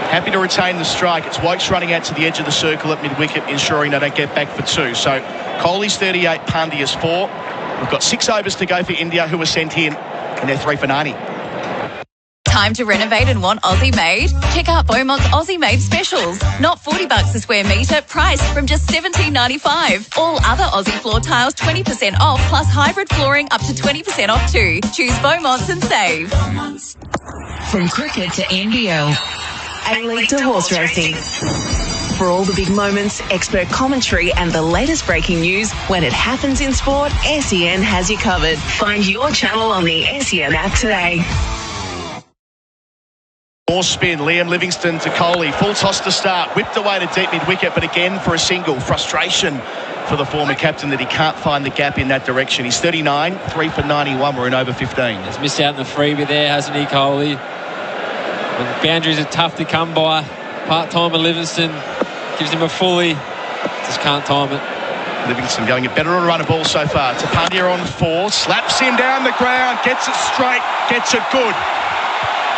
happy to retain the strike. It's Wokes running out to the edge of the circle at mid-wicket, ensuring they don't get back for 2. So Kohli's 38, Pandya's 4. We've got 6 overs to go for India, who were sent in, and they're 3 for 90. Time to renovate and want Aussie made? Check out Beaumont's Aussie made specials. Not $40 a square metre, priced from just $17.95. All other Aussie floor tiles 20% off, plus hybrid flooring up to 20% off too. Choose Beaumont's and save. From cricket to NBL, A-League to horse racing. For all the big moments, expert commentary and the latest breaking news, when it happens in sport, SEN has you covered. Find your channel on the SEN app today. More spin. Liam Livingstone to Kohli. Full toss to start. Whipped away to deep mid-wicket, but again for a single. Frustration for the former captain that he can't find the gap in that direction. He's 39, 3 for 91. We're in over 15. He's missed out on the freebie there, hasn't he, Kohli? When boundaries are tough to come by. Part-timer Livingstone gives him a fully. Just can't time it. Livingstone going a better run of ball so far. To Pandya on 4. Slaps him down the ground. Gets it straight. Gets it good.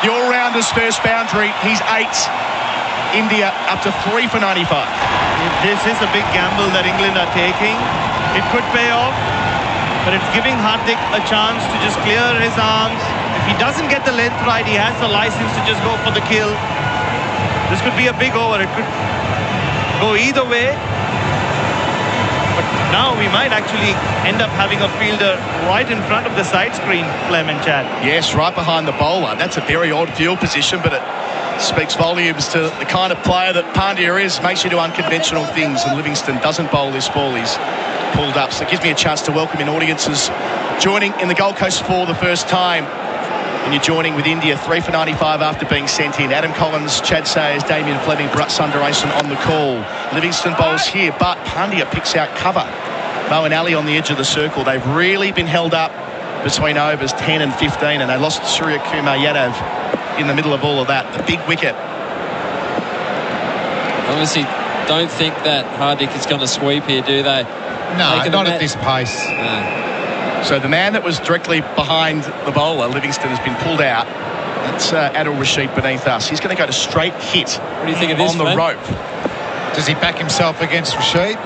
The all-rounder's first boundary. He's 8. India up to 3 for 95. This is a big gamble that England are taking. It could pay off, but it's giving Hardik a chance to just clear his arms. If he doesn't get the length right, he has the license to just go for the kill. This could be a big over. It could go either way. But now we might actually end up having a fielder right in front of the side screen, Clem and Chad. Yes, right behind the bowler. That's a very odd field position, but it speaks volumes to the kind of player that Pandya is. Makes you do unconventional things, and Livingstone doesn't bowl this ball. He's pulled up, so it gives me a chance to welcome in audiences joining in the Gold Coast for the first time. And you're joining with India 3 for 95 after being sent in. Adam Collins, Chad Sayers, Damien Fleming, Bharat Sundaresan on the call. Livingstone bowls here, but Pandya picks out cover. Moeen Ali on the edge of the circle. They've really been held up between overs 10 and 15, and they lost Surya Kumar Yadav in the middle of all of that. The big wicket. Obviously, don't think that Hardik is going to sweep here, do they? No, not at this pace. No. So the man that was directly behind the bowler, Livingstone, has been pulled out. That's Adil Rashid beneath us. He's going to go to straight hit. What do you think of this, on the man? rope. Does he back himself against Rashid?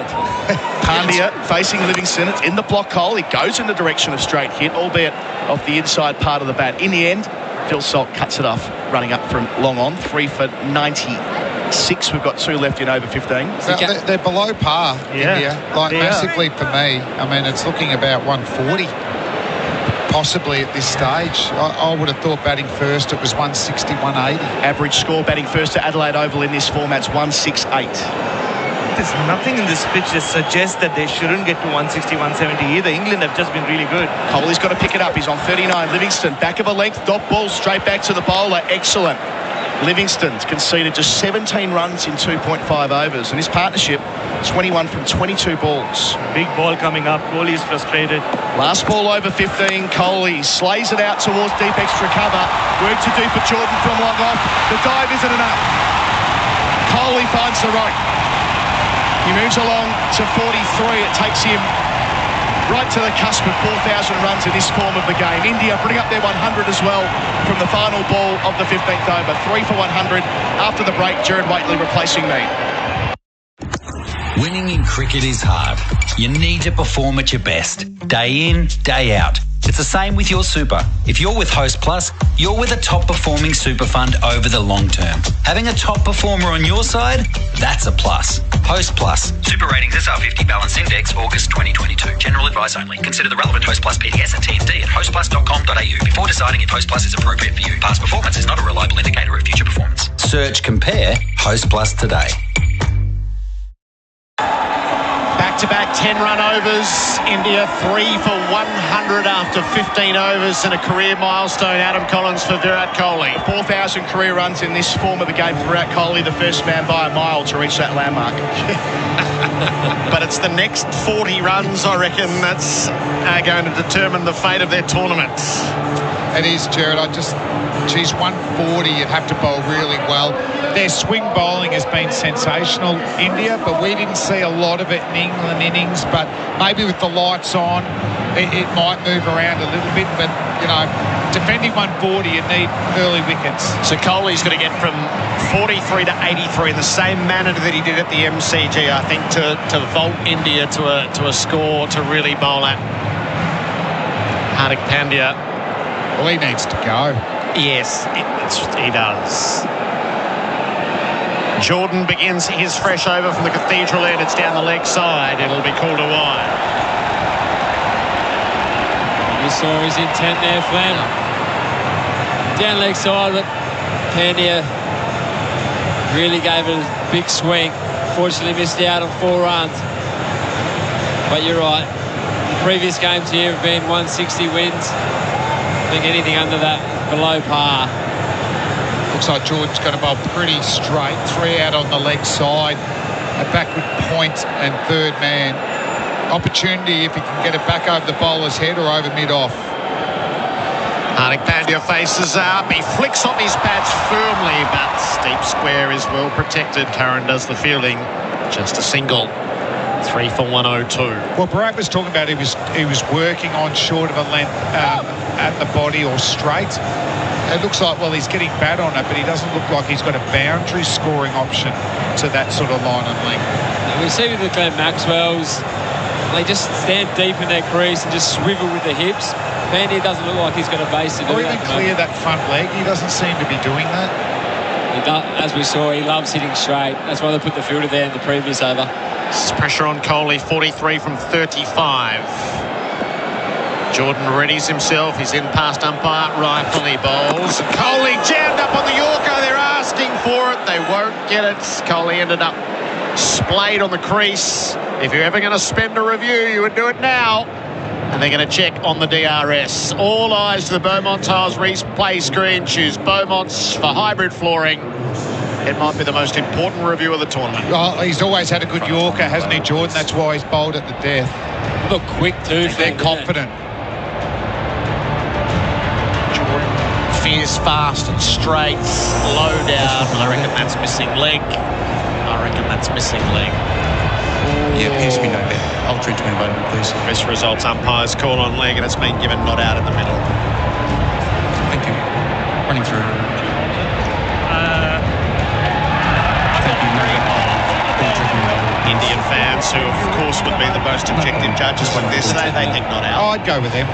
Pandya facing Livingstone. It's in the block hole. He goes in the direction of straight hit, albeit off the inside part of the bat. In the end, Phil Salt cuts it off, running up from long on. 3 for 96. We've got 2 left in over 15. Well, they're below par, Yeah, India. Like, massively for me. I mean, it's looking about 140. Possibly at this stage. I would have thought batting first it was 160, 180. Average score batting first to Adelaide Oval in this format's 168. There's nothing in this pitch that suggests that they shouldn't get to 160, 170 either. England have just been really good. Kohli's got to pick it up. He's on 39. Livingstone, back of a length, dot ball straight back to the bowler. Excellent. Livingstone's conceded just 17 runs in 2.5 overs, and his partnership 21 from 22 balls. Big ball coming up. Kohli is frustrated. Last ball over 15. Kohli slays it out towards deep extra cover. Work to do for Jordan from long off. The dive isn't enough. Kohli finds the rope. He moves along to 43. It takes him right to the cusp of 4,000 runs in this form of the game. India putting up their 100 as well from the final ball of the 15th over. 3 for 100 after the break. Gerard Wheatley replacing me. Winning in cricket is hard. You need to perform at your best, day in, day out. It's the same with your super. If you're with Host Plus, you're with a top-performing super fund over the long term. Having a top performer on your side, that's a plus. Host Plus. Super Ratings SR50 Balance Index, August 2022. General advice only. Consider the relevant Host Plus PDS and TMD at hostplus.com.au before deciding if Host Plus is appropriate for you. Past performance is not a reliable indicator of future performance. Search Compare Host Plus today. Back-to-back 10-run overs. India 3 for 100 after 15 overs and a career milestone. Adam Collins for Virat Kohli. 4,000 career runs in this form of the game for Virat Kohli, the first man by a mile to reach that landmark. But it's the next 40 runs, I reckon, that's going to determine the fate of their tournament. It is, Gerard. Geez, 140, you'd have to bowl really well. Their swing bowling has been sensational, India, but we didn't see a lot of it in England innings. But maybe with the lights on, it might move around a little bit. But, you know, defending 140, you need early wickets. So Kohli's going to get from 43 to 83 in the same manner that he did at the MCG, I think, to vault India to a score to really bowl at. Hardik Pandya. Well, he needs to go. Yes, he does. Jordan begins his fresh over from the Cathedral end. It's down the leg side. It'll be called a wide. You saw his intent there, Flan. Down leg side, but Pandya really gave it a big swing. Fortunately missed out on 4 runs. But you're right. The previous games here have been 160 wins. I think anything under that below par. Looks like Jordan's going to bowl pretty straight. 3 out on the leg side. A backward point and third man. Opportunity if he can get it back over the bowler's head or over mid-off. Hardik Pandya faces up. He flicks off his pads firmly, but deep square is well protected. Curran does the fielding. Just a single. 3 for 102. Well, Bharat was talking about he was working on short of a length at the body or straight. It looks like, well, he's getting bad on it, but he doesn't look like he's got a boundary scoring option to that sort of line and length. We see with the Glenn Maxwell's, they just stand deep in their crease and just swivel with the hips. Pandya doesn't look like he's got a base to do or even clear that front leg. He doesn't seem to be doing that. As we saw, he loves hitting straight. That's why they put the fielder there in the previous over. Pressure on Kohli, 43 from 35. Jordan readies himself. He's in past umpire. Rifle, he bowls. Kohli jammed up on the Yorker. They're asking for it. They won't get it. Kohli ended up splayed on the crease. If you're ever going to spend a review, you would do it now. And they're going to check on the DRS. All eyes to the Beaumont Tiles replay screen. Choose Beaumont's for hybrid flooring. It might be the most important review of the tournament. Well, he's always had a good Yorker, hasn't he, Jordan? That's why he's bowled at the death. Look quick too. They're confident. Jordan fierce, fast and straight, low down. I reckon that's missing leg. Yeah, appears to be no bet. I'll treat to invite him, please. Best results umpires call on leg, and it's been given not out in the middle. Thank you. Running through. Indian fans, who of course would be the most objective judges with this, they think not out. Oh, I'd go with them.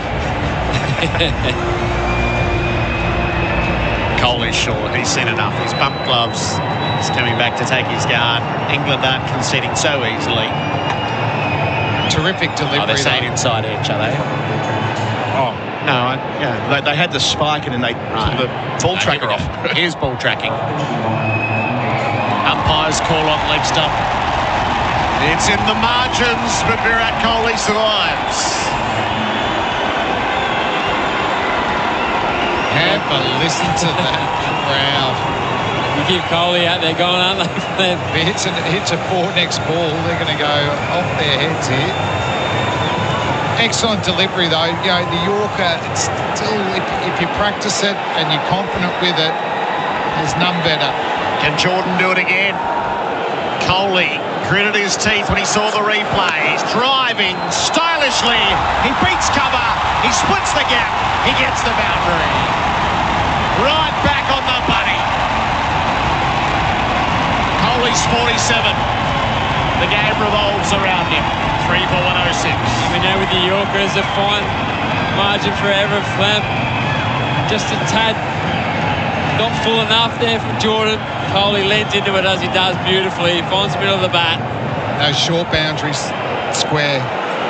Kohli's short. He's seen enough. He's bumped gloves. He's coming back to take his guard. England aren't conceding so easily. Terrific delivery. Oh, they're saying inside edge, are they? Oh, no. Yeah, they had the spike and then they took the ball tracker off. Here's ball tracking. Umpires call on leg stump. It's in the margins, but Virat Kohli survives. Have a listen to that crowd. You keep Kohli out there going, aren't they? If it hits a 4 next ball, they're going to go off their heads here. Excellent delivery, though. You know, the Yorker, it's still, if you practice it and you're confident with it, there's none better. Can Jordan do it again? Kohli Gritted his teeth when he saw the replay. He's driving stylishly. He beats cover. He splits the gap. He gets the boundary. Right back on the bunny. Kohli's 47. The game revolves around him. 3 for 106. We know with the Yorkers, a fine margin for error. Flem just a tad not full enough there from Jordan. Kohli leans into it as he does beautifully. He finds the middle of the bat. Those short boundaries, square.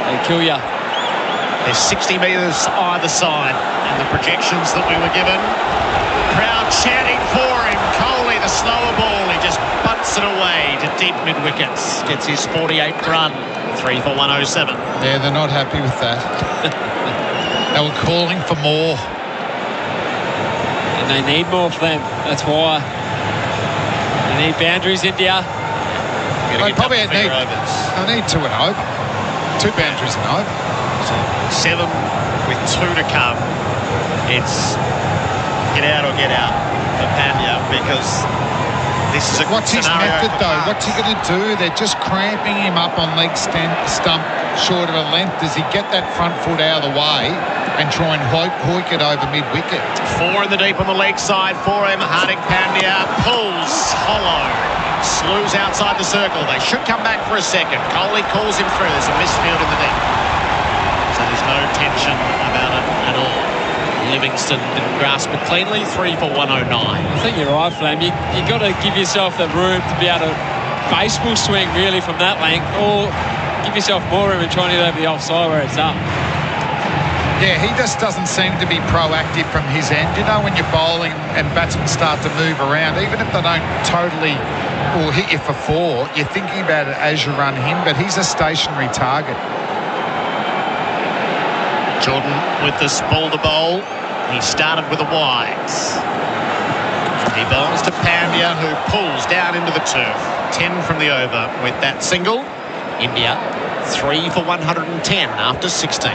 They kill you. There's 60 metres either side, and the projections that we were given. Crowd chanting for him. Kohli, the slower ball, he just bunts it away to deep mid-wickets. Gets his 48th run. 3 for 107. Yeah, they're not happy with that. They were calling for more. And they need more for them. That's why. They need boundaries, India. They probably need 2 and over. 2 boundaries and over. So 7 with 2 to come. It's get out or get out for Pandya, because this is a good What's his method, though? What's he going to do? They're just cramping him up on leg stump short of a length. Does he get that front foot out of the way and try and hoik it over mid-wicket? 4 in the deep on the leg side for him. Hardik Pandya pulls hollow. Slews outside the circle. They should come back for a second. Kohli calls him through. There's a misfield in the deep. So there's no tension about it at all. Livingston didn't grasp it cleanly. 3 for 109. I think you're right, Flam. You got to give yourself the room to be able to baseball swing really from that length, or give yourself more room and try and get over the offside where it's up. Yeah, he just doesn't seem to be proactive from his end. You know, when you're bowling and batsmen start to move around, even if they don't totally or hit you for 4, you're thinking about it as you run him, but he's a stationary target. Jordan with this ball to bowl. He started with a wide. He bowls to Pandya, who pulls down into the turf. 10 from the over with that single. India 3 for 110 after 16.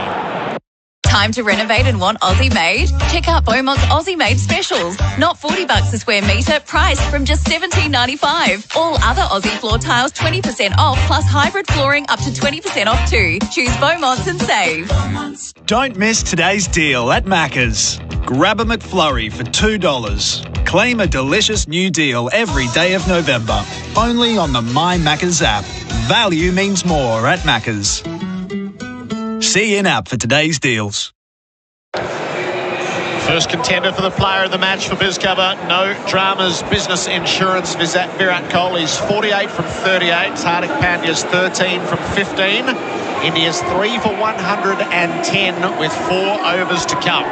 Time to renovate and want Aussie made? Check out Beaumont's Aussie made specials. Not $40 a square metre, priced from just $17.95. All other Aussie floor tiles 20% off, plus hybrid flooring up to 20% off too. Choose Beaumont's and save. Don't miss today's deal at Macca's. Grab a McFlurry for $2. Claim a delicious new deal every day of November. Only on the My Macca's app. Value means more at Macca's. See in-app for today's deals. First contender for the player of the match for BizCover. No dramas. Business Insurance. Virat Kohli's 48 from 38. Hardik Pandya's 13 from 15. India's 3 for 110 with 4 overs to come.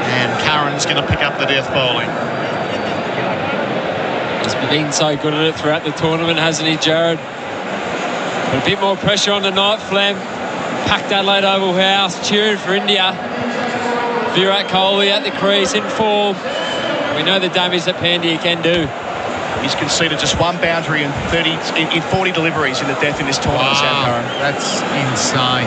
And Curran's going to pick up the death bowling. He's been so good at it throughout the tournament, hasn't he, Gerard? Put a bit more pressure on tonight, Flem. Packed Adelaide Oval House, cheering for India. Virat Kohli at the crease in form. We know the damage that Pandya can do. He's conceded just 1 boundary in 40 deliveries in the death in this tournament. Wow, that's insane.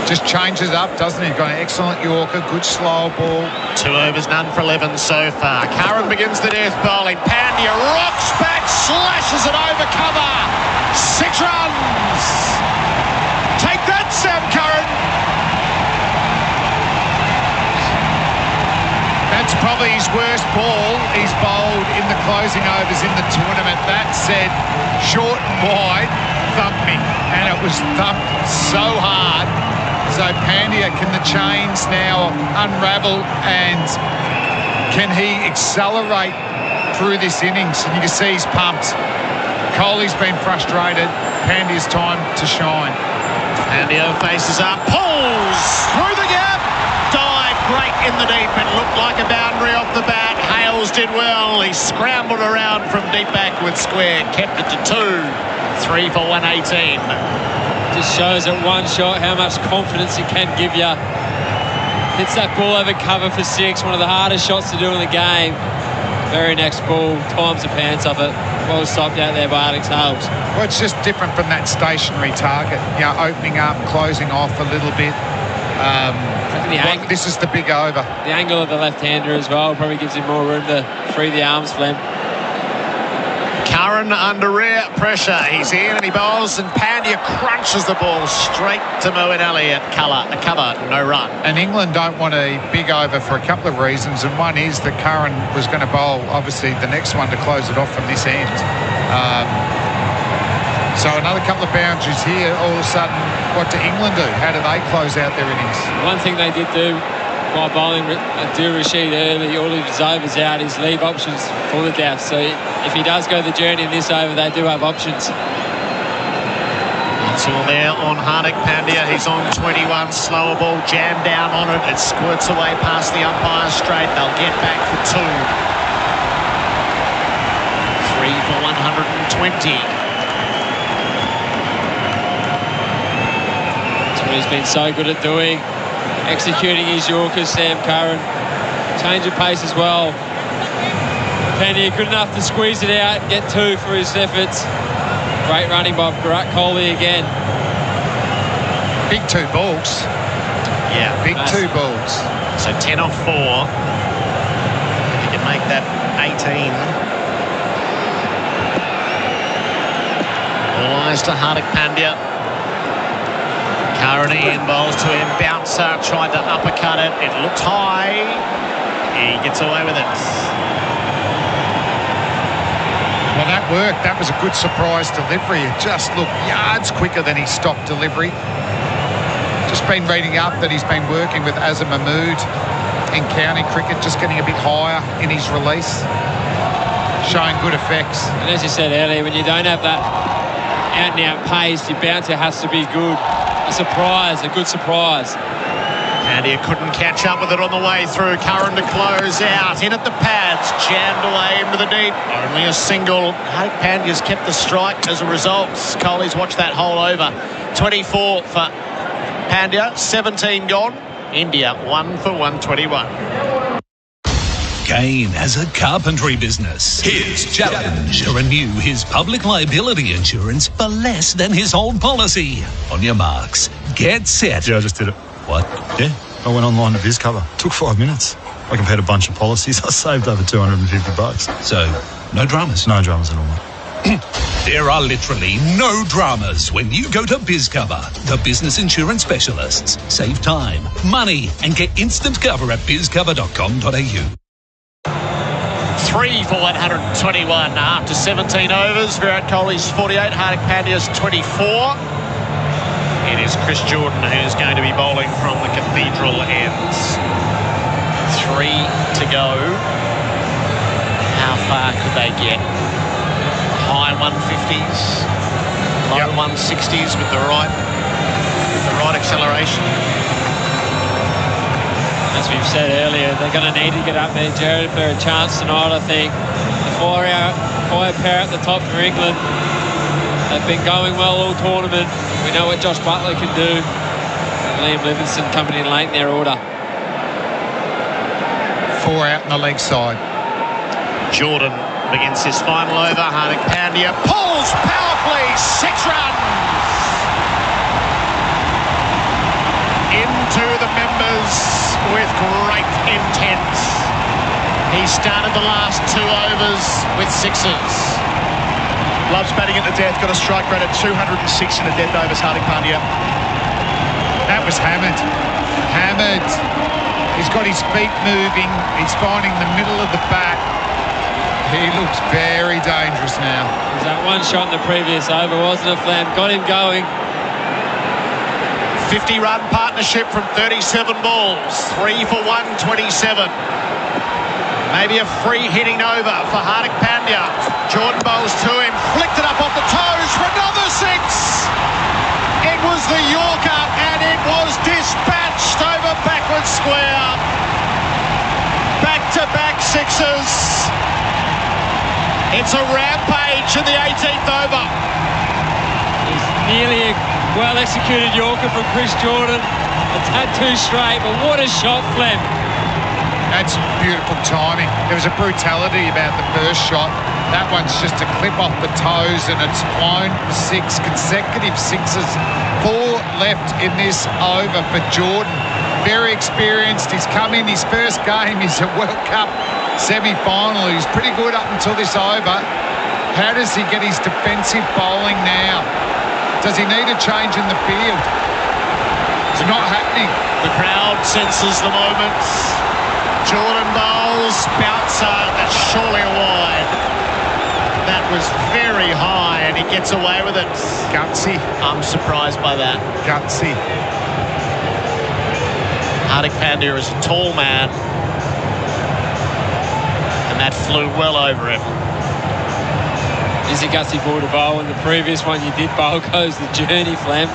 Just changes up, doesn't he? Got an excellent Yorker, good slow ball. 2 overs, none for 11 so far. Curran begins the death bowling. Pandya rocks back, slashes it over cover. 6 runs. Take that, Sam Curran. That's probably his worst ball he's bowled in the closing overs in the tournament. That said, short and wide, thumped me. And it was thumped so hard. So Pandya, can the chains now unravel, and can he accelerate through this innings? And you can see he's pumped. Kohli's been frustrated. Pandya's time to shine. Pandya faces up, pulls through the gap. Dive great in the deep. It looked like a boundary off the bat. Hales did well. He scrambled around from deep backward square. Kept it to 2. 3 for 118. Just shows at one shot how much confidence it can give you. Hits that ball over cover for 6. One of the hardest shots to do in the game. Very next ball, times the pants off it. Well stopped out there by Alex Hales. Well, it's just different from that stationary target. You know, opening up, closing off a little bit. This is the big over. The angle of the left-hander as well probably gives him more room to free the arms, Flem. Curran under rare pressure. He's in and he bowls, and Pandya crunches the ball straight to Moeen Ali at cover, no run. And England don't want a big over for a couple of reasons, and one is that Curran was going to bowl, obviously, the next one to close it off from this end. So another couple of boundaries here. All of a sudden, what do England do? How do they close out their innings? One thing they did do by bowling Rashid early, all of his overs out, is leave options for the death. So if he does go the journey in this over, they do have options. It's all there on Hardik Pandya. He's on 21. Slower ball, jammed down on it. It squirts away past the umpire straight. They'll get back for 2. 3 for 120. That's what he's been so good at doing. Executing his Yorkers, Sam Curran. Change of pace as well. Pandya good enough to squeeze it out and get 2 for his efforts. Great running by Bharat again. Big 2 balls. Yeah, big 2 balls. So 10 off 4. If you can make that 18. All eyes to Hardik Pandya. Curran in, bowls to him. Bouncer tried to uppercut it. It looked high. He gets away with it. Well, that worked. That was a good surprise delivery. It just looked yards quicker than his stop delivery. Just been reading up that he's been working with Azam Mahmood in county cricket, just getting a bit higher in his release, showing good effects. And as you said earlier, when you don't have that out-and-out pace, your bouncer has to be good. A surprise, a good surprise. Pandya couldn't catch up with it on the way through. Curran to close out. In at the pads. Jammed away into the deep. Only a single. Hardik Pandya's kept the strike as a result. Kohli's watched that whole over. 24 for Pandya. 17 gone. India 1 for 121. Kane has a carpentry business. His challenge to renew his public liability insurance for less than his old policy. On your marks, get set. Yeah, I just did it. What? Yeah, I went online to BizCover. Took 5 minutes. I compared a bunch of policies. I saved over $250. So, no dramas? No dramas at all. There are literally no dramas when you go to BizCover, the business insurance specialists. Save time, money, and get instant cover at bizcover.com.au. 3 for 121 after 17 overs. Virat Kohli's 48, Hardik Pandya's 24. It is Chris Jordan who's going to be bowling from the cathedral ends. 3 to go. How far could they get? High 150s, low 160s with the right acceleration. As we've said earlier, they're going to need to get up there, Gerard, for a chance tonight, I think. The firepower at the top for England. They've been going well all tournament. We know what Josh Buttler can do. Liam Livingstone coming in late in their order. 4 out on the leg side. Jordan begins his final over. Hardik Pandya pulls powerfully. 6 runs. Into the members with great intent. He started the last 2 overs with 6s. Loves batting at the death. Got a strike rate at 206 in the death overs, Hardik Pandya. That was hammered. Hammered. He's got his feet moving. He's finding the middle of the bat. He looks very dangerous now. There's that one shot in the previous over, wasn't it, Flam? Got him going. 50-run partnership from 37 balls. 3 for 127. Maybe a free hitting over for Hardik Pandya. Jordan bowls to him, flicked it up off the toes for another 6. It was the Yorker and it was dispatched over backward square. Back-to-back 6s. It's a rampage in the 18th over. It's nearly a well-executed Yorker from Chris Jordan. It's had 2 straight, but what a shot, Flem. That's beautiful timing. There was a brutality about the first shot. That one's just a clip off the toes, and it's flown 6 consecutive 6s. 4 left in this over for Jordan. Very experienced. He's come in his first game. He's a World Cup semi-final. He's pretty good up until this over. How does he get his defensive bowling now? Does he need a change in the field? It's not happening. The crowd senses the moment. Jordan bowls, bouncer, that's surely a wide. That was very high and he gets away with it. Gutsy. I'm surprised by that. Gutsy. Hardik Pandya is a tall man. And that flew well over him. Is a gutsy ball to bowl, and the previous one you did bowl goes the journey, Flam.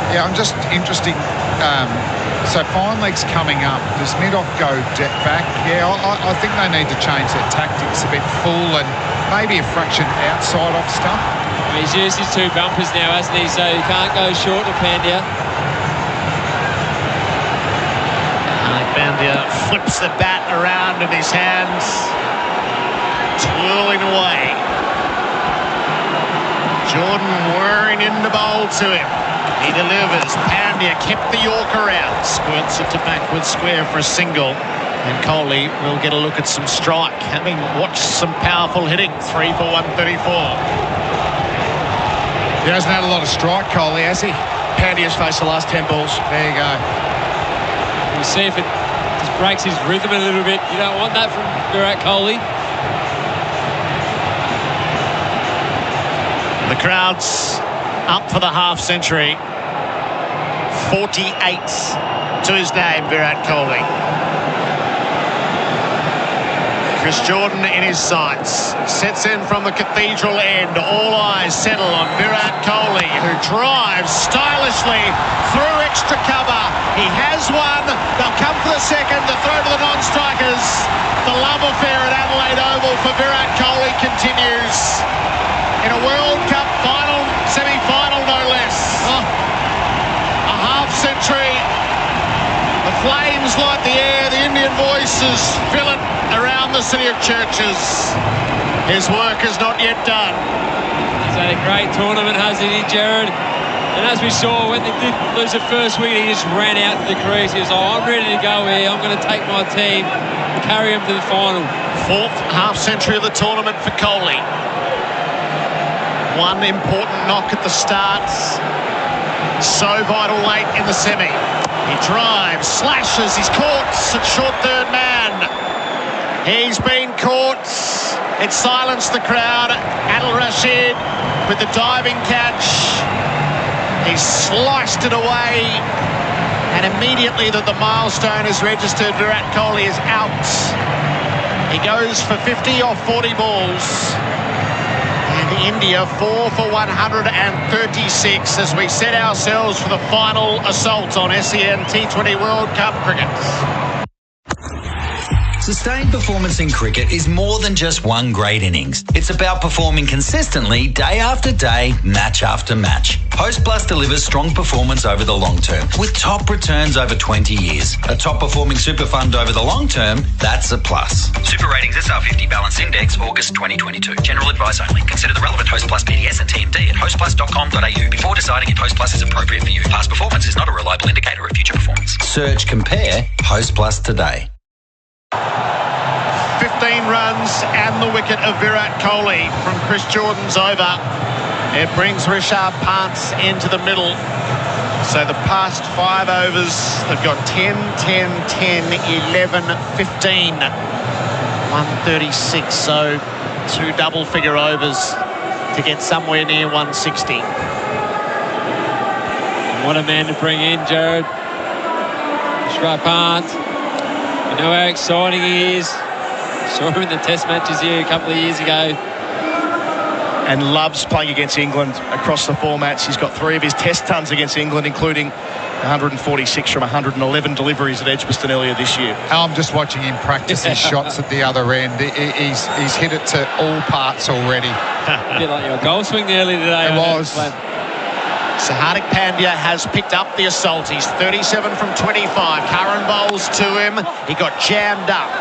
Yeah, I'm just interested. So fine legs coming up. Does mid-off go back? Yeah, I think they need to change their tactics a bit, full and maybe a fraction outside off stump. He's used his 2 bumpers now, hasn't he? So he can't go short of Pandya. Pandya flips the bat around in his hands, twirling away. Jordan whirring in the bowl to him. He delivers. Pandya kept the Yorker out. Squirts it to backward square for a single. And Kohli will get a look at some strike, having watched some powerful hitting. 3 for 134. He hasn't had a lot of strike, Kohli, has he? Pandya's faced the last 10 balls. There you go. We'll see if it just breaks his rhythm a little bit. You don't want that from Virat Kohli. The crowd's up for the half-century. 48 to his name, Virat Kohli. Chris Jordan in his sights. Sets in from the cathedral end. All eyes settle on Virat Kohli, who drives stylishly through extra cover. He has one. They'll come for the second to throw to the non-strikers. The love affair at Adelaide Oval for Virat Kohli continues. In a World Cup final, semi-final no less. A half-century. The flames light the air. The Indian voices fill it around the city of churches. His work is not yet done. He's had a great tournament, hasn't he, Gerard? And as we saw, when they did lose the first wicket, he just ran out to the crease. He was like, I'm ready to go here. I'm going to take my team and carry them to the final. 4th half-century of the tournament for Kohli. One important knock at the start. So vital late in the semi. He drives, slashes, he's caught at short third man. He's been caught. It silenced the crowd. Adil Rashid with the diving catch. He sliced it away. And immediately that the milestone is registered, Virat Kohli is out. He goes for 50 off 40 balls. India 4 for 136 as we set ourselves for the final assault on SEN T20 World Cup cricket. Sustained performance in cricket is more than just one great innings. It's about performing consistently day after day, match after match. Host Plus delivers strong performance over the long term with top returns over 20 years. A top performing super fund over the long term, that's a plus. Super Ratings SR50 Balance Index, August 2022. General advice only. Consider the relevant Host Plus PDS and TMD at hostplus.com.au before deciding if Host Plus is appropriate for you. Past performance is not a reliable indicator of future performance. Search, compare Host Plus today. 15 runs and the wicket of Virat Kohli from Chris Jordan's over. It brings Rishabh Pant into the middle. So the past 5 overs, they've got 10, 10, 10, 11, 15. 136, so 2 double-figure overs to get somewhere near 160. What a man to bring in, Gerard. Rishabh Pant. You know how exciting he is. Saw him in the test matches here a couple of years ago. And loves playing against England across the formats. He's got 3 of his test tons against England, including 146 from 111 deliveries at Edgbaston earlier this year. I'm just watching him practice his shots at the other end. He's hit it to all parts already. A bit like your goal swing earlier today. It was. So Hardik Pandya has picked up the assault. He's 37 from 25. Curran bowls to him. He got jammed up.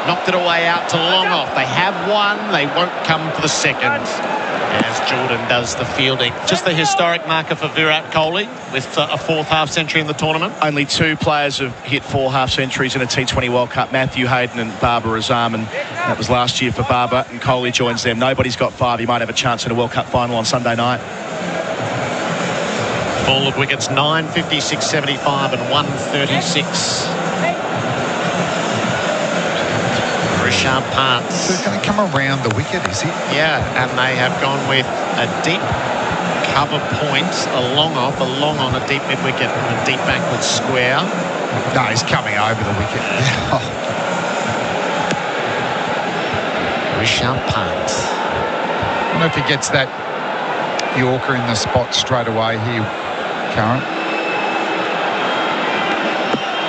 Knocked it away out to long off. They have one. They won't come for the second. As Jordan does the fielding. Just the historic marker for Virat Kohli with a 4th half-century in the tournament. Only 2 players have hit 4 half-centuries in a T20 World Cup, Matthew Hayden and Babar Azam. And That was last year for Bharat, and Kohli joins them. Nobody's got 5. He might have a chance in a World Cup final on Sunday night. Fall of wickets, 9, 56, 75 and 136. Rishabh Pant. So he's going to come around the wicket, is he? Yeah, and they have gone with a deep cover point, a long on, a deep mid-wicket and a deep backward square. No, he's coming over the wicket. Rishabh Pant. I don't know if he gets that Yorker in the spot straight away here, Curran.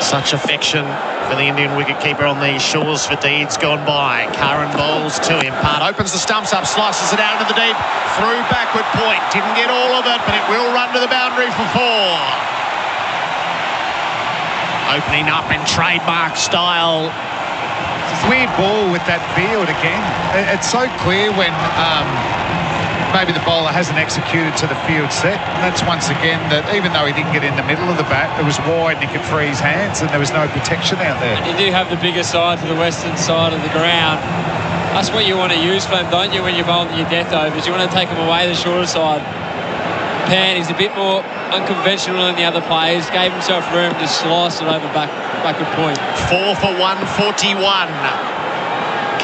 Such affection for the Indian wicketkeeper on these shores for deeds gone by. Curran bowls to him. Pant opens the stumps up, slices it out into the deep, through backward point. Didn't get all of it, but it will run to the boundary for 4. Opening up in trademark style. It's a weird ball with that field again. It's so clear when maybe the bowler hasn't executed to the field set. And that's once again that even though he didn't get in the middle of the bat, it was wide and he could free his hands and there was no protection out there. And you do have the bigger side to the western side of the ground. That's what you want to use, Flem, don't you, when you're bowling your death overs? You want to take them away the shorter side. Pan, he's a bit more unconventional than the other players. Gave himself room to slice it over backward point. 4 for 141.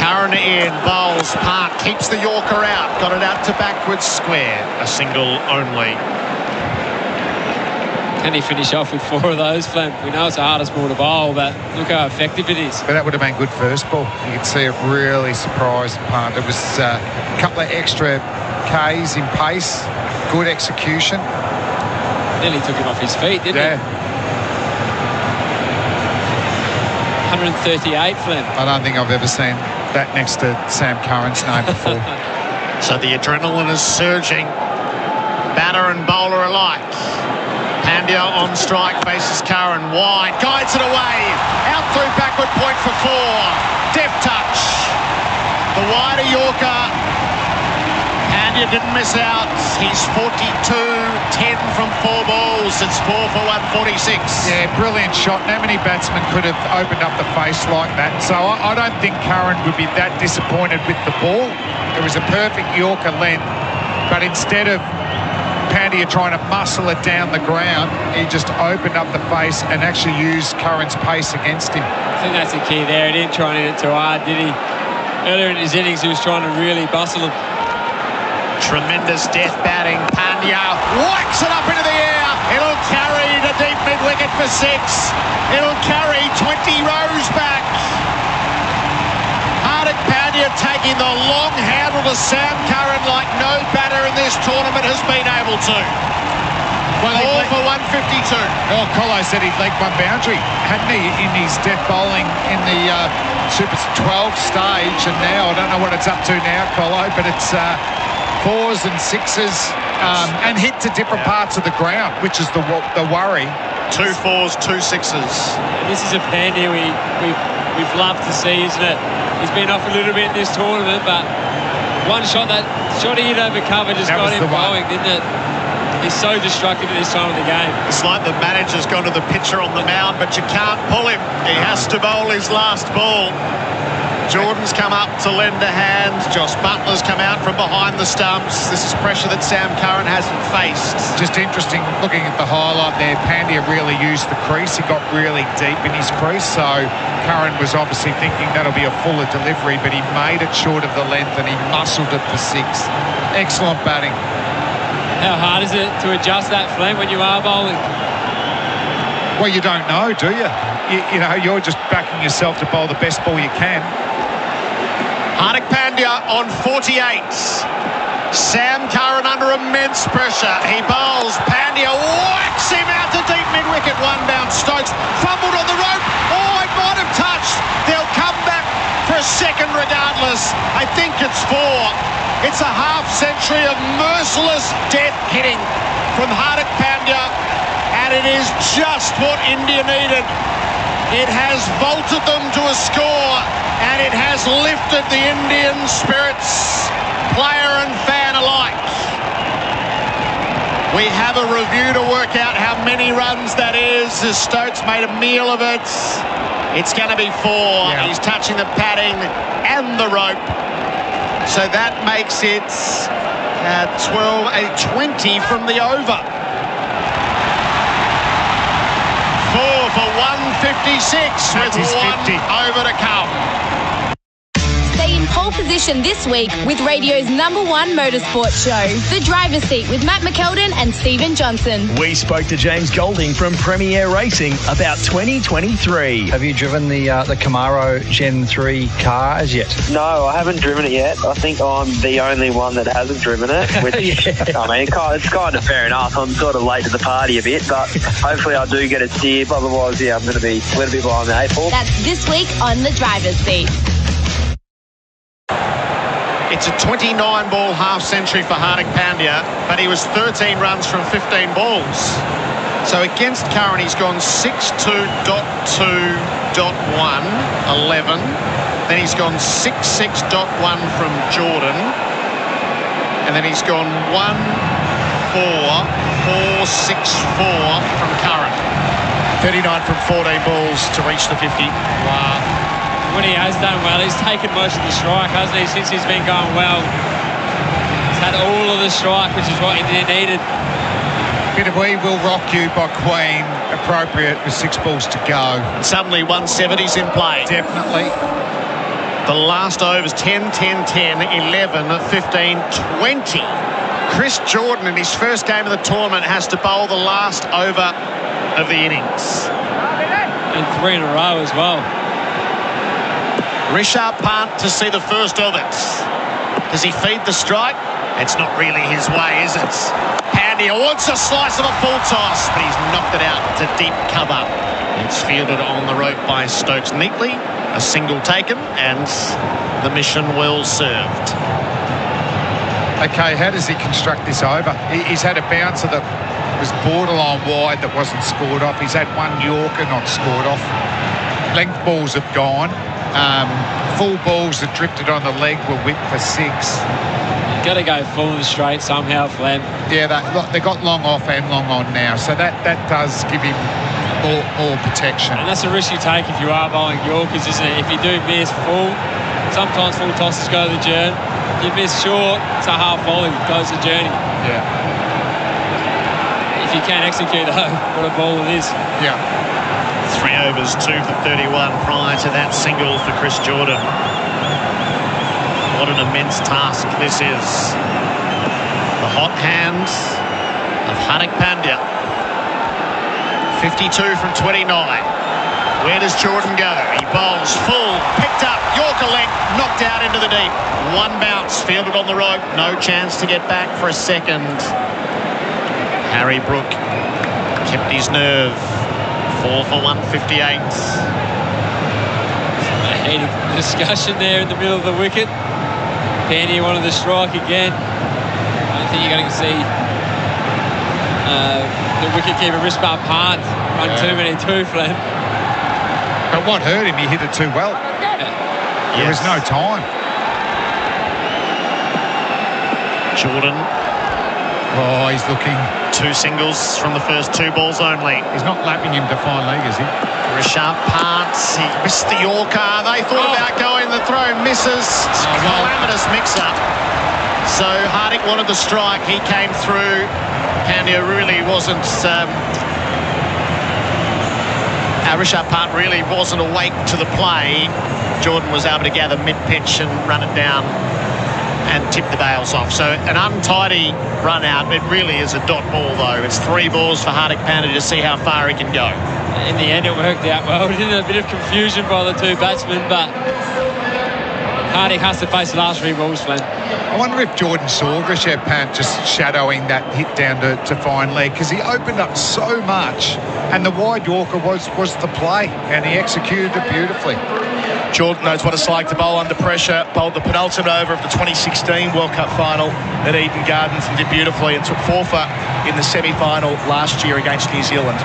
Curran in, bowls, Pant keeps the Yorker out, got it out to backward square, a single only. Can he finish off with 4 of those, Flem? We know it's the hardest ball to bowl, but look how effective it is. But that would have been good first ball. You could see it really surprised Pant. It was a couple of extra Ks in pace, good execution. Nearly took him off his feet, didn't he? 138, Flem. I don't think I've ever seen that next to Sam Curran's name before. So the adrenaline is surging. Batter and bowler alike. Pandya on strike, faces Curran wide, guides it away, out through backward point for 4. Deft touch. The wider Yorker. Pandya didn't miss out. He's 42, 10 from 4 balls. It's 4 for 146. Yeah, brilliant shot. How many batsmen could have opened up the face like that? So I don't think Curran would be that disappointed with the ball. It was a perfect Yorker length, but instead of Pandya trying to muscle it down the ground, he just opened up the face and actually used Curran's pace against him. I think that's the key there. He didn't try and hit it too hard, did he? Earlier in his innings, he was trying to really bustle him. Tremendous death batting. Pandya whacks it up into the air. It'll carry to deep mid-wicket for 6. It'll carry 20 rows back. Hardik Pandya taking the long handle to Sam Curran like no batter in this tournament has been able to. Well, all for 152. Well, Colo said he'd legged one boundary, hadn't he, in his death bowling in the Super 12 stage, and now I don't know what it's up to now, Colo, but it's 4s and 6s and hit to different parts of the ground, which is the worry. 2 4s, 2 6s. And this is a Pandya we've loved to see, isn't it? He's been off a little bit in this tournament, but one shot he hit over cover just got him going, didn't it? He's so destructive at this time of the game. It's like the manager's gone to the pitcher on the mound, but you can't pull him. He has to bowl his last ball. Jordan's come up to lend a hand. Josh Butler's come out from behind the stumps. This is pressure that Sam Curran hasn't faced. Just interesting looking at the highlight there. Pandya really used the crease. He got really deep in his crease, so Curran was obviously thinking that'll be a fuller delivery, but he made it short of the length and he muscled it for 6. Excellent batting. How hard is it to adjust that, Flem, when you are bowling? Well, you don't know, do you? You know, you're just backing yourself to bowl the best ball you can. Hardik Pandya on 48. Sam Curran under immense pressure. He bowls. Pandya whacks him out to deep mid-wicket. 1 bounce. Stokes fumbled on the rope. Oh, it might have touched. They'll come back for a second regardless. I think it's 4. It's a half-century of merciless death hitting from Hardik Pandya, and it is just what India needed. It has vaulted them to a score, and it has lifted the Indian spirits, player and fan alike. We have a review to work out how many runs that is. Stokes made a meal of it. It's going to be 4. Yeah. He's touching the padding and the rope. So that makes it 20 from the over. 4 for 156 with 1 over to come. Stay in pole position this week with radio's #1 motorsport show, The Driver's Seat with Matt McKeldin and Stephen Johnson. We spoke to James Golding from Premier Racing about 2023. Have you driven the Camaro Gen 3 car as yet? No, I haven't driven it yet. I think I'm the only one that hasn't driven it, which, I mean, it's kind of fair enough. I'm sort of late to the party a bit, but hopefully I do get a tip. Otherwise, yeah, I'm going to be a little bit behind the 8 ball. That's this week on The Driver's Seat. It's a 29-ball half-century for Hardik Pandya, but he was 13 runs from 15 balls. So against Curran, he's gone 6-2.2.1, 11. Then he's gone 6-6.1 from Jordan. And then he's gone 1-4-4-6-4 from Curran. 39 from 14 balls to reach the 50. Wow. When he has done well, he's taken most of the strike, hasn't he, since he's been going well. He's had all of the strike, which is what he needed. Bit of We Will Rock You by Queen, appropriate with 6 balls to go. Suddenly 170's in play. Definitely. The last overs, 10, 10, 10, 11, 15, 20. Chris Jordan in his first game of the tournament has to bowl the last over of the innings. And 3 in a row as well. Rishabh Pant to see the first of it. Does he feed the strike? It's not really his way, is it? Pandya wants a slice of a full toss, but he's knocked it out to deep cover. It's fielded on the rope by Stokes neatly. A single taken, and the mission well served. Okay, how does he construct this over? He's had a bouncer that was borderline wide that wasn't scored off. He's had 1 Yorker not scored off. Length balls have gone. Full balls that drifted on the leg were whipped for 6. You've got to go full and straight somehow, Flem. Yeah, they got long off and long on now, so that does give him more protection. And that's a risk you take if you are bowling Yorkers, isn't it? If you do miss full, sometimes full tosses go the journey. If you miss short, it's a half volley, goes the journey. Yeah. If you can execute, though, what a ball it is. Yeah. 3 overs, 2 for 31 prior to that single for Chris Jordan. What an immense task this is. The hot hands of Hardik Pandya. 52 from 29. Where does Jordan go? He bowls full, picked up, Yorker length, knocked out into the deep. 1 bounce, fielded on the rope, no chance to get back for a second. Harry Brook kept his nerve. 4 for 158. A heated discussion there in the middle of the wicket. Pandya wanted the strike again. I don't think you're going to see the wicketkeeper Rishabh Pant run too many too, Flem. But what hurt him, he hit it too well. There was no time. Jordan. Oh, he's looking. 2 singles from the first 2 balls only. He's not lapping him to fine leg, is he? Rishabh Pant, he missed the Yorker. They thought about going the throw, misses. Calamitous mix-up. So Hardik wanted the strike. He came through. Pandya really wasn't... Rishabh Pant really wasn't awake to the play. Jordan was able to gather mid-pitch and run it down and tip the bails off. So an untidy run out. It really is a dot ball, though. It's 3 balls for Hardik Pandya to see how far he can go. In the end, it worked out well. A bit of confusion by the 2 batsmen, but Hardik has to face the last 3 balls, Glenn. I wonder if Jordan saw Rishabh Pant just shadowing that hit down to fine leg, because he opened up so much, and the wide Yorker was the play, and he executed it beautifully. Jordan knows what it's like to bowl under pressure. Bowled the penultimate over of the 2016 World Cup final at Eden Gardens and did beautifully, and took 4 for in the semi-final last year against New Zealand.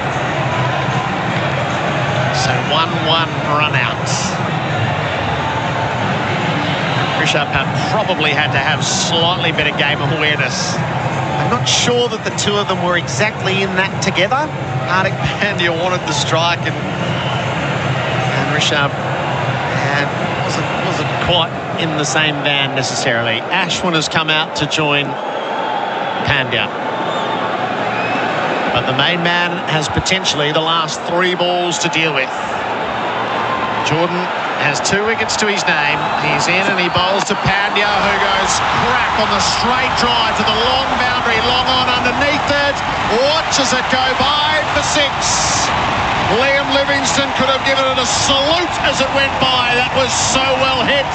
So 1-1 run out. Rishabh Pant probably had to have slightly better game awareness I'm not sure that the two of them were exactly in that together. Hardik Pandya wanted the strike, and Rishabh wasn't quite in the same van necessarily. Ashwin has come out to join Pandya. But the main man has potentially the last 3 balls to deal with. Jordan has 2 wickets to his name. He's in and he bowls to Pandya, who goes crack on the straight drive to the long boundary, long on underneath it. Watches it go by for 6. Liam Livingstone could have given it a salute as it went by. That was so well hit.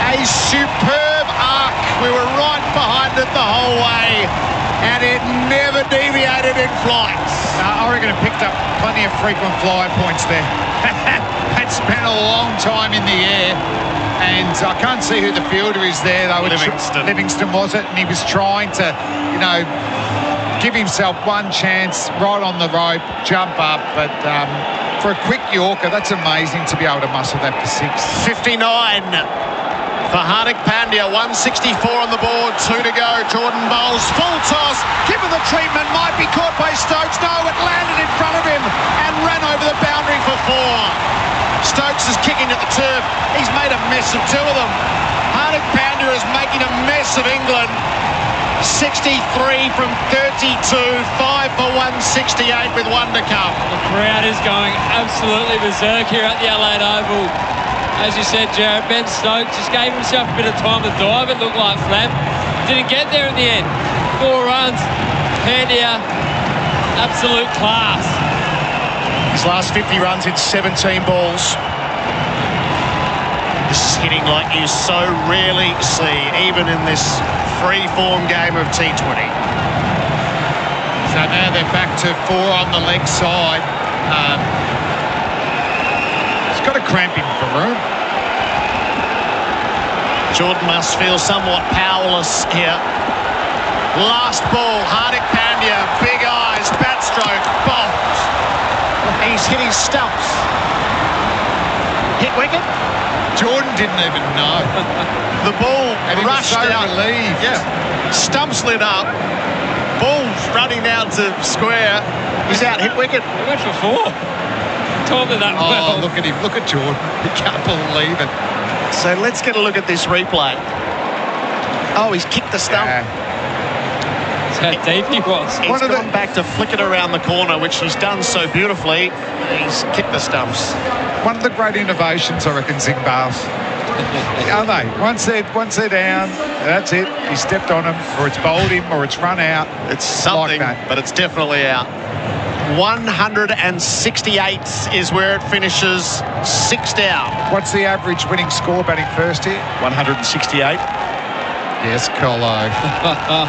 A superb arc. We were right behind it the whole way, and it never deviated in flight. I reckon it picked up plenty of frequent flyer points there. It spent a long time in the air, and I can't see who the fielder is there. Livingston was it, and he was trying to, give himself one chance right on the rope, jump up, but for a quick Yorker, that's amazing to be able to muscle that for 6. 59 for Hardik Pandya, 164 on the board, 2 to go. Jordan bowls, full toss, given the treatment, might be caught by Stokes. No, it landed in front of him and ran over the boundary for 4. Stokes is kicking at the turf. He's made a mess of 2 of them. Hardik Pandya is making a mess of England. 63 from 32, 5 for 168 with 1 to come. The crowd is going absolutely berserk here at the Adelaide Oval. As you said, Gerard, Ben Stokes just gave himself a bit of time to dive, it looked like, Flam. Didn't get there in the end. 4 runs. Pandya, absolute class. His last 50 runs in 17 balls. This is hitting like you so rarely see, even in this free-form game of T20. So now they're back to 4 on the leg side. He's got a cramp in for room. Jordan must feel somewhat powerless here. Last ball, Hardik Pandya, big eyes, bat stroke, bolt. He's hitting stumps. Hit wicket? Jordan didn't even know. The ball and rushed he was so out. relieved. Yeah. Stumps lit up. Ball's running down to square. He's out. Hit wicket. He went for 4. Told him that well. Look at him. Look at Jordan. He can't believe it. So let's get a look at this replay. Oh, he's kicked the stump. Yeah. That's how deep he was. He's gone back to flick it around the corner, which he's done so beautifully. He's kicked the stumps. One of the great innovations, I reckon, Zing Bales. Are they? Once they're down, that's it. He stepped on him, or it's bowled him, or it's run out. It's something, like but it's definitely out. 168 is where it finishes. 6 down. What's the average winning score batting first here? 168. Yes, Colo.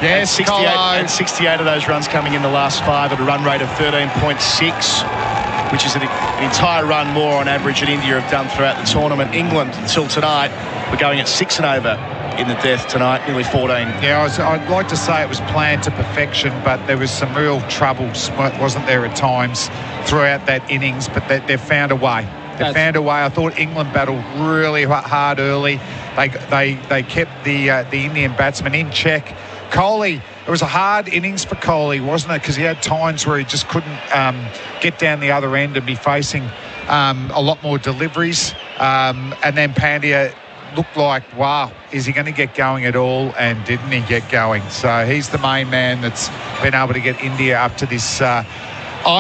Yes, 68, Colo. and 68 of those runs coming in the last 5 at a run rate of 13.6, which is an entire run more on average than India have done throughout the tournament. England, until tonight, we're going at 6 and over in the death tonight, nearly 14. Yeah, I'd like to say it was planned to perfection, but there was some real trouble, wasn't there, at times throughout that innings, but they've found a way. They found a way. I thought England battled really hard early. They kept the Indian batsmen in check. Kohli, it was a hard innings for Kohli, wasn't it? Because he had times where he just couldn't get down the other end and be facing a lot more deliveries. And then Pandya looked like, wow, is he going to get going at all? And didn't he get going? So he's the main man that's been able to get India up to this, I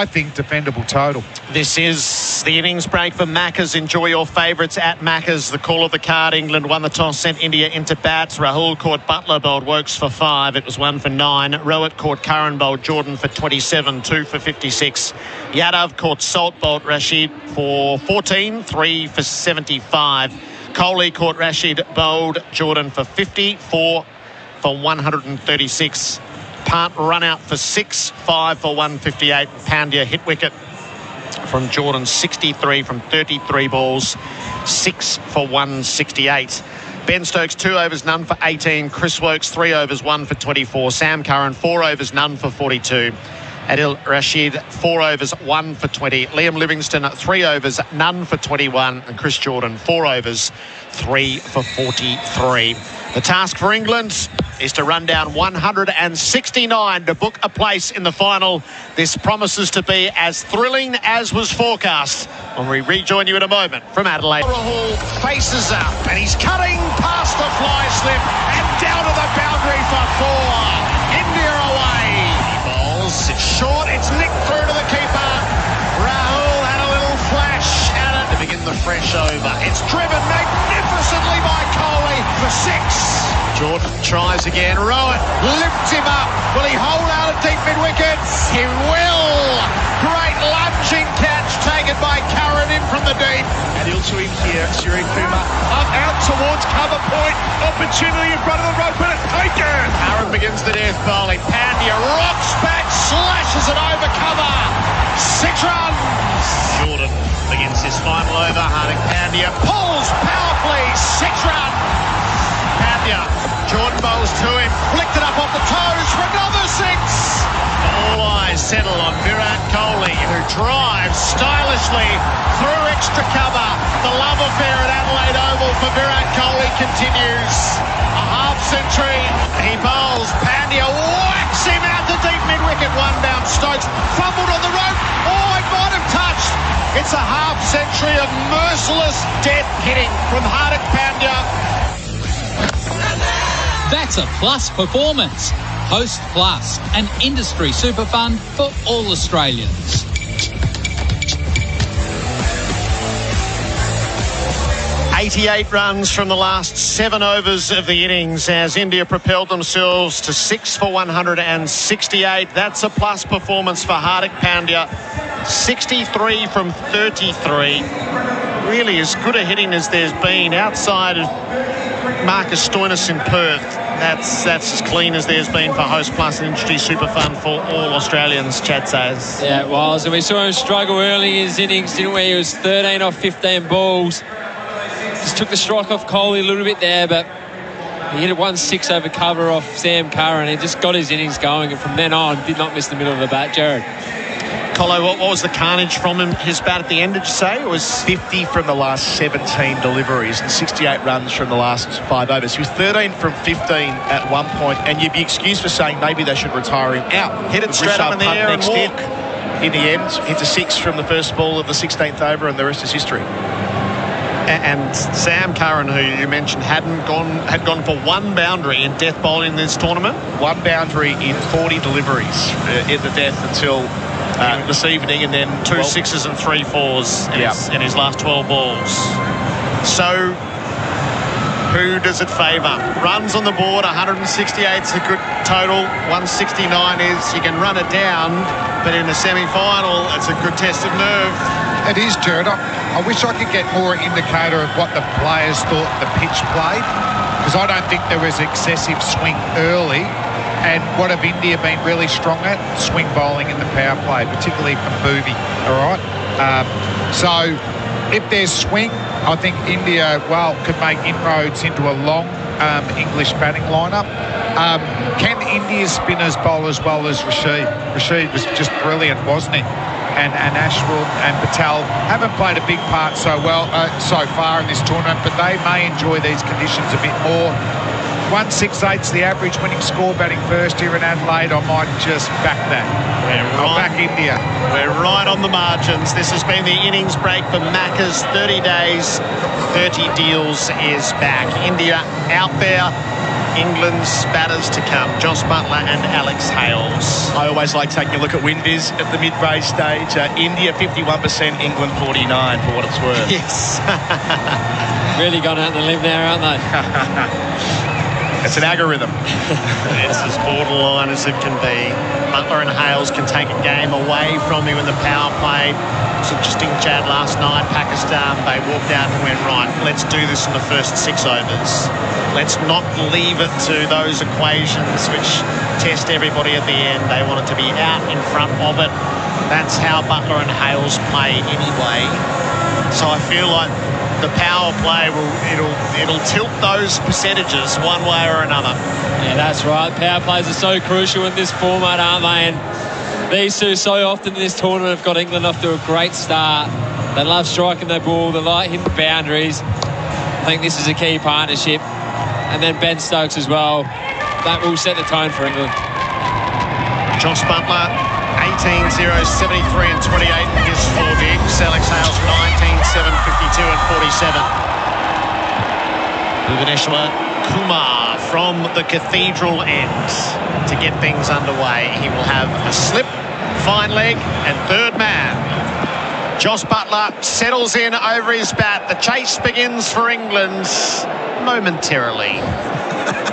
think, defendable total. This is the innings break for Maccas. Enjoy your favourites at Maccas. The call of the card. England won the toss, sent India into bats. Rahul caught Butler, bowled Woakes for 5. It was 1 for 9. Rowett caught Curran, bowled Jordan for 27, 2 for 56. Yadav caught Salt, bowled Rashid for 14, 3 for 75. Kohli caught Rashid, bowled Jordan for 50, 4 for 136. Pant run out for 6, 5 for 158. Pandya hit wicket from Jordan, 63 from 33 balls, 6 for 168. Ben Stokes, 2 overs, none for 18. Chris Woakes, 3 overs, 1 for 24. Sam Curran, 4 overs, none for 42. Adil Rashid, 4 overs, 1 for 20. Liam Livingstone, 3 overs, none for 21. And Chris Jordan, 4 overs, 3 for 43. The task for England, is to run down 169 to book a place in the final. This promises to be as thrilling as was forecast when we rejoin you in a moment from Adelaide. Rahul faces up and he's cutting past the fly slip and down to the boundary for 4. India away. He bowls, it's short, it's nicked through to the keeper. Rahul had a little flash at it to begin the fresh over. It's driven magnificently by Kohli for 6. Jordan tries again. Rowan lifts him up. Will he hold out at deep mid-wicket? He will. Great lunging catch taken by Curran in from the deep. Adil to him here, Surya Kumar up out towards cover point. Opportunity in front of the rope, but it's taken. Curran begins the death bowling. Pandya rocks back, slashes it over cover. 6 runs. Jordan begins his final over. Hardik Pandya pulls powerfully. 6 runs. Pandya, Jordan bowls to him, flicked it up off the toes for another 6. All eyes settle on Virat Kohli, who drives stylishly through extra cover. The love affair at Adelaide Oval for Virat Kohli continues. A half century. He bowls. Pandya whacks him out to deep mid-wicket. One bounce. Stokes fumbled on the rope. Oh, it might have touched. It's a half century of merciless death hitting from Hardik Pandya. That's a Plus performance. Host Plus, an industry super fund for all Australians. $88 runs from the last 7 overs of the innings as India propelled themselves to 6 for 168. That's a plus performance for Hardik Pandya. 63 from 33. Really as good a hitting as there's been outside of Marcus Stoinis in Perth. That's as clean as there's been for Host Plus, an industry super fund for all Australians, Chad says. Yeah, it was. And we saw him struggle early in his innings, didn't we? He was 13 off 15 balls. Just took the strike off Kohli a little bit there, but he hit it 1-6 over cover off Sam Curran. He just got his innings going, and from then on, did not miss the middle of the bat. Gerard. Colo, what was the carnage from his bat at the end, did you say? It was 50 from the last 17 deliveries and 68 runs from the last 5 overs. He was 13 from 15 at one point, and you'd be excused for saying maybe they should retire him out. Hit it straight up in the air and walk. In the end, hits a 6 from the first ball of the 16th over, and the rest is history. And Sam Curran, who you mentioned, had gone for 1 boundary in death bowling in this tournament. 1 boundary in 40 deliveries in the death until this evening, and then 2 6s and 3 4s in his last 12 balls. So who does it favour? Runs on the board, 168 is a good total. 169 is you can run it down, but in the semi-final, it's a good test of nerve. It is, Gerard. I wish I could get more indicator of what the players thought the pitch played, because I don't think there was excessive swing early. And what have India been really strong at? Swing bowling in the power play, particularly from Bhuvi, all right? So if there's swing, I think India, could make inroads into a long English batting lineup. Can India's spinners bowl as well as Rashid? Rashid was just brilliant, wasn't he? And Ashwin and Patel haven't played a big part so far in this tournament, but they may enjoy these conditions a bit more. 168's the average winning score batting first here in Adelaide. I might just back that. I'll back India. We're right on the margins. This has been the innings break for Macca's. 30 days, 30 deals is back. India out there. England's batters to come, Joss Buttler and Alex Hales. I always like taking a look at WinViz at the mid-race stage. India 51%, England 49 for what it's worth. Yes. Really gone out on the limb there, aren't they? It's an algorithm. It's as borderline as it can be. Buttler and Hales can take a game away from you in the power play. It's interesting, Chad, last night, Pakistan, they walked out and went, right, let's do this in the first 6 overs. Let's not leave it to those equations which test everybody at the end. They want it to be out in front of it. That's how Buttler and Hales play anyway. So I feel like the power play it'll tilt those percentages one way or another. Yeah, that's right. Power plays are so crucial in this format, aren't they? And these two so often in this tournament have got England off to a great start. They love striking their ball. They like hitting boundaries. I think this is a key partnership. And then Ben Stokes as well. that will set the tone for England. Josh Butler, 18-0, 73 and 28 in his 4 digs. Alex Hales, 19-7, 52 and 47. Bhuvaneshwar Kumar from the Cathedral end to get things underway. He will have a slip, fine leg and third man. Josh Butler settles in over his bat. The chase begins for England momentarily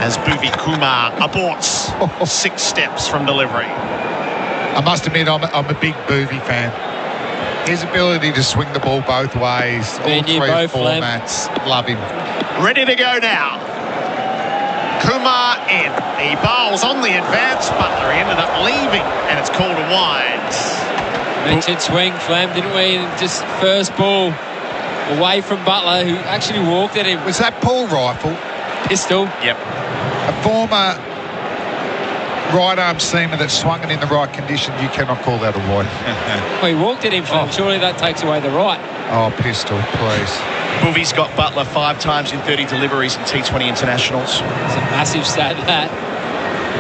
as Bhuvi Kumar aborts 6 steps from delivery. I must admit, I'm a big Bhuvi fan. His ability to swing the ball both ways, all 3 formats, love him. Ready to go now. Kumar in. He bowls on the advance. Butler ended up leaving, and it's called a wide. Mentioned swing, Flam, didn't we? Just first ball away from Butler, who actually walked at him. Was that Paul Rifle? Pistol. Yep. A former right-arm seamer that swung it in the right condition. You cannot call that a wide. Well, he walked at him, Flam. Surely that takes away the right. Oh, pistol, please. Bhuvi's got Butler 5 times in 30 deliveries in T20 internationals. It's a massive stat, that.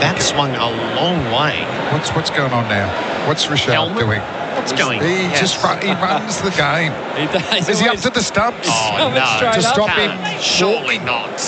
That swung a long way. What's going on now? What's Rochelle doing? What's going on? He runs the game. He does. Is he up to the stumps? Oh, no. To stop him? Surely not.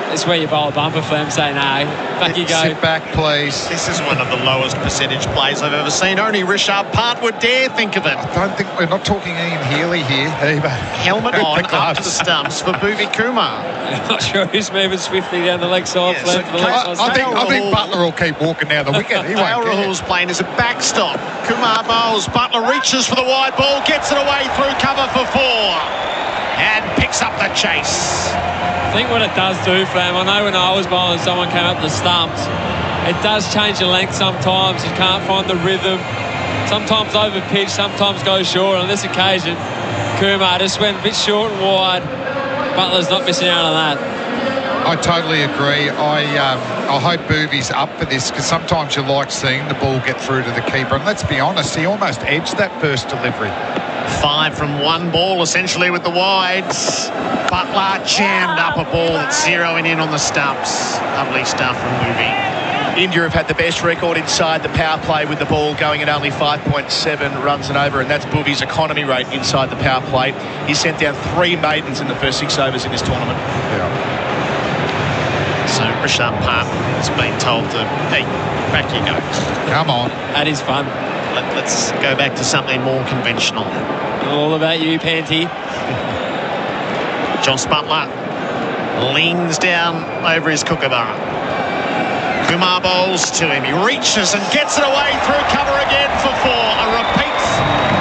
That's where you bowl a bumper, Flam, say no. Back you go. Sit back, please. This is one of the lowest percentage plays I've ever seen. Only Richard Pant would dare think of it. I don't think we're not talking Ian Healy here either. Helmet on, up to the stumps for Bhuvi Kumar. I'm not sure who's moving swiftly down the leg side. Yes, I think Butler will keep walking down the wicket. He won't. Rahul's playing as a backstop. Kumar bowls. Butler reaches for the wide ball, gets it away through cover for 4, and picks up the chase. I think what it does do, Flam, I know when I was bowling, someone came up the stumps. It does change the length sometimes. You can't find the rhythm. Sometimes over pitch, sometimes goes short. On this occasion, Kumar just went a bit short and wide. Butler's not missing out on that. I totally agree. I hope Bhuvi's up for this, because sometimes you like seeing the ball get through to the keeper. And let's be honest, he almost edged that first delivery. 5 from 1 ball, essentially, with the wides. Butler jammed up a ball that's zeroing in on the stumps. Lovely stuff from Bhuvi. India have had the best record inside the power play with the ball going at only 5.7 runs and over, and that's Bhuvi's economy rate inside the power play. He sent down 3 maidens in the first 6 overs in this tournament. Yeah. So Rishabh Pant has been told to, hey, back you go. Come on. That is fun. Let's go back to something more conventional. All about you, Panty. Josh Butler leans down over his kookaburra. Kumar bowls to him. He reaches and gets it away through cover again for 4. A repeat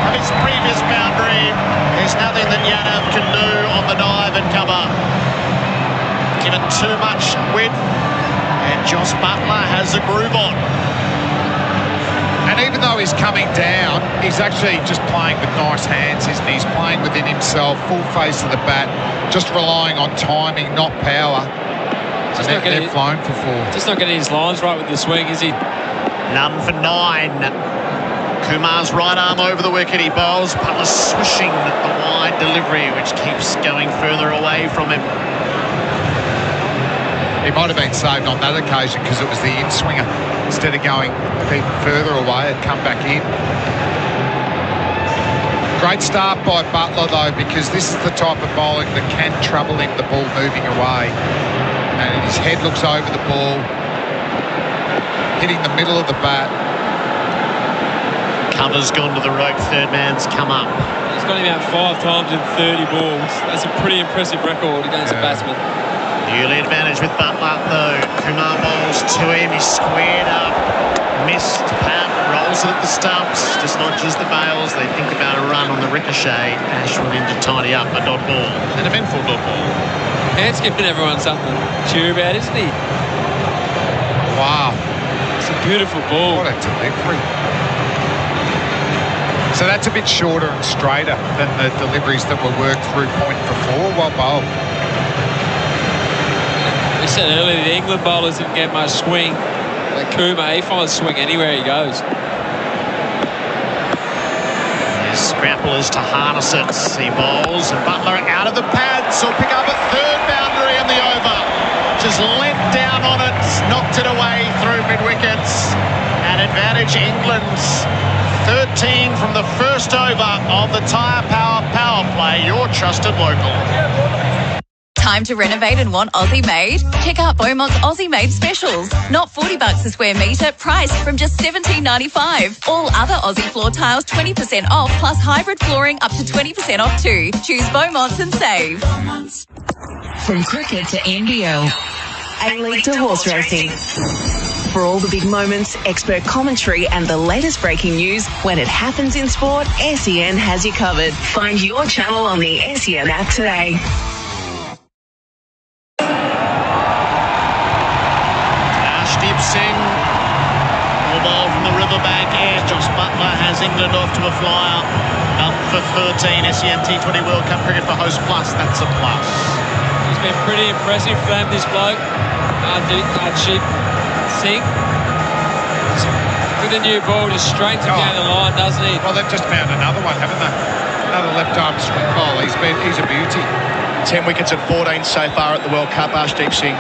of his previous boundary. There's nothing that Yadav can do on the dive and cover. Given too much width, and Josh Butler has a groove on. And even though he's coming down, he's actually just playing with nice hands, isn't he? He's playing within himself, full face of the bat, just relying on timing, not power. Just and they're flown for 4. Just not getting his lines right with the swing, is he? None for 9. Kumar's right arm over the wicket. He bowls. Butler swishing the wide delivery, which keeps going further away from him. He might have been saved on that occasion because it was the in-swinger. Instead of going even further away, it come back in. Great start by Butler, though, because this is the type of bowling that can trouble him, the ball moving away. And his head looks over the ball, hitting the middle of the bat. Cover's gone to the rope. Third man's come up. He's got him out 5 times in 30 balls. That's a pretty impressive record against a batsman. The early advantage with Butler, though. Kumar bowls to him. He's squared up. Missed. Pat rolls it at the stumps. Just nudges the bails. They think about a run on the ricochet. Ashwin in to tidy up a dot ball. An eventful dot ball. Pant's giving everyone something to cheer about, isn't he? Wow. It's a beautiful ball. What a delivery. So that's a bit shorter and straighter than the deliveries that were worked through point for 4. Well bowled. We said earlier the England bowlers didn't get much swing. Like Kumar, he finds swing anywhere he goes. His scrapple is to harness it. He bowls and Butler out of the pads will pick up a 3rd boundary in the over. Just lent down run on it, knocked it away through mid-wickets. And advantage England. 13 from the first over of the Tyre Power power play, your trusted local. Time to renovate and want Aussie made? Check out Beaumont's Aussie made specials. Not $40 a square metre, priced from just $17.95. All other Aussie floor tiles 20% off, plus hybrid flooring up to 20% off too. Choose Beaumont's and save. From cricket to NBL, A-League to horse racing. For all the big moments, expert commentary and the latest breaking news when it happens in sport, SEN has you covered. Find your channel on the SEN app today. Singh will bowl from the riverbank edge. Josh Butler has England off to a flyer. Up for 13. SEN T20 World Cup cricket for Host Plus. That's a plus. He's been pretty impressive for them, this bloke. Archdeep Singh. With a new ball, just straight down the line, doesn't he? Well, they've just found another one, haven't they? Another left-arm swing ball. He's a beauty. 10 wickets at 14 so far at the World Cup, Archdeep Singh.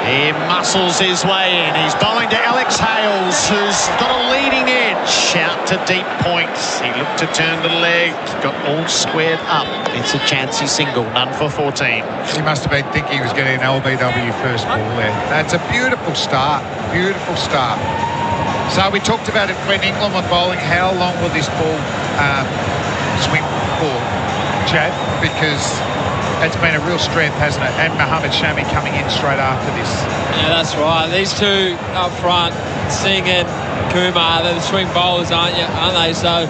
He muscles his way in. He's bowling to Alex Hales, who's got a leading edge out to deep points. He looked to turn the leg, got all squared up. It's a chancy single, none for 14. He must have been thinking he was getting an LBW first ball there. That's a beautiful start, beautiful start. So we talked about it when England were bowling. How long will this ball swing for, Chad? Because it's been a real strength, hasn't it? And Mohammad Shami coming in straight after this. Yeah, that's right. These two up front, Singh and Kumar, they're the swing bowlers, aren't they? So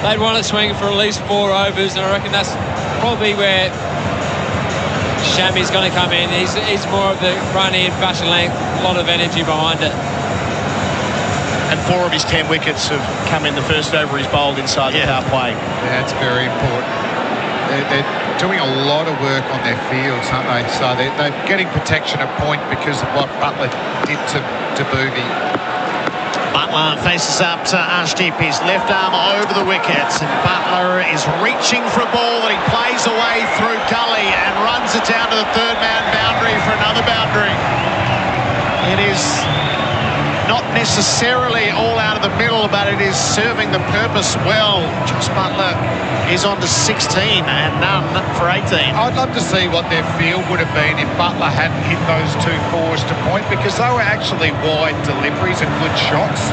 they'd want it swinging for at least 4 overs, and I reckon that's probably where Shami's going to come in. He's more of the front end, fashion length, a lot of energy behind it. And 4 of his 10 wickets have come in the first over he's bowled inside the power play. Yeah, that's very important. They're doing a lot of work on their fields, aren't they? So they're getting protection at point because of what Butler did to Boogie. Butler faces up to Archdeep, his left arm over the wickets, and Butler is reaching for a ball that he plays away through gully and runs it down to the third man boundary for another boundary. It is not necessarily all out of the middle, but it is serving the purpose well. Josh Butler is on to 16 and none for 18. I'd love to see what their field would have been if Butler hadn't hit those 2 fours to point, because they were actually wide deliveries and good shots.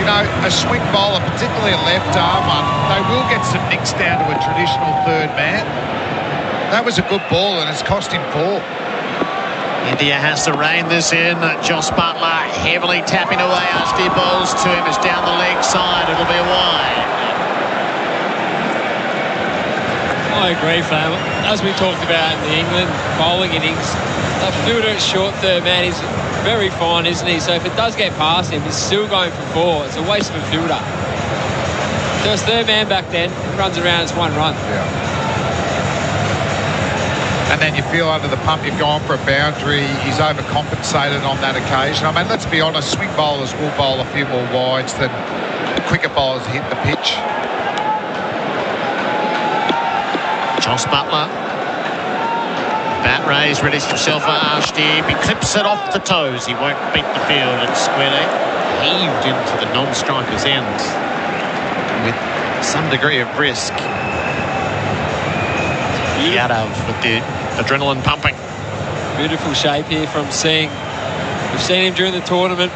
You know, a swing bowler, particularly a left arm one, they will get some nicks down to a traditional third man. That was a good ball and it's cost him 4. India has to rein this in. Josh Butler heavily tapping away. Archdeep bowls to him. It's down the leg side. It'll be a wide. I agree, Flam. As we talked about in the England bowling innings, a fielder at short third man is very fine, isn't he? So if it does get past him, he's still going for 4. It's a waste of a fielder. So it's third man back then, runs around, it's 1 run. Yeah. And then you feel under the pump, you've gone for a boundary. He's overcompensated on that occasion. I mean, let's be honest, swing bowlers will bowl a few more wides than quicker bowlers hit the pitch. Josh Butler. Bat raised, readies himself for Archdeep. He clips it off the toes. He won't beat the field and squarely heaved into the non-striker's end with some degree of risk. Yadav with the adrenaline pumping. Beautiful shape here from Singh. We've seen him during the tournament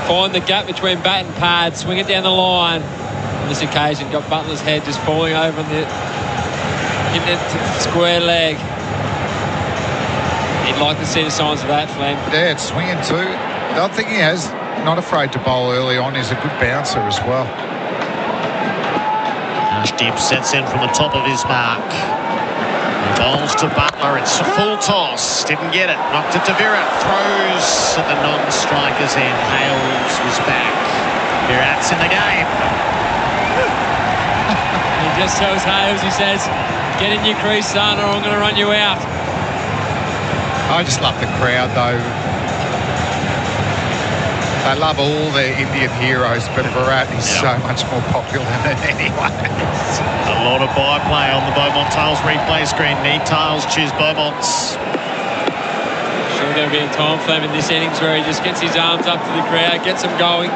find the gap between bat and pad, swing it down the line. On this occasion, got Butler's head just falling over on the hitting it to the square leg. He'd like to see the signs of that, Flem. Yeah, it's swinging too. The other thing he has, not afraid to bowl early on, is a good bouncer as well. Archdeep sets in from the top of his mark. Bowls to Butler. It's a full toss. Didn't get it. Knocked it to Bharat. Throws at the non-striker's end. Hales was back. Bharat's in the game. He just tells Hales, he says, get in your crease, son, or I'm going to run you out. I just love the crowd, though. They love all their Indian heroes, but Bharat is so much more popular than anyone else. A lot of byplay on the Beaumont Tiles replay screen. Need tiles, choose Beaumont's. sure there'll be a time frame in this innings where he just gets his arms up to the crowd, gets them going.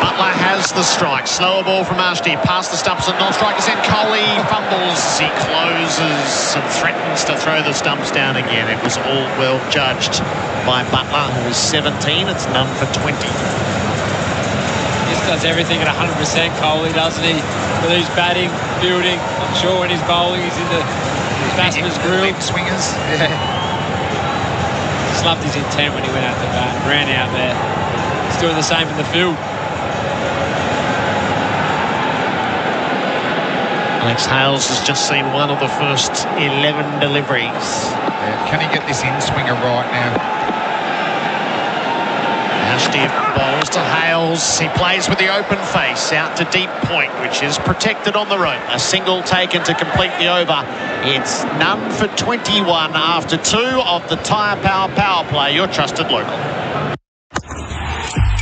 Butler has the strike. Slower ball from Ashdi. Past the stumps and non-strikers. Then Coley fumbles. He closes and threatens to throw the stumps down again. It was all well judged by Butler, who was 17. It's none for 20. Just does everything at 100%, Coley, doesn't he? Whether he's batting, fielding, not sure when he's bowling, he's in the batsman's grill. Swingers, yeah. Just loved his intent when he went out to bat, ran out there. He's doing the same in the field. Alex Hales has just seen one of the first 11 deliveries. Yeah, can he get this in-swinger right now? Ashdi bowls to Hales. He plays with the open face out to deep point, which is protected on the rope. A single taken to complete the over. It's none for 21 after 2 of the Tyre Power Power Play, your trusted local.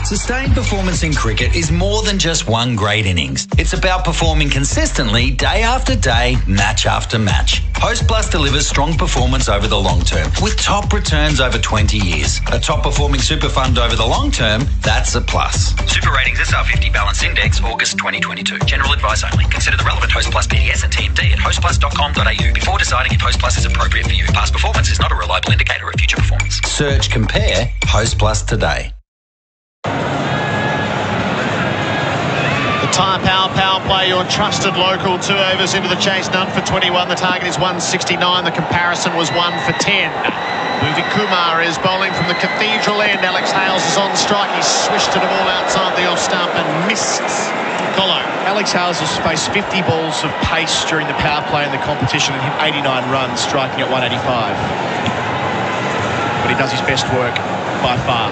Sustained performance in cricket is more than just one great innings. It's about performing consistently day after day, match after match. Host Plus delivers strong performance over the long term with top returns over 20 years. A top performing super fund over the long term, that's a plus. Super Ratings SR50 Balance Index, August 2022. General advice only. Consider the relevant Host Plus PDS and TMD at hostplus.com.au before deciding if Host Plus is appropriate for you. Past performance is not a reliable indicator of future performance. Search Compare Host Plus today. Tyre Power Play, your trusted local. 2 overs into the chase, none for 21. The target is 169. The comparison was 1 for 10. Bhuvi Kumar is bowling from the cathedral end. Alex Hales is on strike. He swished it all outside the off stump and missed. Colo. Alex Hales has faced 50 balls of pace during the power play in the competition and hit 89 runs, striking at 185. But he does his best work by far.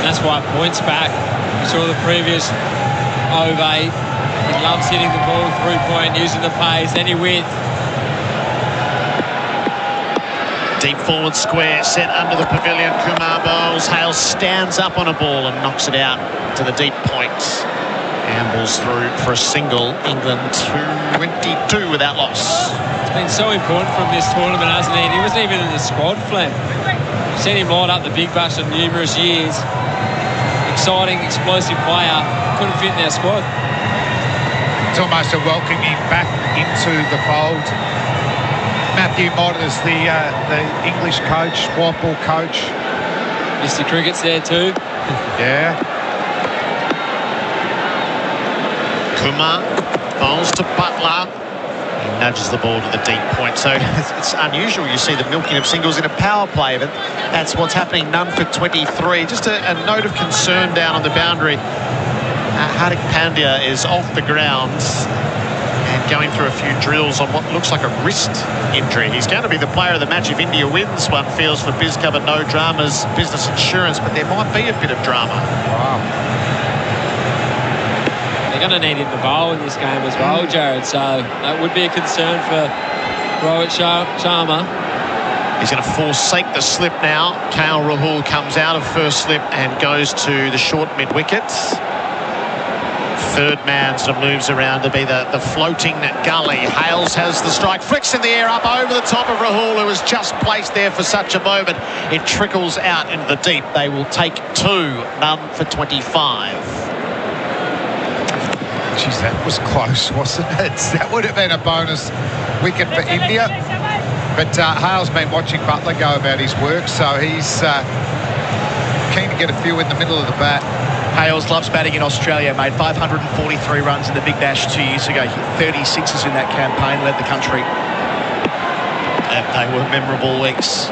That's why points back. We saw the previous over 8. He loves hitting the ball through point, using the pace, any width. Deep forward square set under the pavilion. Kumar bowls. Hales stands up on a ball and knocks it out to the deep point. Ambles through for a single. England 222 without loss. It's been so important from this tournament, hasn't he? He wasn't even in the squad, Flem. We've seen him light up the big bash for numerous years. Exciting, explosive player. Couldn't fit in our squad. It's almost a welcoming back into the fold. Matthew Mott is the English coach, white ball coach. Mr. Cricket's there too. Yeah. Kumar bowls to Butler. He nudges the ball to the deep point. So it's unusual you see the milking of singles in a power play, but that's what's happening. None for 23. Just a note of concern down on the boundary. Hardik Pandya is off the ground and going through a few drills on what looks like a wrist injury. He's going to be the player of the match if India wins, one feels, for BizCover No Dramas Business Insurance, but there might be a bit of drama. Wow. They're going to need him to bowl in this game as well, Jared, so that would be a concern for Rohit Sharma. He's going to forsake the slip now. KL Rahul comes out of first slip and goes to the short mid-wicket. Third man sort of moves around to be the floating gully. Hales has the strike, flicks in the air up over the top of Rahul, who was just placed there for such a moment. It trickles out into the deep. They will take 2, none for 25. Geez, that was close, wasn't it? That would have been a bonus wicket for India. But Hale's been watching Butler go about his work, so he's keen to get a few in the middle of the bat. Hales loves batting in Australia, made 543 runs in the Big Bash 2 years ago. Hit 36s in that campaign, led the country. They were memorable weeks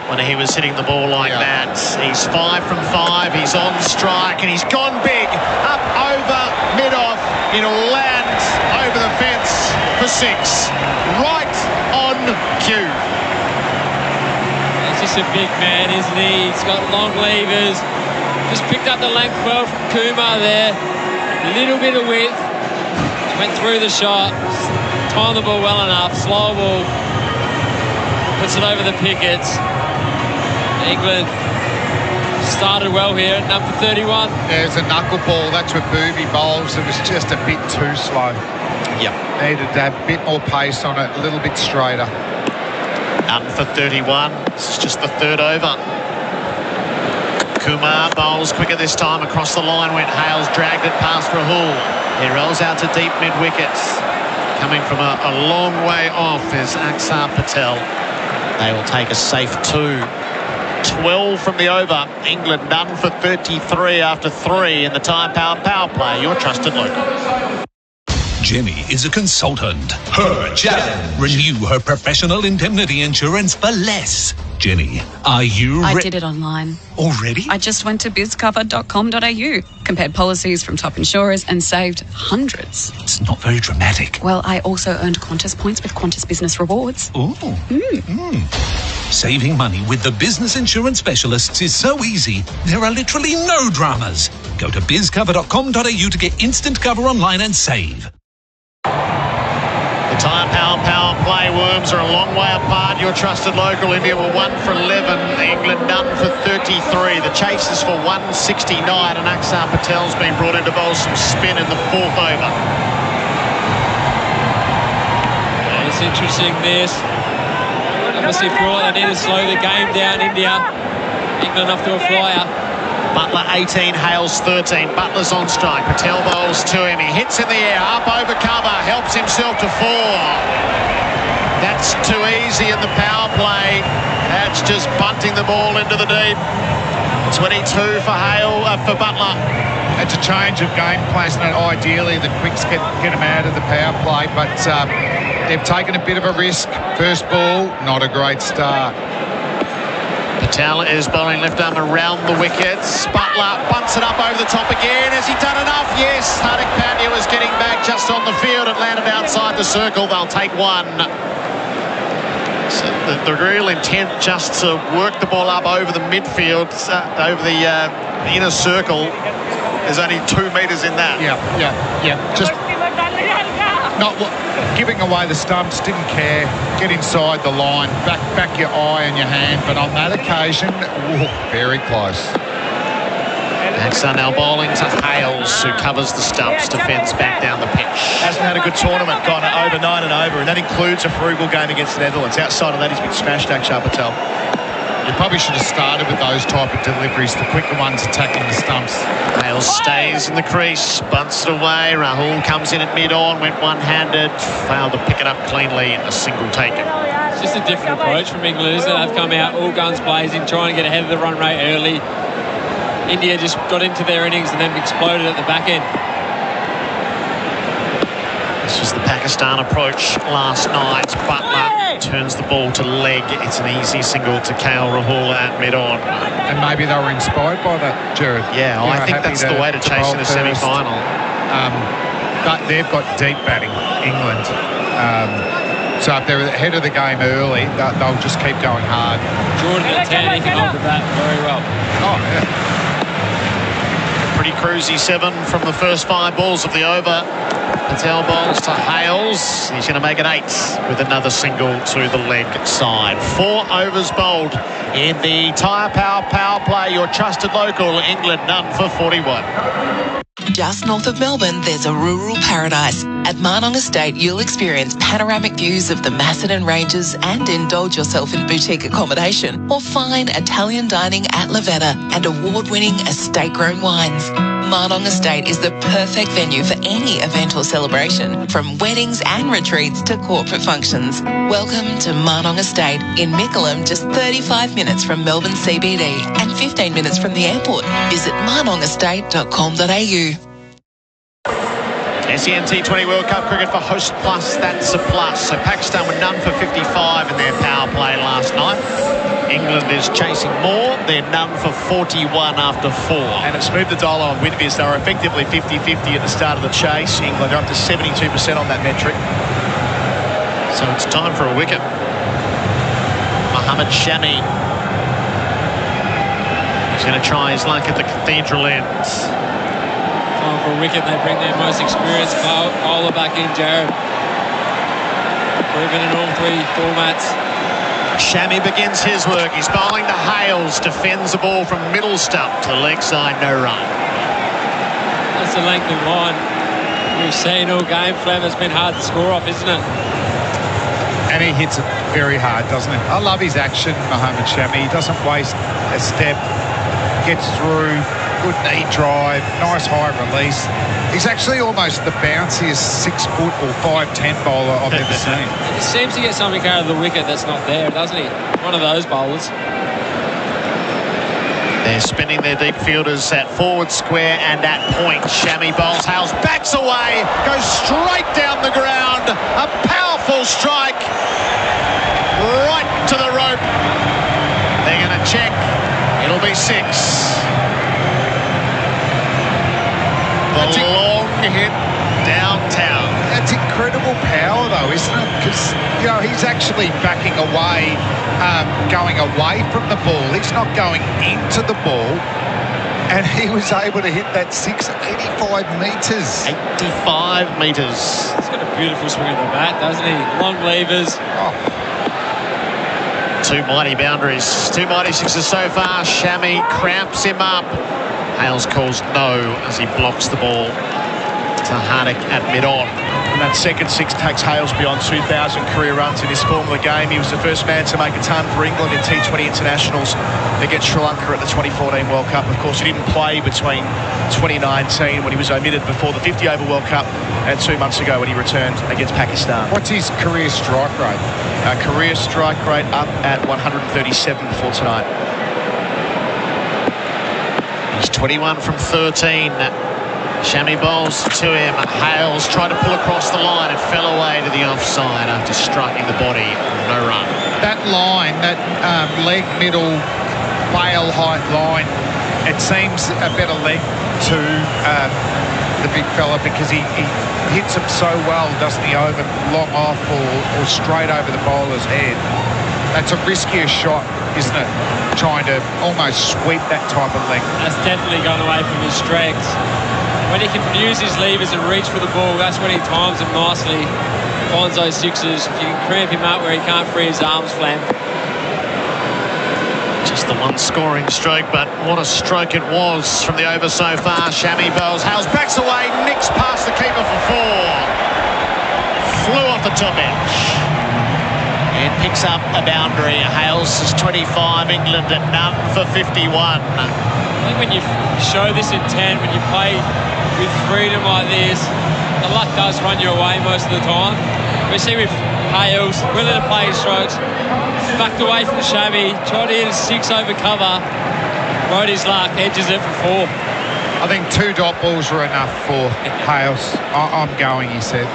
when he was hitting the ball like that. He's 5 from 5, he's on strike, and he's gone big. Up over mid-off, it'll land over the fence for 6. Right on cue. He's just a big man, isn't he? He's got long levers. Just picked up the length well from Kumar there. A little bit of width. Went through the shot. Timed the ball well enough. Slow ball. Puts it over the pickets. England started well here at number 31. There's a knuckleball. That's what Bhuvi bowls. It was just a bit too slow. Yep. Needed to have a bit more pace on it, a little bit straighter. None for 31. This is just the third over. Kumar bowls quicker this time across the line. Went Hales, dragged it past Rahul. He rolls out to deep mid-wickets. Coming from a long way off is Axar Patel. They will take a safe 2. 12 from the over. England none for 33 after 3 in the Tyre Power play. Your trusted local. Jenny is a consultant. Her challenge. Renew her professional indemnity insurance for less. Jenny, are you I did it online. Already? I just went to bizcover.com.au, compared policies from top insurers and saved hundreds. It's not very dramatic. Well, I also earned Qantas points with Qantas Business Rewards. Oh. Saving money with the business insurance specialists is so easy, there are literally no dramas. Go to bizcover.com.au to get instant cover online and save. The Tyre Power play. Worms are a long way apart. Your trusted local. India were 1 for 11. England none for 33. The chase is for 169, and Axar Patel's been brought in to bowl some spin in the fourth over. It's interesting, this. Obviously, feel like they need to slow the game down, India. England off to a flyer. Butler 18, Hales 13. Butler's on strike. Patel bowls to him. He hits in the air, up over cover, helps himself to 4. That's too easy in the power play. That's just bunting the ball into the deep. 22 for Butler. It's a change of game plan, isn't it? Ideally, the quicks get them out of the power play, but they've taken a bit of a risk. First ball, not a great start. Patel is bowling left arm around the wickets. Butler bunts it up over the top again. Has he done enough? Yes. Hardik Pandya was getting back just on the field. It landed outside the circle. They'll take 1. So the real intent just to work the ball up over the midfield, over the inner circle. There's only 2 metres in that. Yeah. Just not giving away the stumps, didn't care. Get inside the line, back your eye and your hand. But on that occasion, very close. Axar now bowling to Hales, who covers the stumps, defends back down the pitch. Hasn't had a good tournament, gone over 9 and over, and that includes a frugal game against the Netherlands. Outside of that, he's been smashed, Axar Patel. You probably should have started with those type of deliveries, the quicker ones attacking the stumps. Hales stays in the crease, bunts it away. Rahul comes in at mid-on, went one-handed, failed to pick it up cleanly in a single take. It's just a different approach from England, isn't it? They've come out all guns blazing, trying to get ahead of the run rate early. India just got into their innings and then exploded at the back end. This was the Pakistan approach last night. Butler turns the ball to leg. It's an easy single to KL Rahul at mid-on. And maybe they were inspired by that, Gerard. Yeah, I think that's the way to chase in a semi-final. But they've got deep batting, England. So if they're ahead of the game early, they'll just keep going hard. Jordan at 10, he can hold the bat very well. Oh, yeah. Pretty cruisy 7 from the first 5 balls of the over. Patel bowls to Hales. He's going to make it 8 with another single to the leg side. 4 overs bowled in the Tyre Power play. Your trusted local, England none for 41. Just north of Melbourne, there's a rural paradise. At Marnong Estate, you'll experience panoramic views of the Macedon Ranges and indulge yourself in boutique accommodation or fine Italian dining at Lavetta and award-winning estate-grown wines. Marnong Estate is the perfect venue for any event or celebration, from weddings and retreats to corporate functions. Welcome to Marnong Estate in Mickleham, just 35 minutes from Melbourne CBD and 15 minutes from the airport. Visit marnongestate.com.au. SEN T20 World Cup cricket for Host Plus, that's a plus. So Pakistan were none for 55 in their power play last night. England is chasing more. They're none for 41 after 4. And it's moved the dial on Whitbiz. They were effectively 50-50 at the start of the chase. England are up to 72% on that metric. So it's time for a wicket. Mohammad Shami. He's going to try his luck at the Cathedral end. Time for a wicket. They bring their most experienced bowler back in, Gerard. Proven in all 3 formats. Shami begins his work. He's bowling to Hales. Defends the ball from middle stump to the leg side. No run. That's the length of line. We've seen all game, Flem. It's been hard to score off, isn't it? And he hits it very hard, doesn't he? I love his action, Mohamed Shami. He doesn't waste a step, gets through, good knee drive, nice high release. He's actually almost the bounciest 6 foot or 5'10" bowler I've ever seen. He seems to get something out of the wicket that's not there, doesn't he? One of those bowlers. They're spinning their deep fielders at forward square and at point. Shami bowls. Hales backs away, goes straight down the ground. A powerful strike right to the rope. They're going to check. It'll be 6. The long hit downtown. That's incredible power, though, isn't it? Because, you know, he's actually backing away, going away from the ball. He's not going into the ball. And he was able to hit that 85 metres. 85 metres. He's got a beautiful swing of the bat, doesn't he? Long levers. Oh. 2 mighty boundaries. 2 mighty 6s so far. Shami cramps him up. Hales calls no as he blocks the ball to Hardik at mid-on. And that second 6 takes Hales beyond 2,000 career runs in his form of the game. He was the first man to make a ton for England in T20 internationals against Sri Lanka at the 2014 World Cup. Of course, he didn't play between 2019 when he was omitted before the 50 over World Cup and 2 months ago when he returned against Pakistan. What's his career strike rate? Career strike rate up at 137 for tonight. He's 21 from 13. Shami bowls to him. Hales tried to pull across the line. It fell away to the offside after striking the body. No run. That line, that leg middle, bail height line, it seems a better leg to the big fella because he hits him so well, doesn't he, over long off or straight over the bowler's head. That's a riskier shot, isn't it? Trying to almost sweep that type of leg. That's definitely gone away from his strengths. When he can use his levers and reach for the ball, that's when he times them nicely. Finds those 6s. If you can cramp him up where he can't free his arms, Flam. Just the one scoring stroke, but what a stroke it was from the over so far. Shami bowls. Hales backs away, nicks past the keeper for 4. Flew off the top edge. It picks up a boundary. Hales is 25, England at none for 51. I think when you show this intent, when you play with freedom like this, the luck does run you away most of the time. We see with Hales, willing to play his strokes, backed away from Shami, tried to hit a 6 over cover, rode his luck, edges it for 4. I think 2 dot balls were enough for Hales. I'm going, he said.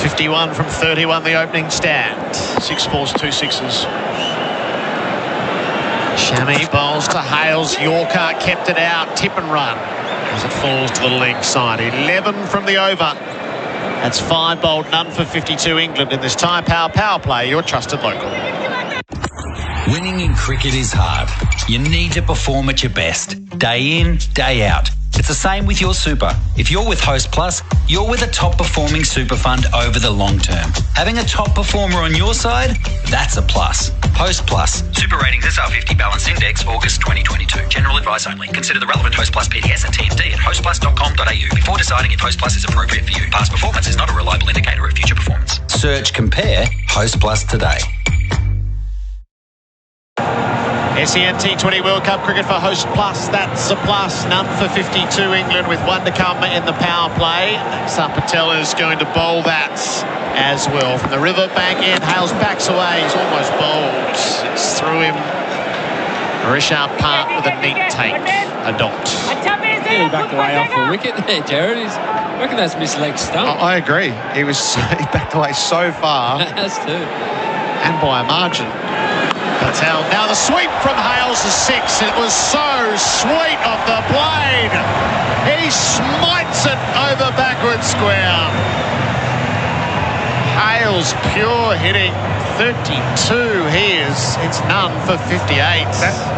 51 from 31, the opening stand. 6 balls, 2 6s. Shami bowls to Hales. Yorker kept it out. Tip and run as it falls to the leg side. 11 from the over. That's 5 bowled, none for 52 England in this Thai power play. Your trusted local. Winning in cricket is hard. You need to perform at your best, day in, day out. It's the same with your super. If you're with Host Plus, you're with a top-performing super fund over the long term. Having a top performer on your side, that's a plus. Host Plus. Super Ratings SR50 Balance Index, August 2022. General advice only. Consider the relevant Host Plus PDS and TMD at hostplus.com.au before deciding if Host Plus is appropriate for you. Past performance is not a reliable indicator of future performance. Search Compare Host Plus today. SEN T20 World Cup cricket for Host Plus. That's a plus. None for 52 England with 1 to come in the power play. Sam Patel is going to bowl that as well. From the riverbank end, Hales backs away. He's almost bowled. It's through him. Rishabh Pant with a neat take. A dot. Yeah, he backed away off the wicket there, Gerard. I reckon that's misleg stump. I agree. He backed away so far. Has to. And by a margin. Patel. Now the sweep from Hales is 6. It was so sweet off the blade. He smites it over backward square. Hales pure hitting. 32 here's. It's none for 58.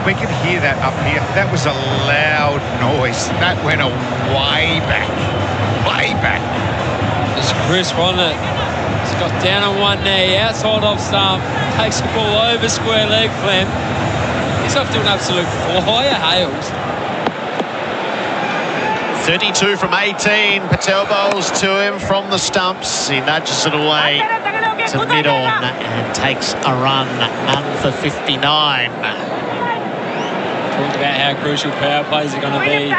We can hear that up here. That was a loud noise. That went a way back. Way back. It's crisp, wasn't it? He's got down on one knee, outside off stump, takes the ball over square leg, Flem. He's off to an absolute flyer, Hales. 32 from 18. Patel bowls to him from the stumps. He nudges it away to mid-on and takes a run. None for 59. Talked about how crucial power plays are going to be.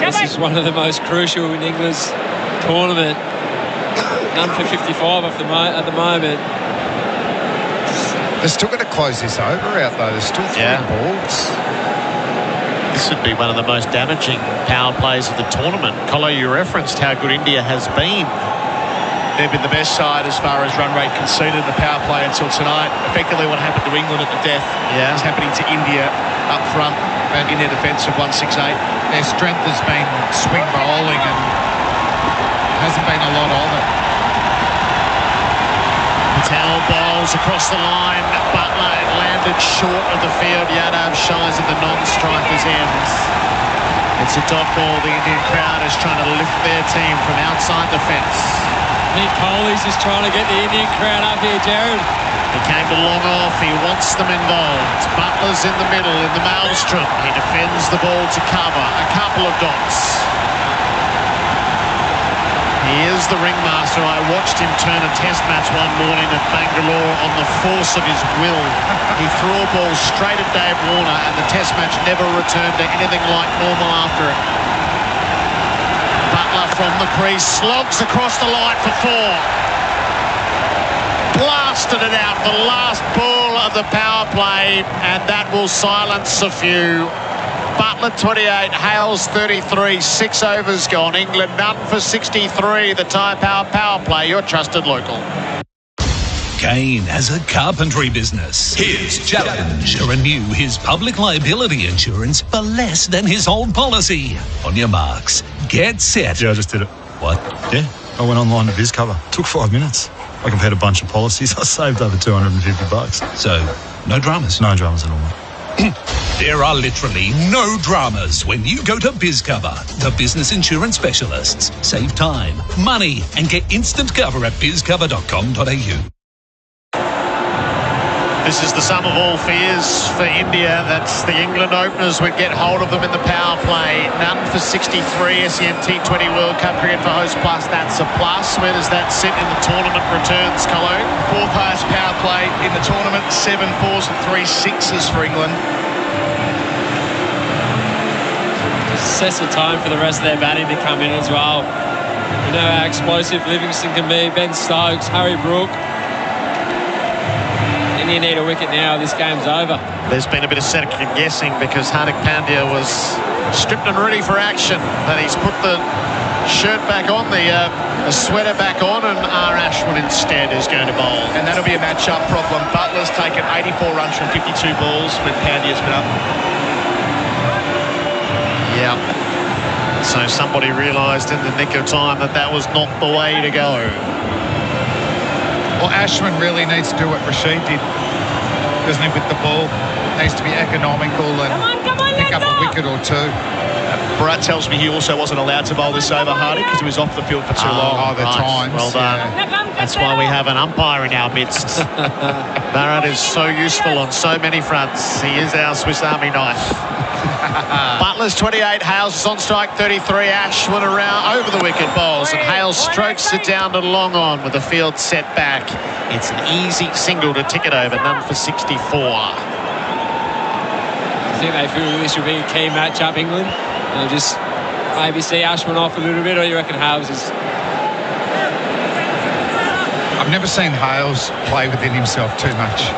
This is one of the most crucial in England's tournament. None for 55 at the moment. They're still going to close this over out, though. There's still 3 balls. This would be one of the most damaging power plays of the tournament. Colo, you referenced how good India has been. They've been the best side as far as run rate conceded in the power play until tonight. Effectively what happened to England at the death is happening to India up front and in their defence of 168. Their strength has been swing bowling and hasn't been a lot of it. Patel bowls across the line. Butler landed short of the field. Yadav shies at the non-striker's ends. It's a dot ball. The Indian crowd is trying to lift their team from outside the fence. Nick Kohli's just trying to get the Indian crowd up here, Gerard. He came to long off. He wants them involved. Butler's in the middle in the maelstrom. He defends the ball to cover. A couple of dots. He is the ringmaster. I watched him turn a test match one morning at Bangalore on the force of his will. He threw a ball straight at Dave Warner and the test match never returned to anything like normal after it. Butler from the crease slogs across the line for 4. Blasted it out, the last ball of the power play, and that will silence a few. Butler 28, Hales 33, 6 overs gone. England none for 63. The Thai power play, your trusted local. Kane has a carpentry business. His challenge to renew his public liability insurance for less than his old policy. On your marks, get set. Yeah, I just did it. What? Yeah, I went online to BizCover. Took 5 minutes. I compared a bunch of policies. I saved over $250. So, no dramas? No dramas at all. There are literally no dramas when you go to BizCover, the business insurance specialists. Save time, money, and get instant cover at bizcover.com.au. This is the sum of all fears for India. That's the England openers would get hold of them in the power play. None for 63. SEN T20 World Cup cricket for Host Plus. That's a plus. Where does that sit in the tournament returns, Colo? 4th highest power play in the tournament. 7 4s and 3 6s for England. Sets the tone for the rest of their batting to come in as well. You know how explosive Livingston can be. Ben Stokes, Harry Brook. And you need a wicket now. This game's over. There's been a bit of second guessing because Hardik Pandya was stripped and ready for action, but he's put the shirt back on, the sweater back on, and R. Ashwin instead is going to bowl. And that'll be a match-up problem. Butler's taken 84 runs from 52 balls when Pandya's been up. Yeah. So somebody realised in the nick of time that that was not the way to go. Well, Ashwin really needs to do what Rashid did, doesn't he, with the ball? Needs to be economical and pick up a wicket or 2. Bharat tells me he also wasn't allowed to bowl this over, Hardik, because he was off the field for too long. Oh, the times. Well done. Yeah. That's why we have an umpire in our midst. Bharat is so useful on so many fronts. He is our Swiss Army knife. Butler's 28, Hales is on strike 33. Ashwin around over the wicket bowls, and Hales strokes it down to long on with the field set back. It's an easy single to tick it over, none for 64. I think they feel this will be a key match-up, England. They'll just maybe see Ashwin off a little bit, or you reckon Hales is... I've never seen Hales play within himself too much.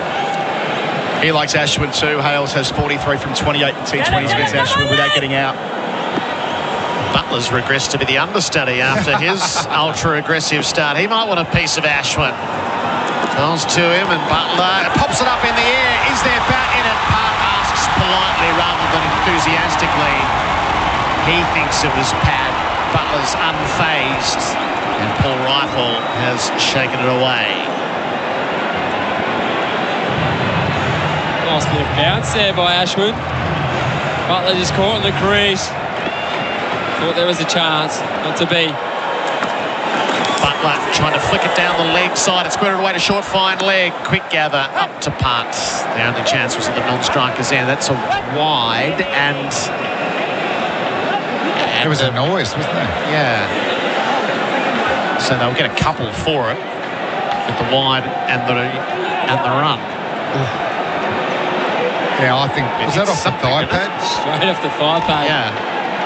He likes Ashwin too. Hales has 43 from 28 T20s against Ashwin without getting out. Butler's regressed to be the understudy after his ultra-aggressive start. He might want a piece of Ashwin. Calls to him, and Butler pops it up in the air. Is there bat in it? Park asks politely rather than enthusiastically. He thinks it was Pat. Butler's unfazed, and Paul Rifle has shaken it away. Nice bit of bounce there by Ashwin. Butler just caught in the crease. Thought there was a chance, not to be. Butler trying to flick it down the leg side. It's squared away to short, fine leg. Quick gather up to putt. The only chance was at the non-striker's end. That's a wide, and There was a noise, wasn't there? Yeah. So they'll get a couple for it with the wide and the run. Yeah, I think was that off the thigh pad? Straight off the thigh pad. Yeah.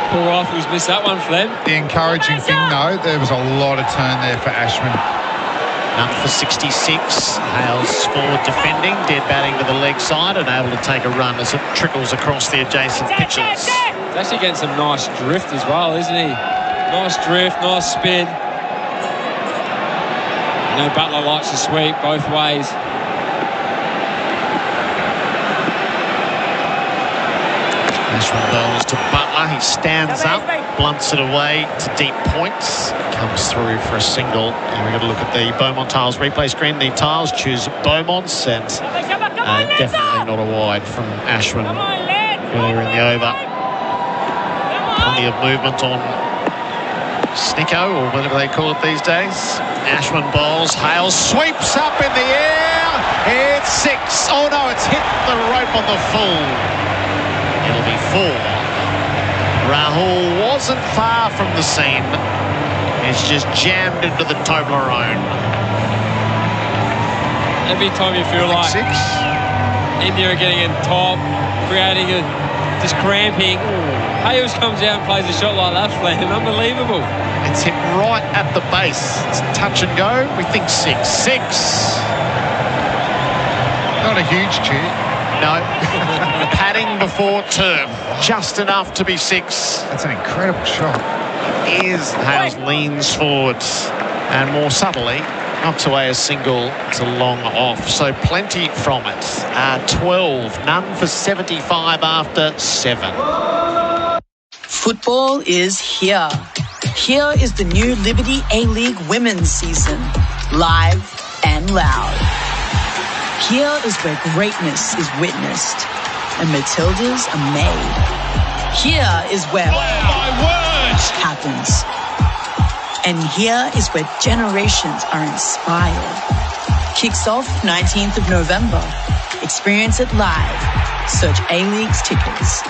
Poor Rifles missed that one, Flem. The encouraging thing, though, there was a lot of turn there for Ashman. None for 66. Hales forward defending, dead batting to the leg side and able to take a run as it trickles across the adjacent pitches. He's actually getting some nice drift as well, isn't he? Nice drift, nice spin. You know, Butler likes to sweep both ways. Ashman bowls to Butler. He stands up, blunts it away to deep points. Comes through for a single. And we're going to look at the Beaumont Tiles replay screen. The Tiles choose Beaumont's and definitely not a wide from Ashman earlier in the over. Plenty of movement on Snicko, or whatever they call it these days. Ashman bowls. Hales sweeps up in the air. It's 6. Oh no, it's hit the rope on the full. It'll be 4. Rahul wasn't far from the scene. It's just jammed into the Toblerone. Every time you feel like 6. India are getting in top, creating a just cramping. Hales comes out and plays a shot like that, Flan. Unbelievable. It's hit right at the base. It's touch and go. We think 6. 6. Not a huge cheer. No. Padding before term. Just enough to be 6. That's an incredible shot. It is. Hales leans forward and more subtly knocks away a single to long off. So plenty from it. 12. None for 75 after 7. Football is here. Here is the new Liberty A-League Women's season. Live and loud. Here is where greatness is witnessed and Matildas are made. Here is where happens. And here is where generations are inspired. Kicks off 19th of November. Experience it live. Search A-League's tickets.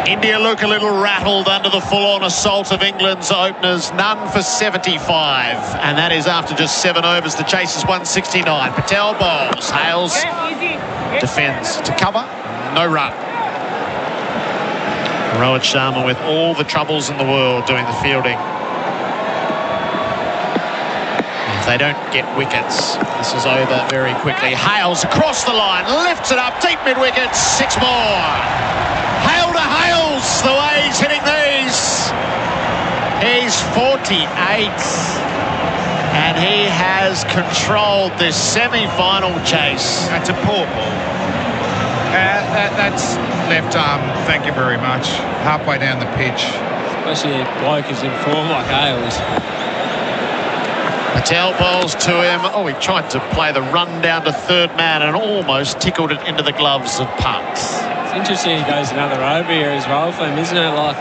India look a little rattled under the full-on assault of England's openers. None for 75. And that is after just 7 overs. The chase is 169. Patel bowls. Hales defends to cover. No run. Rohit Sharma with all the troubles in the world doing the fielding. If they don't get wickets, this is over very quickly. Hales across the line, lifts it up, deep mid-wicket, 6 more. Hail to Hales, the way he's hitting these. He's 48. And he has controlled this semi-final chase. That's a poor ball. That's left arm, thank you very much. Halfway down the pitch. Especially a bloke who's in form like Hales. Patel bowls to him. Oh, he tried to play the run down to third man and almost tickled it into the gloves of Punt. It's interesting he goes another over here as well for him, isn't it? Like,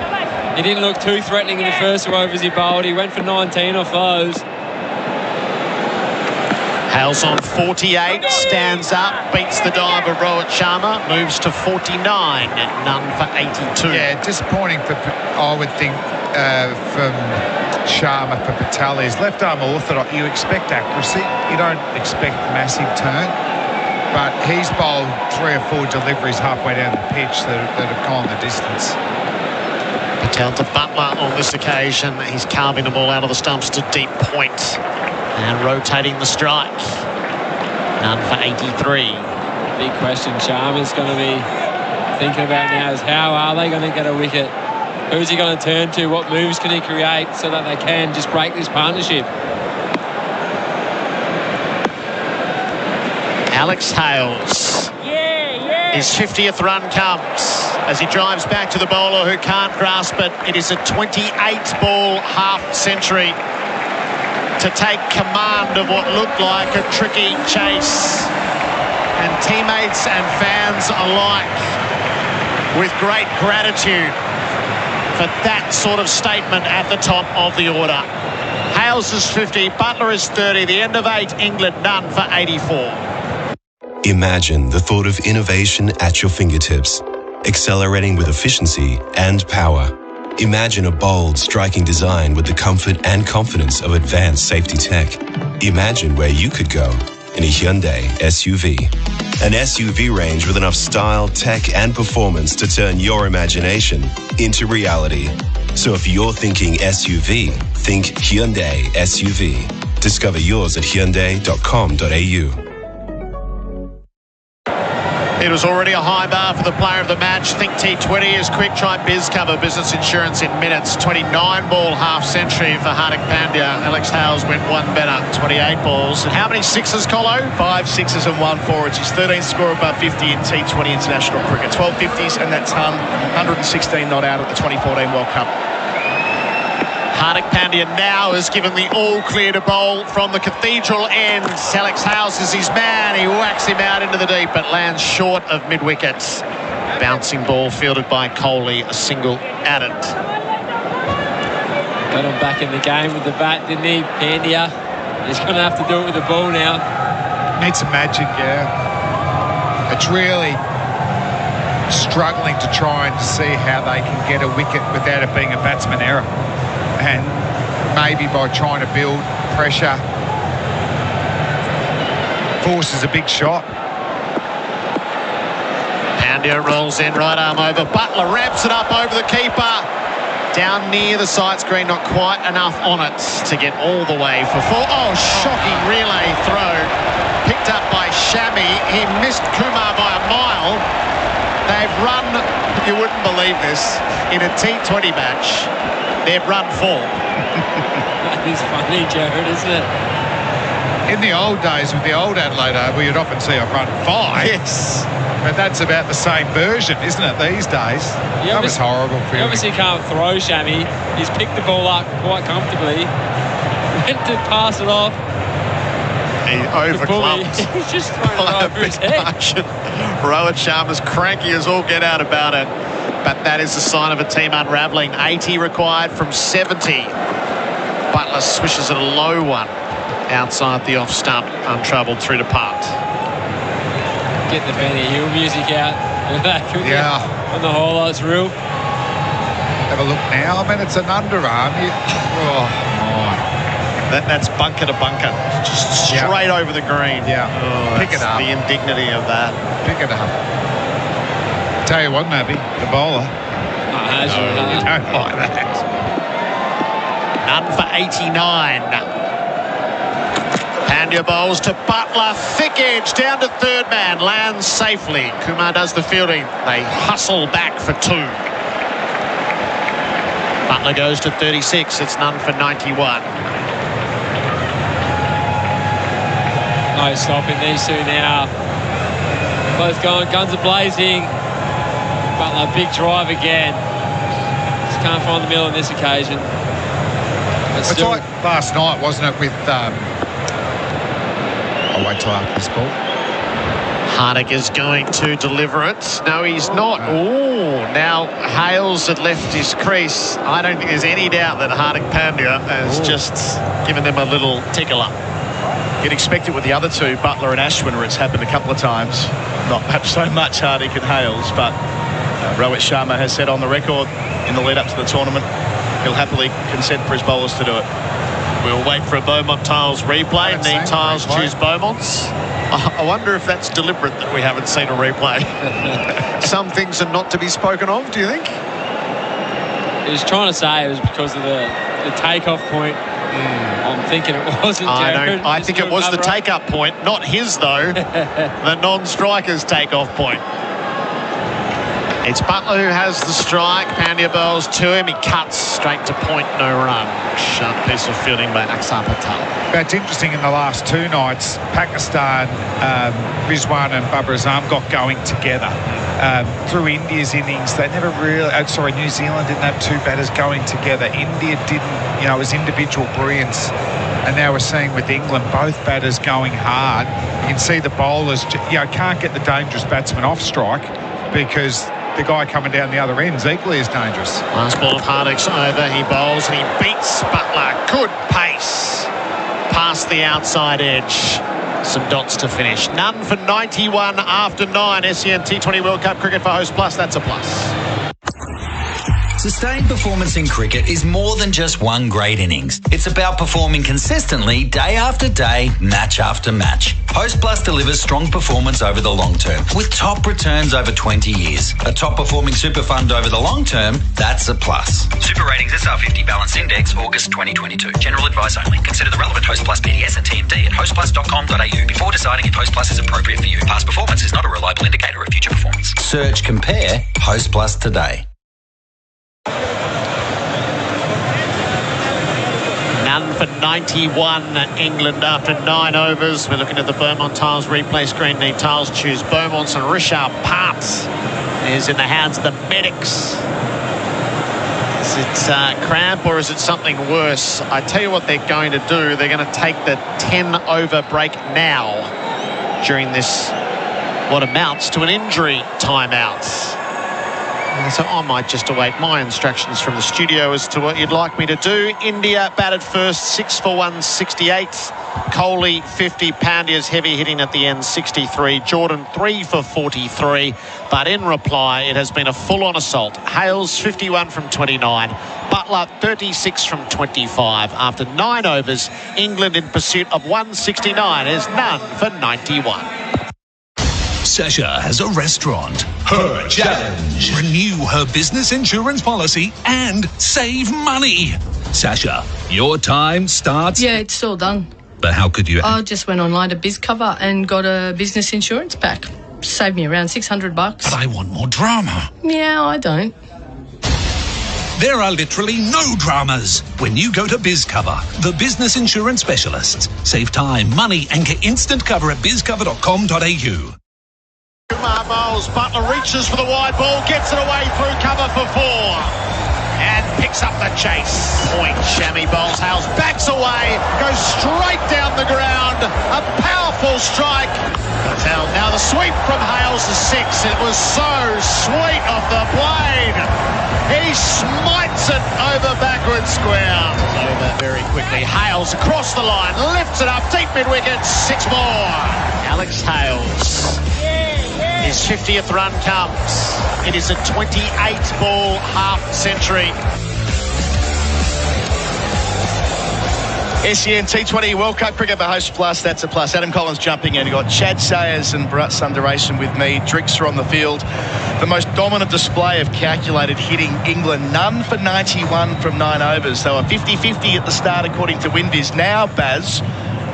he didn't look too threatening in the first 2 overs he bowled. He went for 19 off those. Hales on 48, stands up, beats the dive of Rohit Sharma, moves to 49, none for 82. Yeah, disappointing for, I would think, from Sharma for Patel. His left arm orthodox, you expect accuracy, you don't expect massive turn, but he's bowled 3 or 4 deliveries halfway down the pitch that have gone the distance. Patel to Butler on this occasion. He's carving the ball out of the stumps to deep point and rotating the strike. None for 83. Big question Sharma's going to be thinking about now is how are they going to get a wicket? Who's he going to turn to? What moves can he create so that they can just break this partnership? Alex Hales. His 50th run comes as he drives back to the bowler who can't grasp it. It is a 28-ball half-century to take command of what looked like a tricky chase. And teammates and fans alike with great gratitude for that sort of statement at the top of the order. Hales is 50, Butler is 30, the end of 8, England none for 84. Imagine the thought of innovation at your fingertips. accelerating with efficiency and power. Imagine a bold, striking design with the comfort and confidence of advanced safety tech. Imagine where you could go in a Hyundai SUV. An SUV range with enough style, tech, and performance to turn your imagination into reality. So if you're thinking SUV, think Hyundai SUV. Discover yours at hyundai.com.au. It was already a high bar for the player of the match. Think T20 is quick. Try Biz Cover Business Insurance in minutes. 29-ball half-century for Hardik Pandya. Alex Hales went one better. 28 balls. And how many sixes, Colo? 5 sixes and 1 4. It's his 13th score above 50 in T20 international cricket. 12 50s and that's 116 not out at the 2014 World Cup. Hardik Pandya now has given the all-clear to bowl from the cathedral end. Alex Hales is his man. He whacks him out into the deep, but lands short of mid-wickets. Bouncing ball fielded by Kohli, a single at it. Got him back in the game with the bat, didn't he, Pandya? He's going to have to do it with the ball now. Needs some magic, yeah. It's really struggling to try and see how they can get a wicket without it being a batsman error. And maybe by trying to build pressure, forces a big shot. Pandya rolls in, right arm over. Butler ramps it up over the keeper. Down near the side screen, not quite enough on it to get all the way for 4. Oh, shocking relay throw. Picked up by Shami. He missed Kumar by a mile. They've run, you wouldn't believe this, in a T20 match. They've run 4. That is funny, Gerard, isn't it? In the old days, with the old Adelaide Oval, you'd often see a run 5. Yes. But that's about the same version, isn't it, these days? That was horrible for you. Obviously can't throw, Shami. He's picked the ball up quite comfortably. Went to pass it off. He overclumped. He's just thrown it over his head. Rohit Sharma's cranky as all get out about it. But that is a sign of a team unravelling. 80 required from 70. Butler swishes it a low one outside the off stump, untroubled through to putt. Get the Benny Hill music out. Yeah. On the highlights reel. Have a look now. I mean, it's an underarm. Oh, my. That's bunker to bunker. Just straight over the green. Yeah. Oh, pick it up. The indignity of that. Pick it up. Tell you what, Mabby, the bowler. You don't like that. None for 89. Pandya bowls to Butler, thick edge down to third man, lands safely. Kumar does the fielding. They hustle back for 2. Butler goes to 36. It's none for 91. No stopping these two now. Both going, guns are blazing. Butler, big drive again. Just can't find the middle on this occasion. It's still... like last night, wasn't it, with... I'll wait till after this ball. Hardik is going to deliver it. No, he's not. Oh, now Hales had left his crease. I don't think there's any doubt that Hardik Pandya has just given them a little tickle up. You'd expect it with the other two, Butler and Ashwin, where it's happened a couple of times. Not perhaps so much Hardik and Hales, but Rohit Sharma has said on the record in the lead up to the tournament he'll happily consent for his bowlers to do it. We'll wait for a Beaumont Tiles replay. Need Tiles choose Beaumonts. I wonder if that's deliberate that we haven't seen a replay. Some things are not to be spoken of, do you think? He was trying to say it was because of the takeoff point. I'm thinking it wasn't. I think it was the take-up point, not his though. The non-striker's take-off point. It's Butler who has the strike. Pandya bowls to him. He cuts straight to point, no run. Sharp piece of fielding by Axar Patel. That's interesting. In the last 2 nights, Pakistan, Rizwan and Babar Azam got going together. Through India's innings, they never really... New Zealand didn't have 2 batters going together. India didn't, it was individual brilliance. And now we're seeing with England, both batters going hard. You can see the bowlers, can't get the dangerous batsman off strike because the guy coming down the other end is equally as dangerous. Last ball of Hardik's over. He bowls and he beats Butler. Good pace. past the outside edge. Some dots to finish. None for 91 after 9. SEN T20 World Cup Cricket for Host Plus. That's a plus. Sustained performance in cricket is more than just one great innings. It's about performing consistently day after day, match after match. Host Plus delivers strong performance over the long term with top returns over 20 years. A top performing super fund over the long term, that's a plus. Super Ratings SR50 Balance Index, August 2022. General advice only. Consider the relevant Host Plus PDS and TMD at hostplus.com.au before deciding if Host Plus is appropriate for you. Past performance is not a reliable indicator of future performance. Search Compare Host Plus today. None for 91 England after 9 overs. We're looking at the Beaumont Tiles replay screen. Need Tiles choose Beaumonts and Richard Parts is in the hands of the medics. Is it cramp or is it something worse? I tell you what they're going to do. They're going to take the 10-over break now during this, what amounts to an injury timeout. So I might just await my instructions from the studio as to what you'd like me to do. India batted first, 6 for 168. Kohli, 50. Pandya's heavy hitting at the end, 63. Jordan, 3 for 43. But in reply, it has been a full-on assault. Hales, 51 from 29. Butler, 36 from 25. After 9 overs, England in pursuit of 169 is none for 91. Sasha has a restaurant. Her challenge. Renew her business insurance policy and save money. Sasha, your time starts... Yeah, it's all done. But how could you... I just went online to BizCover and got a business insurance pack. Saved me around $600. But I want more drama. Yeah, I don't. There are literally no dramas when you go to BizCover, the business insurance specialists. Save time, money and get instant cover at bizcover.com.au. Kumar bowls, Butler reaches for the wide ball, gets it away through cover for 4 and picks up the chase. Point, Shami bowls, Hales backs away, goes straight down the ground, a powerful strike. Patel, now the sweep from Hales is 6. It was so sweet off the blade. He smites it over backward square. Over very quickly, Hales across the line, lifts it up, deep mid-wicket, 6 more. Alex Hales. His 50th run comes. It is a 28-ball half-century. SEN T20 World Cup Cricket for Host Plus, that's a plus. Adam Collins jumping in. You've got Chad Sayers and Bharat Sundaresan with me. Drix are on the field. The most dominant display of calculated hitting England. None for 91 from 9 overs. They were 50-50 at the start according to WinViz. Now, Baz,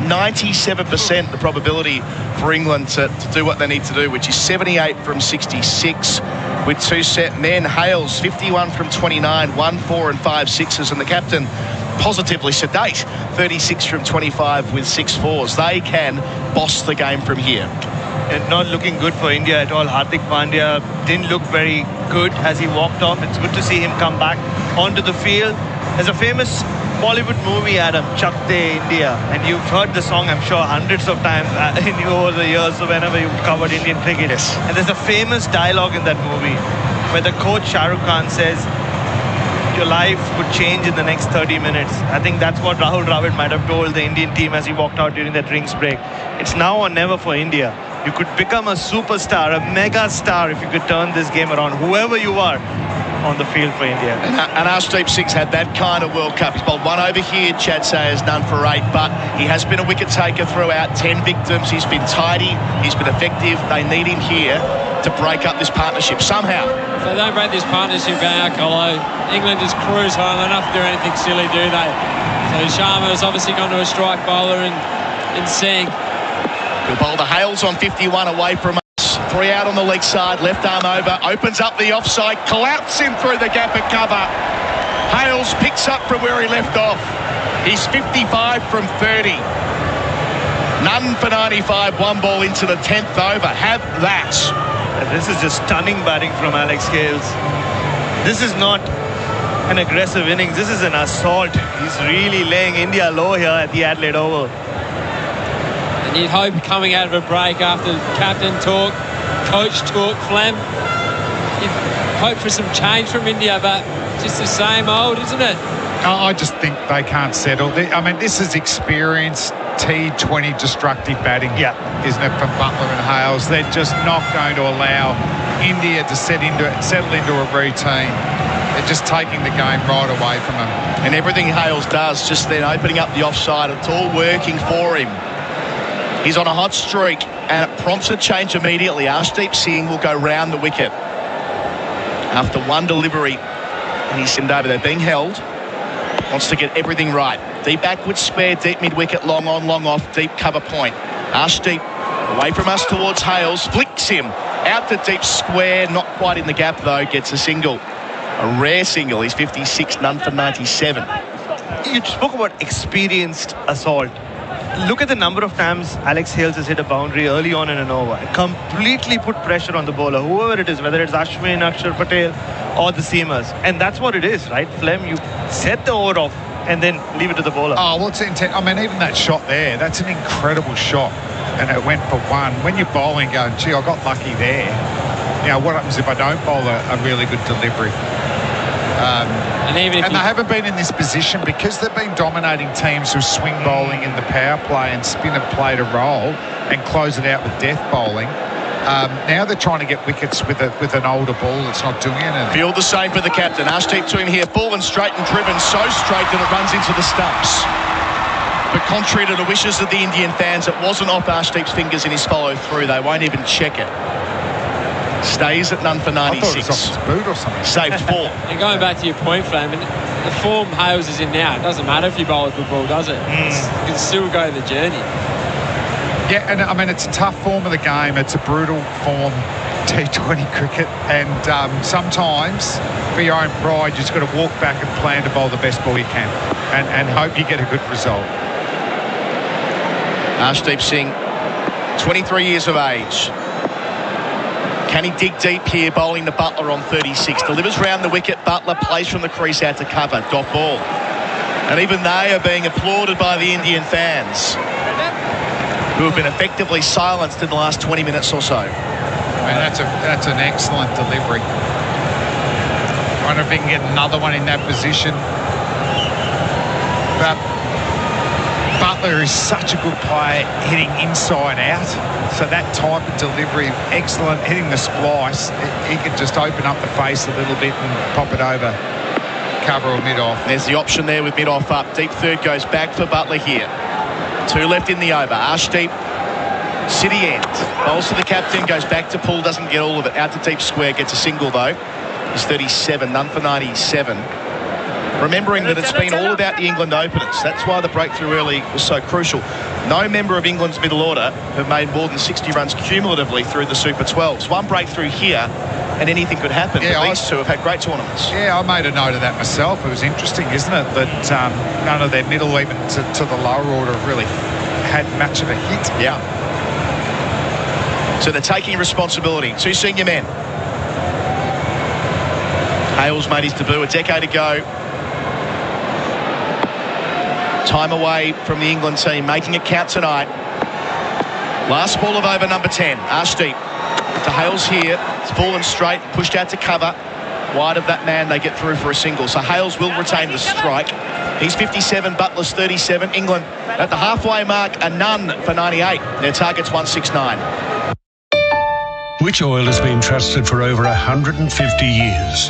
97% the probability for England to do what they need to do, which is 78 from 66 with 2 set men. Hales, 51 from 29, 1 4 and 5 sixes, and the captain positively sedate, 36 from 25 with 6 fours. They can boss the game from here. And not looking good for India at all. Hardik Pandya didn't look very good as he walked off. It's good to see him come back onto the field. There's a famous Bollywood movie, Adam, Chak De India, and you've heard the song, I'm sure, hundreds of times over the years, so whenever you've covered Indian cricket. Yes. And there's a famous dialogue in that movie where the coach Shah Rukh Khan says, your life would change in the next 30 minutes. I think that's what Rahul Dravid might have told the Indian team as he walked out during that drinks break. It's now or never for India. You could become a superstar, a mega star if you could turn this game around, whoever you are on the field for India. And Arshdeep Singh's had that kind of World Cup. He's bowled 1 over here. Chad Sayers none for 8, but he has been a wicket taker throughout. 10 victims. He's been tidy. He's been effective. They need him here to break up this partnership somehow. If they don't break this partnership out, Colo, England just cruise home. They don't have to do anything silly, do they? So Sharma's obviously gone to a strike bowler and Singh. Good bowl to Hales on 51 away from us. 3 out on the leg side, left arm over, opens up the offside, collapses in through the gap at cover. Hales picks up from where he left off. He's 55 from 30. None for 95, 1 ball into the 10th over. Have that. And this is just stunning batting from Alex Hales. This is not an aggressive innings. This is an assault. He's really laying India low here at the Adelaide Oval. And you'd hope coming out of a break after captain talk, coach talk, Flem, you'd hope for some change from India, but just the same old, isn't it? I just think they can't settle. I mean, this is experienced T20 destructive batting, isn't it, from Butler and Hales? They're just not going to allow India to settle into a routine. They're just taking the game right away from them. And everything Hales does, just then opening up the offside, it's all working for him. He's on a hot streak, and it prompts a change immediately. Arshdeep Singh will go round the wicket after one delivery, and he's sent over. They're being held. Wants to get everything right. Deep backward square, deep mid-wicket, long on, long off, deep cover point. Arshdeep away from us towards Hales, flicks him out to deep square, not quite in the gap though, gets a single. A rare single. He's 56, none for 97. You spoke about experienced assault. Look at the number of times Alex Hales has hit a boundary early on in an over. Completely put pressure on the bowler, whoever it is, whether it's Ashwin, Akshar Patel, or the seamers. And that's what it is, right? Flem, you set the over off and then leave it to the bowler. Oh, well, it's intent. I mean, even that shot there, that's an incredible shot. And it went for one. When you're bowling going, gee, I got lucky there. You know, what happens if I don't bowl a really good delivery? And they haven't been in this position because they've been dominating teams who swing bowling in the power play and spin have played a role and close it out with death bowling. Now they're trying to get wickets with an older ball that's not doing anything. Feel the same for the captain. Arshdeep to him here, fallen straight and driven so straight that it runs into the stumps. But contrary to the wishes of the Indian fans, it wasn't off Arshdeep's fingers in his follow-through. They won't even check it. Stays at none for 96. I thought it was off his boot or something. Saved 4. And going back to your point, Flame, the form Hales is in now, it doesn't matter if you bowl a good ball, does it? You can still go the journey. Yeah, and I mean, it's a tough form of the game. It's a brutal form, T20 cricket. And sometimes, for your own pride, you just got to walk back and plan to bowl the best ball you can and hope you get a good result. Arshdeep Singh, 23 years of age. Can he dig deep here, bowling to Butler on 36? Delivers round the wicket. Butler plays from the crease out to cover. Dot ball. And even they are being applauded by the Indian fans, who have been effectively silenced in the last 20 minutes or so. I mean, that's an excellent delivery. I wonder if he can get another one in that position. But Butler is such a good player hitting inside out. So that type of delivery, excellent, hitting the splice, he could just open up the face a little bit and pop it over cover or mid-off. There's the option there with mid-off up. Deep third goes back for Butler here. 2 left in the over. Arshdeep, city end. Bowls to the captain, goes back to pull, doesn't get all of it. Out to deep square, gets a single though. He's 37, none for 97. Remembering that it's been all about the England openers. That's why the breakthrough early was so crucial. No member of England's middle order have made more than 60 runs cumulatively through the Super 12s. One breakthrough here, and anything could happen. Yeah, but these two have had great tournaments. Yeah, I made a note of that myself. It was interesting, isn't it, that none of their middle, even to the lower order, really had much of a hit. Yeah. So they're taking responsibility. 2 senior men. Hales made his debut a decade ago. Time away from the England team, making it count tonight. Last ball of over number 10. Arshdeep to Hales here. It's fallen straight, pushed out to cover. Wide of that man, they get through for a single. So Hales will retain the strike. He's 57, Butler's 37. England at the halfway mark, a none for 98. Their target's 169. Which oil has been trusted for over 150 years?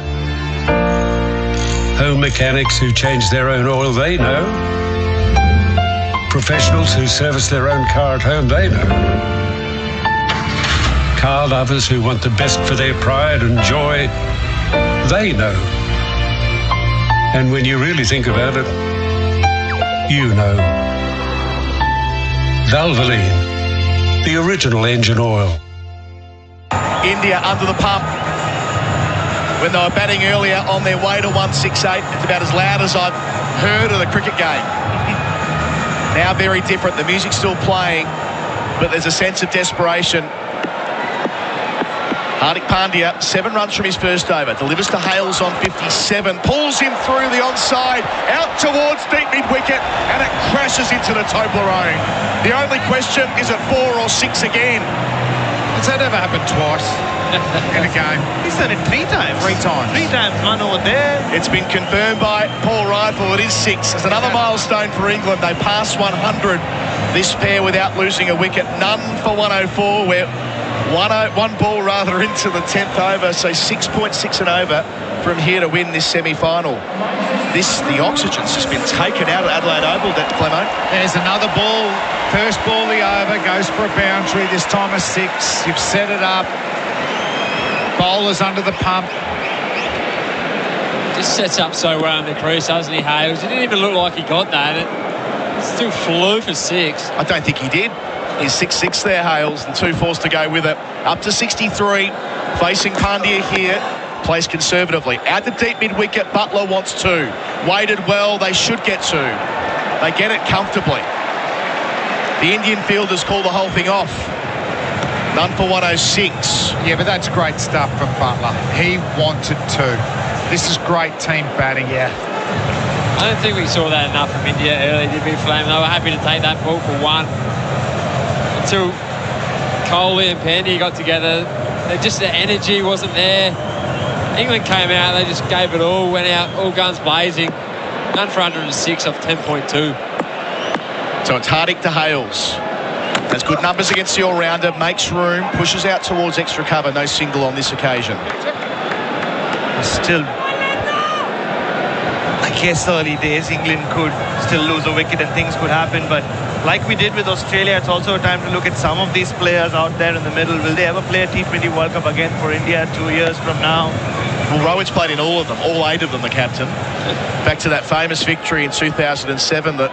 Home mechanics who change their own oil, they know. Professionals who service their own car at home, they know. Car lovers who want the best for their pride and joy, they know. And when you really think about it, you know. Valvoline, the original engine oil. India under the pump. When they were batting earlier on their way to 168, it's about as loud as I've heard of the cricket game. Now very different. The music's still playing, but there's a sense of desperation. Hardik Pandya, 7 runs from his first over, delivers to Hales on 57, pulls him through the onside, out towards deep mid-wicket, and it crashes into the Toblerone. The only question, is it 4 or 6 again? Has that ever happened twice in a game? He's done it 3 times. 3 times. 3 times. One over there. It's been confirmed by Paul Rifle. It is 6. It's another milestone for England. They passed 100, this pair, without losing a wicket. None for 104. We're one ball rather into the 10th over, so 6.6 and over from here to win this semi-final. The oxygen's just been taken out of Adelaide Oval, Clemo. There's another ball. First ball the over, goes for a boundary, this time a 6. You've set it up. Bowler's under the pump. Just sets up so well in the crease, doesn't he, Hales? It didn't even look like he got that. It still flew for 6. I don't think he did. He's 6-6 there, Hales, and 2 fours to go with it. Up to 63, facing Pandya here. Plays conservatively. Out the deep mid-wicket, Butler wants 2. Weighted well, they should get 2. They get it comfortably. The Indian fielders call the whole thing off. None for 106. Yeah, but that's great stuff from Butler. He wanted 2. This is great team batting. Yeah. I don't think we saw that enough from India early, did we, Flame? They were happy to take that ball for 1. Until Kohli and Pandya got together, the energy wasn't there. England came out, they just gave it all, went out, all guns blazing. None for 106 off 10.2. So it's Hardik to Hales. Has good numbers against the all-rounder, makes room, pushes out towards extra cover. No single on this occasion. Still, I guess early days, England could still lose a wicket and things could happen, but like we did with Australia, it's also a time to look at some of these players out there in the middle. Will they ever play a T20 World Cup again for India 2 years from now? Well, Rohit's played in all of them, all 8 of them, the captain. Back to that famous victory in 2007 that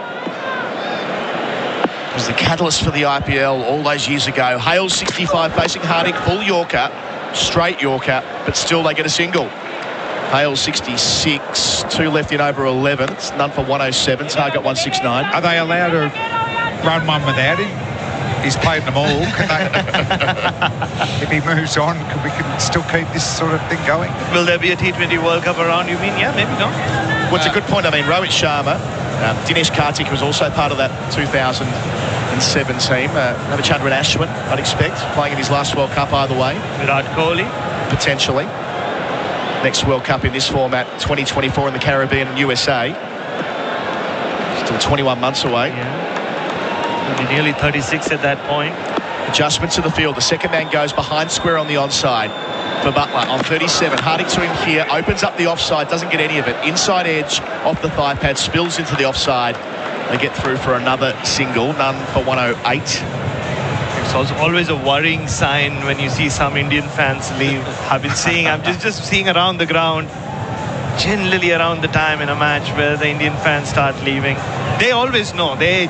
was the catalyst for the IPL all those years ago. Hales 65 facing Hardik, full Yorker, straight Yorker, but still they get a single. Hales 66, 2 left in over 11. It's none for 107, target 169. Are they allowed to run one without him? He's played them all. Can they, if he moves on, we can still keep this sort of thing going? Will there be a T20 World Cup around, you mean? Yeah, maybe not. Well, it's a good point. I mean, Rohit Sharma, Dinesh Karthik was also part of that 2007 team. Ravichandran Ashwin, I'd expect, playing in his last World Cup either way. Virat Kohli. Potentially. Next World Cup in this format, 2024 in the Caribbean and USA. Still 21 months away. Yeah. He'll be nearly 36 at that point. Adjustment to the field. The second man goes behind square on the onside for Butler on 37. Hardik to him here. Opens up the offside. Doesn't get any of it. Inside edge off the thigh pad. Spills into the offside. They get through for another single. None for 108. It's also always a worrying sign when you see some Indian fans leave. I've been seeing, I'm just seeing around the ground, generally around the time in a match where the Indian fans start leaving. They always know. They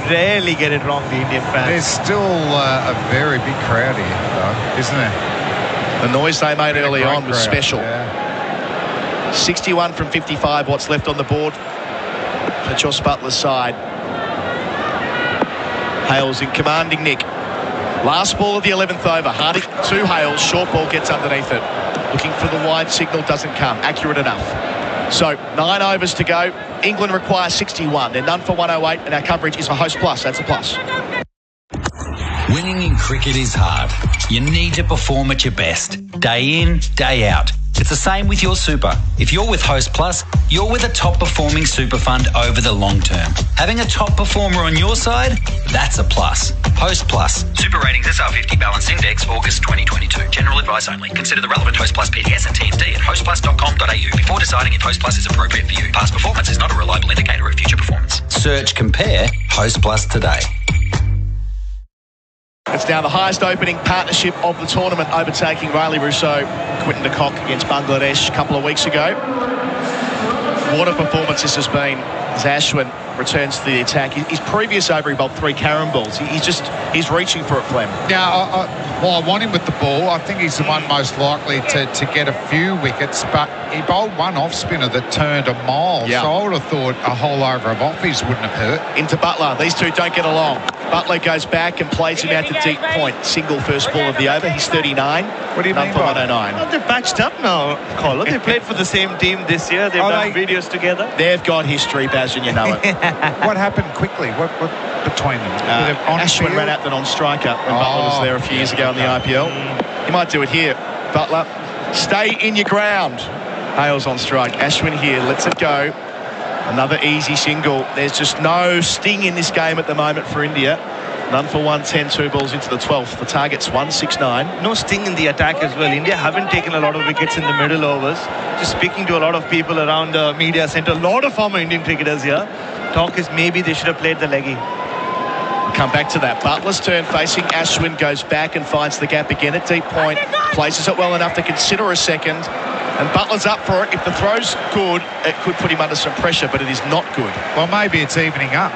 rarely get it wrong, the Indian fans. There's still a very big crowd here, though, isn't there? The noise they made early on was special. Yeah. 61 from 55, what's left on the board for Jos Buttler's side. Hales in commanding nick. Last ball of the 11th over. Hardik to Hales. Short ball gets underneath it. Looking for the wide signal, doesn't come. Accurate enough. So 9 overs to go. England require 61. They're none for 108, and our coverage is for Host Plus. That's a plus. Winning in cricket is hard. You need to perform at your best, day in, day out. It's the same with your super. If you're with Host Plus, you're with a top-performing super fund over the long term. Having a top performer on your side, that's a plus. Host Plus. Super Ratings SR50 Balance Index, August 2022. General advice only. Consider the relevant Host Plus PDS and TMD at hostplus.com.au before deciding if Host Plus is appropriate for you. Past performance is not a reliable indicator of future performance. Search Compare Host Plus today. It's now the highest opening partnership of the tournament, overtaking Riley Rousseau, Quinton de Kock against Bangladesh a couple of weeks ago. What a performance this has been as Ashwin returns to the attack. His previous over, he bowled 3 carom balls. He's reaching for it, Clem. Yeah, I want him with the ball. I think he's the one most likely to get a few wickets, but he bowled one off-spinner that turned a mile. Yeah. So I would have thought a whole over of offies wouldn't have hurt. Into Butler. These two don't get along. Butler goes back and plays him out to deep point. Single first ball of the over. He's 39. What do you mean for by 109. Oh, they're patched up now, Colin. They played for the same team this year. They've done videos together. They've got history, Baz, and you know it. What happened quickly? What between them? Ashwin ran out the non-striker when Butler was there a few years ago in the IPL. He might do it here. Butler, stay in your ground. Hales on strike. Ashwin here, lets it go. Another easy single. There's just no sting in this game at the moment for India. None for 110, 2 balls into the 12th. The target's 169. No sting in the attack as well. India haven't taken a lot of wickets in the middle overs. Just speaking to a lot of people around the media centre, a lot of former Indian cricketers here. Talk is maybe they should have played the leggy. We'll come back to that. Butler's turn facing Ashwin, goes back and finds the gap again at deep point. Places it well enough to consider a second. And Butler's up for it. If the throw's good, it could put him under some pressure, but it is not good. Well, maybe it's evening up.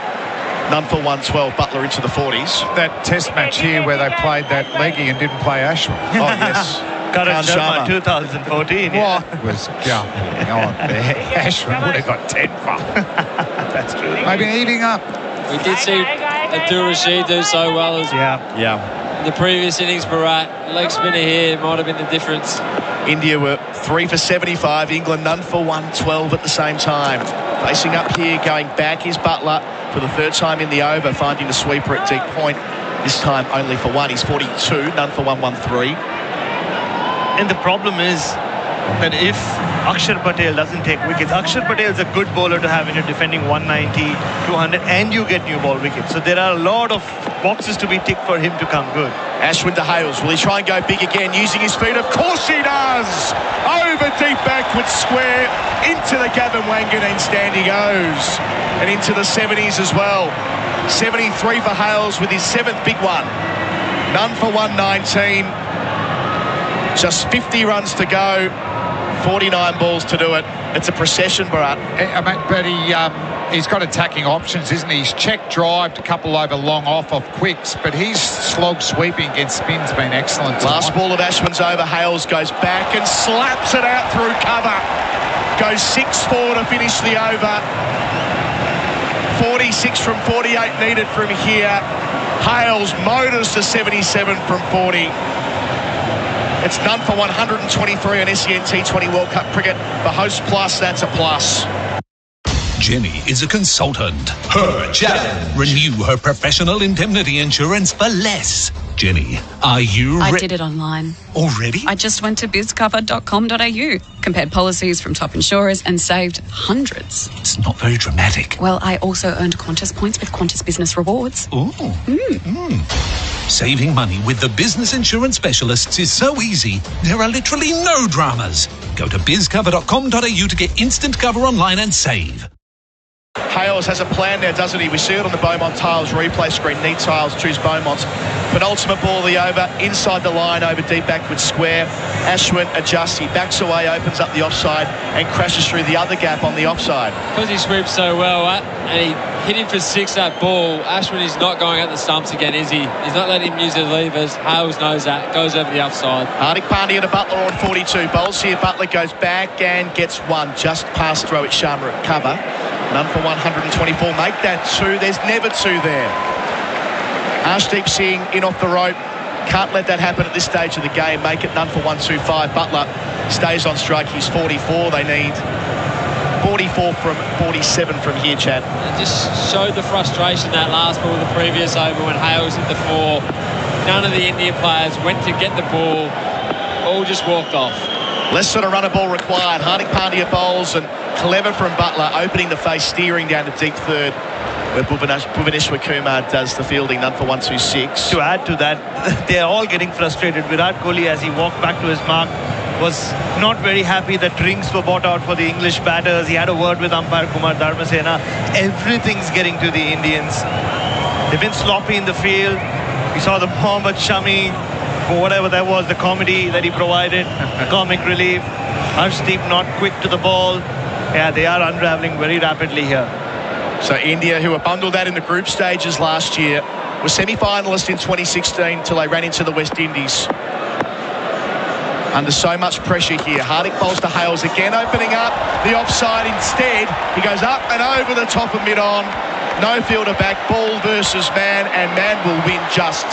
None for 112. Butler into the 40s. That test match here where they played that leggy and didn't play Ashwin. Oh, yes. Karan Sharma 2014. What was going on there? Ashwin would have got 10 for. That's true. Maybe eating up. We did see Abdul Rashid do so well as in the previous innings. Bharat, leg spinner here, might have been the difference. India were 3 for 75. England none for 112 at the same time. Facing up here, going back is Butler for the third time in the over, finding the sweeper at deep point. This time only for 1. He's 42, none for 113. And the problem is that if Akshar Patel doesn't take wickets, Akshar Patel is a good bowler to have when you're defending 190, 200, and you get new ball wickets. So there are a lot of boxes to be ticked for him to come good. Ashwin to Hales. Will he try and go big again using his feet? Of course he does! Over deep backward square, into the Gavin Wanganeen stand he goes. And into the 70s as well. 73 for Hales with his 7th big one. None for 119. Just 50 runs to go. 49 balls to do it. It's a procession, Bharat. But he's got attacking options, isn't he? He's check drived a couple over long off quicks, but his slog sweeping against spin's been excellent tonight. Last ball of Ashwin's over. Hales goes back and slaps it out through cover. Goes 6-4 to finish the over. 46 from 48 needed from here. Hales motors to 77 from 40. It's none for 123 on SEN T20 World Cup cricket. For Host Plus, that's a plus. Jenny is a consultant. Her challenge. Renew her professional indemnity insurance for less. Jenny, are you I did it online. Already? I just went to bizcover.com.au, compared policies from top insurers and saved hundreds. It's not very dramatic. Well, I also earned Qantas points with Qantas Business Rewards. Ooh. Saving money with the business insurance specialists is so easy, there are literally no dramas. Go to bizcover.com.au to get instant cover online and save. Hales has a plan there, doesn't he? We see it on the Beaumont Tiles replay screen. Need tiles, choose Beaumont's. Penultimate ball of the over, inside the line, over deep backward square. Ashwin adjusts, he backs away, opens up the offside and crashes through the other gap on the offside. Because he sweeps so well and he hit him for 6 that ball, Ashwin is not going at the stumps again, is he? He's not letting him use the levers. Hales knows that, goes over the offside. Hardik Pandya to Butler on 42. Bowls here, Butler goes back and gets 1. Just past throw at Sharma at cover. None for 124. Make that 2. There's never 2 there. Arshdeep Singh in off the rope. Can't let that happen at this stage of the game. Make it none for 125. Butler stays on strike. He's 44. They need 44 from 47 from here, Chad. It just showed the frustration that last ball of the previous over when Hales hit the 4. None of the Indian players went to get the ball. All just walked off. Less than a runner ball required. Hardik Pandya bowls and clever from Butler, opening the face, steering down to deep third, where Bhuvaneshwar Kumar does the fielding. None for 126. To add to that, they're all getting frustrated. Virat Kohli, as he walked back to his mark, was not very happy that drinks were bought out for the English batters. He had a word with umpire Kumar Dharmasena. Everything's getting to the Indians. They've been sloppy in the field. We saw the Mohammad Shami, for whatever that was, the comedy that he provided, comic relief. Arshdeep not quick to the ball. Yeah, they are unraveling very rapidly here. So India, who were bundled out in the group stages last year, were semi-finalists in 2016 till they ran into the West Indies. Under so much pressure here. Hardik bowls to Hales again, opening up the offside instead. He goes up and over the top of mid-on. No fielder back, ball versus man, and man will win just.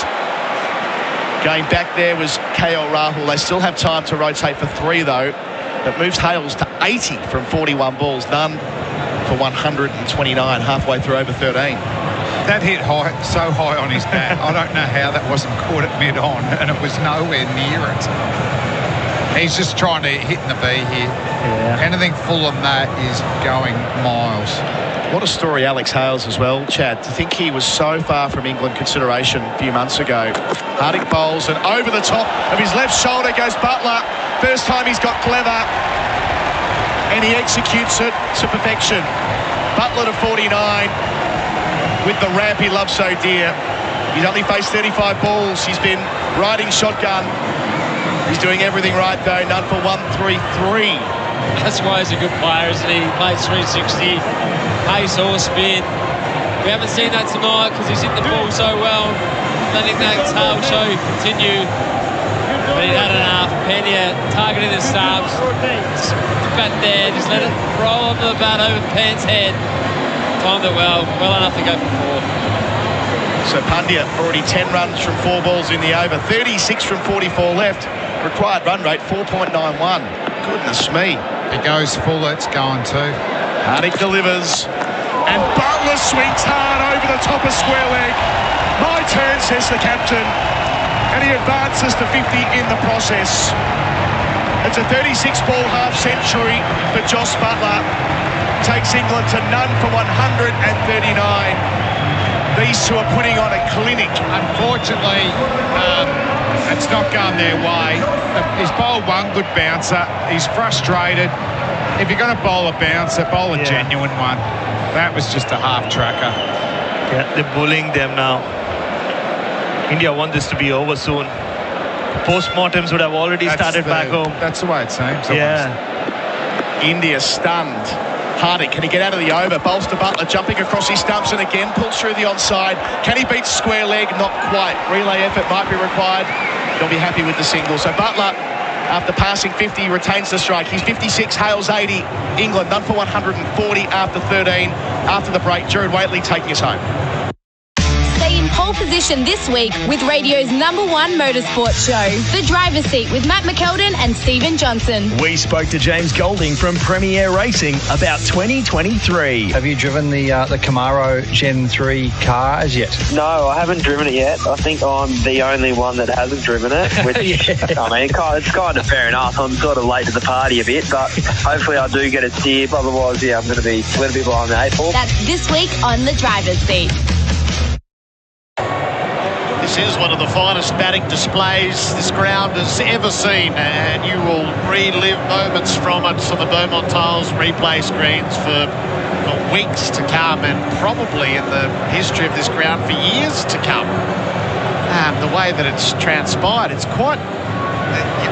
Going back there was KL Rahul. They still have time to rotate for 3, though. That moves Hales to 80 from 41 balls, none for 129, halfway through over 13. That hit high, so high on his bat. I don't know how that wasn't caught at mid-on, and it was nowhere near it. He's just trying to hit in the B here. Yeah. Anything full on that is going miles. What a story, Alex Hales as well, Chad. To think he was so far from England consideration a few months ago. Harding bowls, and over the top of his left shoulder goes Butler. First time he's got clever, and he executes it to perfection. Butler to 49 with the ramp he loves so dear. He's only faced 35 balls. He's been riding shotgun. He's doing everything right, though. None for 133. That's why he's a good player, isn't he? He plays 360, pace or spin. We haven't seen that tonight because he's hit the ball so well. Letting that tail show continue. But he had enough. Pena targeting the stumps. Bat there, just let it roll onto the bat over Pen's head. Timed it well enough to go for 4. So Pandya already 10 runs from 4 balls in the over, 36 from 44 left. Required run rate 4.91. Goodness me. It goes full, it's going too. Harding delivers, and Butler swings hard over the top of square leg. My turn, says the captain, and he advances to 50 in the process. It's a 36-ball half century for Jos Buttler. Takes England to none for 139. These two are putting on a clinic. Unfortunately, it's not going their way. He's bowled one good bouncer. He's frustrated. If you're going to bowl a bouncer, bowl a genuine one. That was just a half tracker. Yeah, they're bullying them now. India want this to be over soon. Postmortems would have already started back home. That's the way it seems. Yeah. India stunned. Harding, can he get out of the over? Bowls to Butler, jumping across his stumps, and again pulls through the onside. Can he beat square leg? Not quite. Relay effort might be required. He'll be happy with the single. So Butler, after passing 50, retains the strike. He's 56, Hales 80. England none for 140 after 13. After the break, Gerard Wheatley taking us home. Stay in pole position this week with radio's #1 motorsport show, The Driver's Seat with Matt McKeldin and Stephen Johnson. We spoke to James Golding from Premier Racing about 2023. Have you driven the Camaro Gen 3 car as yet? No, I haven't driven it yet. I think I'm the only one that hasn't driven it, which, I mean, it's kind of fair enough. I'm sort of late to the party a bit, but hopefully I do get a tip. Otherwise, I'm going to be a little bit behind the 8 ball. That's this week on The Driver's Seat. This is one of the finest batting displays this ground has ever seen, and you will relive moments from it on the Beaumont Tiles replay screens for weeks to come, and probably in the history of this ground for years to come. And the way that it's transpired, it's quite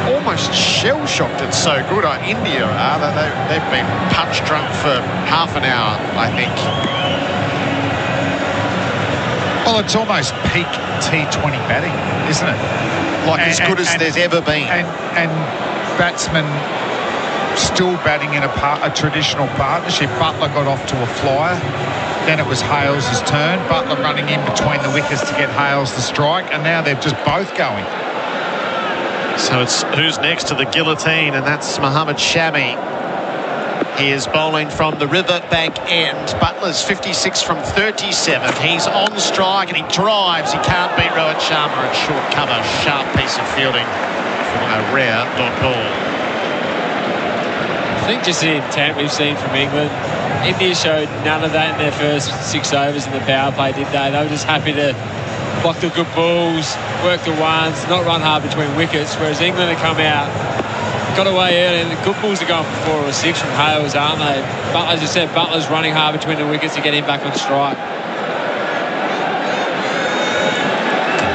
almost shell-shocked. It's so good. India are. They've been punch drunk for half an hour, I think. Well, it's almost peak T20 batting, isn't it? Like as good as there's ever been. And batsmen still batting in a traditional partnership. Butler got off to a flyer. Then it was Hales' turn. Butler running in between the wickets to get Hales the strike. And now they're just both going. So it's who's next to the guillotine, and that's Mohammad Shami. He is bowling from the riverbank end. Butler's 56 from 37. He's on strike and he drives. He can't beat Rohit Sharma at short cover. Sharp piece of fielding from a rare dot ball. I think just the intent we've seen from England. India showed none of that in their first 6 overs in the power play, did they? They were just happy to block the good balls, work the ones, not run hard between wickets, whereas England had come out, got away early, and the good balls are going for 4 or 6 from Hales, aren't they? But as I said, Butler's running hard between the wickets to get him back on strike.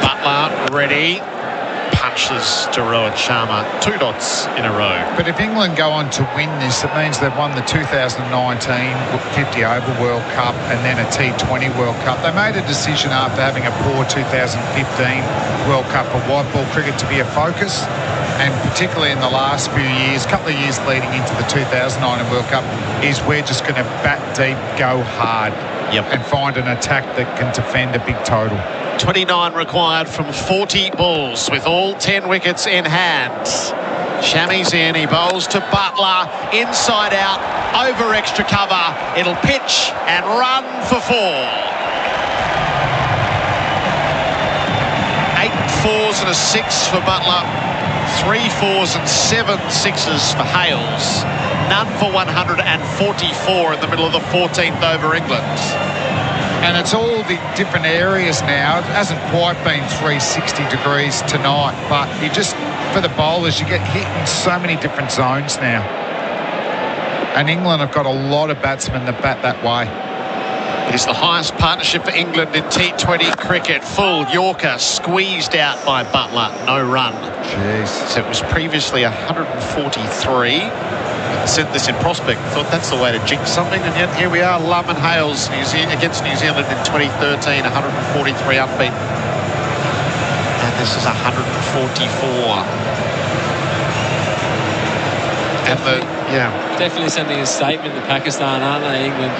Butler ready. Punches to Rohit Sharma. 2 dots in a row. But if England go on to win this, it means they've won the 2019 50 Oval World Cup and then a T20 World Cup. They made a decision after having a poor 2015 World Cup for white ball cricket to be a focus. And particularly in the last few years, couple of years leading into the 2019 World Cup, is we're just going to bat deep, go hard. and find an attack that can defend a big total. 29 required from 40 balls with all 10 wickets in hand. Shami's in, he bowls to Butler, inside out, over extra cover. It'll pitch and run for 4. 8 4s and a 6 for Butler. 3 4s and 7 6s for Hales. None for 144 in the middle of the 14th over England. And it's all the different areas now. It hasn't quite been 360 degrees tonight, but you just, for the bowlers, you get hit in so many different zones now. And England have got a lot of batsmen that bat that way. It is the highest partnership for England in T20 cricket. Full Yorker squeezed out by Butler, no run. Jeez. So it was previously 143. I said this in Prospect, thought that's the way to jinx something, and yet here we are, Lum and Hales against New Zealand in 2013, 143 unbeaten. And this is 144. Definitely sending a statement to Pakistan, aren't they, England?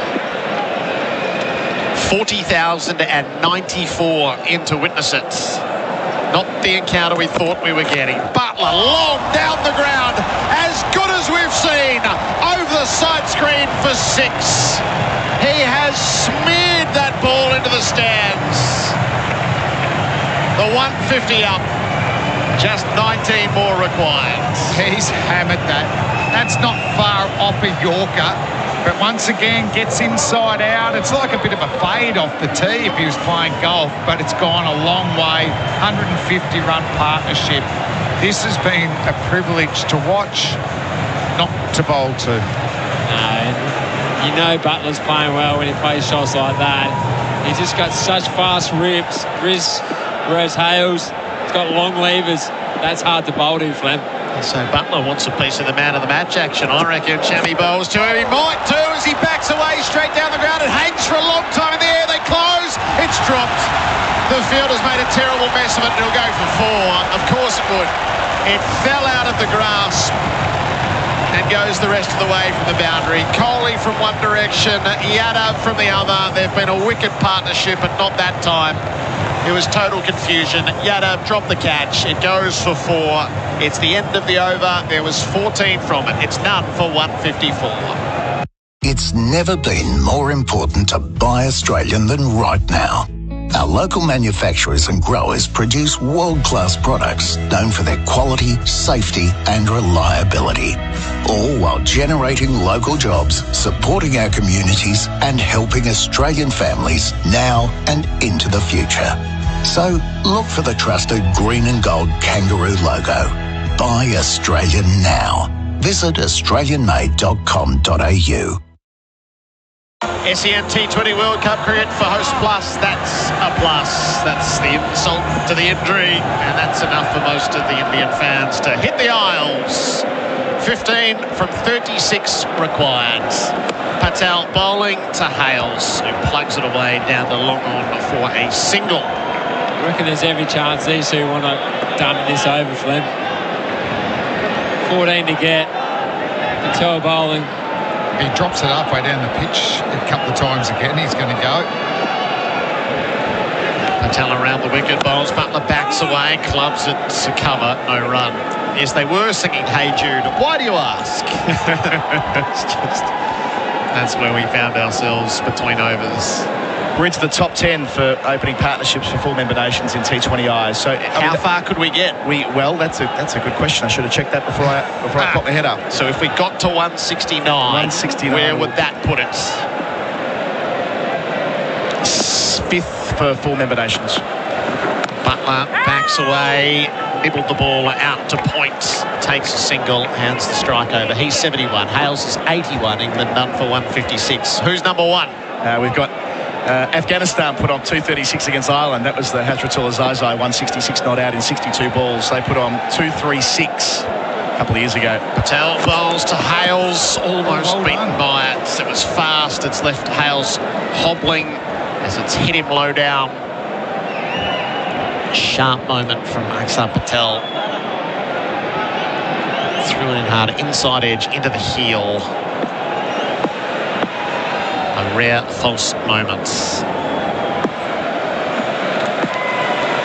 40,094 in to witness it. Not the encounter we thought we were getting. Butler long down the ground, as good as we've seen, over the side screen for 6. He has smeared that ball into the stands. The 150 up, just 19 more required. He's hammered that. That's not far off a Yorker, but once again gets inside out. It's like a bit of a fade off the tee if he was playing golf, but it's gone a long way. 150-run partnership. This has been a privilege to watch, not to bowl to. No, you know Butler's playing well when he plays shots like that. He's just got such fast wrists, whereas Hales has got long levers. That's hard to bowl to, Flem. So Butler wants a piece of the man of the match action. I reckon Shami bowls to him. He might too as he backs away straight down the ground. It hangs for a long time in the air. They close. It's dropped. The fielder's made a terrible mess of it. It'll go for 4. Of course it would. It fell out of the grasp and goes the rest of the way from the boundary. Kohli from one direction, Yadav from the other. They've been a wicked partnership, but not that time. It was total confusion. Yadav dropped the catch. It goes for 4. It's the end of the over. There was 14 from it. It's none for 154. It's never been more important to buy Australian than right now. Our local manufacturers and growers produce world-class products known for their quality, safety and reliability, all while generating local jobs, supporting our communities and helping Australian families now and into the future. So look for the trusted green and gold kangaroo logo. Buy Australian now. Visit australianmade.com.au. SEN T20 World Cup cricket for Host Plus. That's a plus. That's the insult to the injury, and that's enough for most of the Indian fans to hit the aisles. 15 from 36 required. Patel bowling to Hales, who plugs it away down the long on for a single. I reckon there's every chance these two want to dump this over, Flem. 14 to get. Patel bowling. He drops it halfway down the pitch a couple of times again. He's going to go. Patel around the wicket, bowls. Butler backs away, clubs it to cover, no run. Yes, they were singing Hey Jude. Why do you ask? It's just, that's where we found ourselves between overs. We're into the top 10 for opening partnerships for full member nations in T20I. So how far could we get? Well, that's a good question. I should have checked that before I put my head up. So if we got to 169, where would that put it? 5th for full member nations. Butler backs away, nibbled the ball out to point, takes a single, hands the strike over. He's 71. Hales is 81. England none for 156. Who's number 1? We've got Afghanistan put on 236 against Ireland. That was the Hasratullah Zazai 166 not out in 62 balls. They put on 236 a couple of years ago. Patel bowls to Hales, almost beaten by it. It was fast. It's left Hales hobbling as it's hit him low down. Sharp moment from Axar Patel. Threw it in hard, inside edge into the heel. The rare false moments.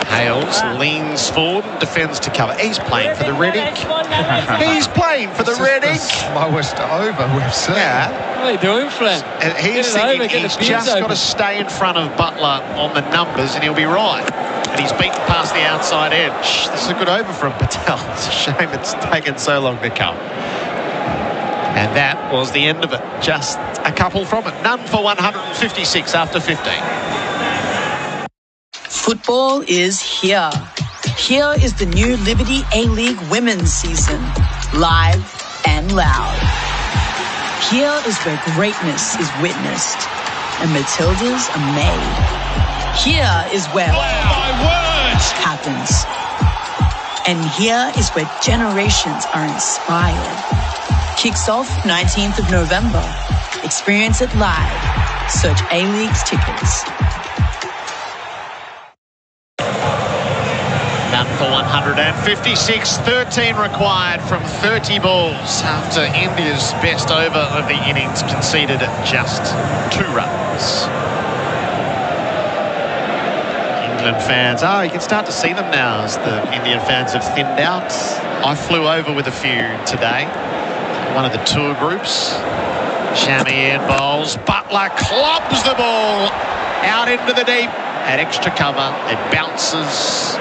Hales leans forward and defends to cover. He's playing for the Red Ink. He's playing for the Red Ink. Slowest over we've seen. Yeah. What are you doing, Flem? And he's thinking he's just got to stay in front of Butler on the numbers and he'll be right. And he's beaten past the outside edge. This is a good over from Patel. It's a shame it's taken so long to come. And that was the end of it. Just a couple from it. None for 156 after 15. Football is here. Here is the new Liberty A-League women's season, live and loud. Here is where greatness is witnessed and Matildas are made. Here is where happens. And here is where generations are inspired. Kicks off 19th of November. Experience it live. Search A-League's tickets. None for 156, 13 required from 30 balls after India's best over of the innings conceded just 2 runs. England fans, you can start to see them now as the Indian fans have thinned out. I flew over with a few today, one of the tour groups. Shami in bowls, Butler clubs the ball out into the deep at extra cover. It bounces.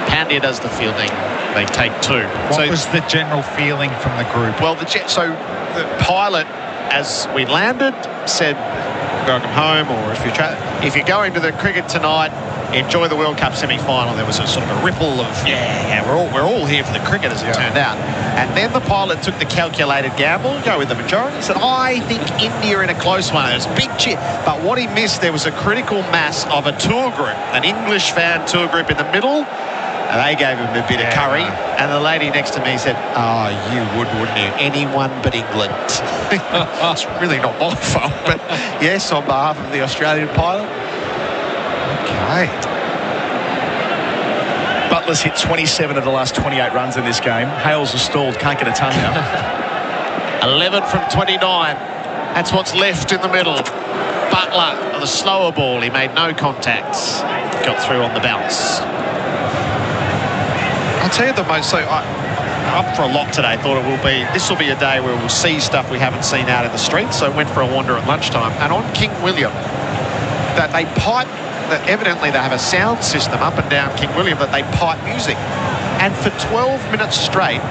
Pandya does the fielding. They take 2. What was the general feeling from the group? Well, the pilot, as we landed, said, welcome home, or if you're going to the cricket tonight, enjoy the World Cup semi-final. There was a sort of a ripple of, we're all here for the cricket, as it turned out. And then the pilot took the calculated gamble, go with the majority. He said, I think India in a close one. It was a big cheer. But what he missed, there was a critical mass of a tour group, an English fan tour group in the middle. And they gave him a bit of curry. And the lady next to me said, you wouldn't you? Anyone but England. It's really not my fault, but yes, on behalf of the Australian pilot. Okay. Butler's hit 27 of the last 28 runs in this game. Hales is stalled, can't get a ton now. 11 from 29. That's what's left in the middle. Butler, on the slower ball, he made no contacts. Got through on the bounce. I'll tell you the most, up for a lot today, thought this will be a day where we'll see stuff we haven't seen out in the streets, so went for a wander at lunchtime. And on King William, that they pipe, that evidently they have a sound system up and down King William that they pipe music. And for 12 minutes straight,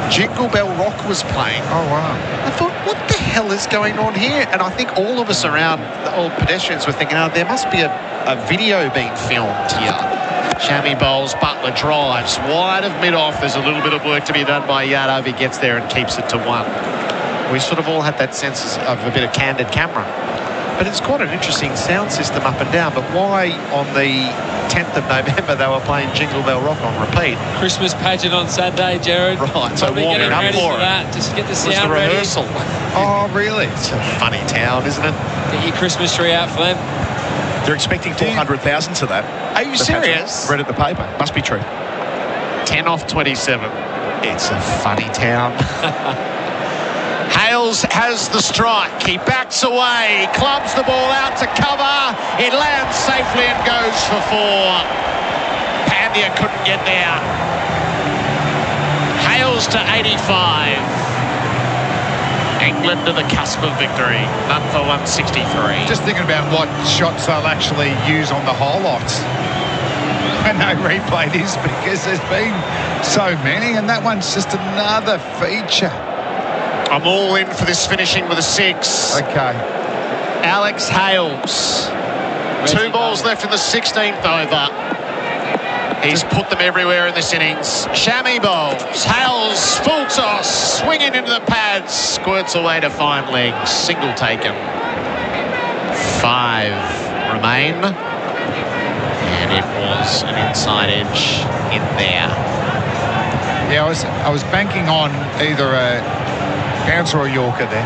Jingle Bell Rock was playing. Oh, wow. I thought, what the hell is going on here? And I think all of us around, all pedestrians were thinking, there must be a video being filmed here. Shami bowls, Butler drives wide of mid-off. There's a little bit of work to be done by Yadav. He gets there and keeps it to 1. We sort of all had that sense of a bit of candid camera. But it's quite an interesting sound system up and down. But why on the 10th of November they were playing Jingle Bell Rock on repeat? Christmas pageant on Saturday, Jared. Right, so warming up for it. Just get the sound was the ready. rehearsal. Oh, really? It's a funny town, isn't it? Get your Christmas tree out, Flem. They're expecting 400,000 to that. Are you serious? Read at the paper. Must be true. 10 off 27. It's a funny town. Hales has the strike. He backs away, clubs the ball out to cover. It lands safely and goes for 4. Pandya couldn't get there. Hales to 85. England to the cusp of victory. None for 163. Just thinking about what shots they'll actually use on the highlights. I know replay this because there's been so many, and that one's just another feature. I'm all in for this finishing with a 6. Okay. Alex Hales. 2 balls left in the 16th over. He's put them everywhere in this innings. Shami bowls. Hales, full toss, swinging into the pads, squirts away to fine legs. Single taken. 5 remain. And it was an inside edge in there. Yeah, I was banking on either a bouncer or Yorker there.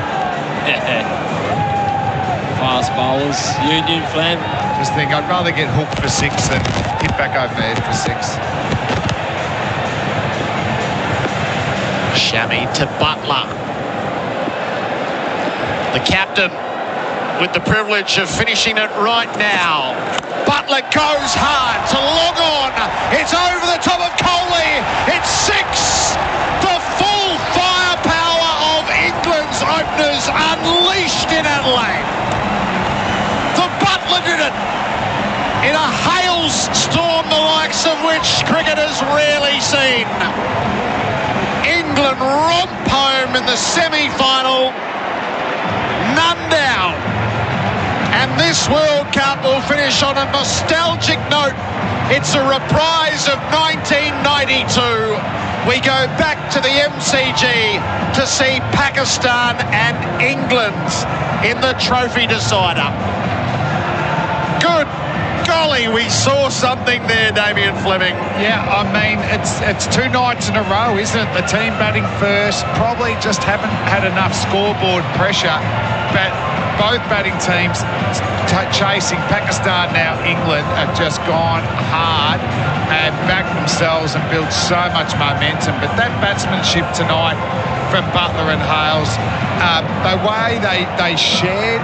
Fast bowlers, Union Flam. Just think I'd rather get hooked for 6 than hit back over the head for 6. Shami to Butler. The captain with the privilege of finishing it right now. Butler goes hard to long on. It's over the top of Coley. It's 6. The full firepower of England's openers unleashed in Adelaide. The Butler did it in a hailstorm the likes of which cricket has rarely seen. England romp home in the semi-final. None down. And this World Cup will finish on a nostalgic note. It's a reprise of 1992. We go back to the MCG to see Pakistan and England in the trophy decider. Good golly, we saw something there, Damien Fleming. Yeah, I mean, it's 2 nights in a row, isn't it? The team batting first probably just haven't had enough scoreboard pressure, but both batting teams chasing. Pakistan, now England, have just gone hard and backed themselves and built so much momentum. But that batsmanship tonight from Butler and Hales, the way they shared,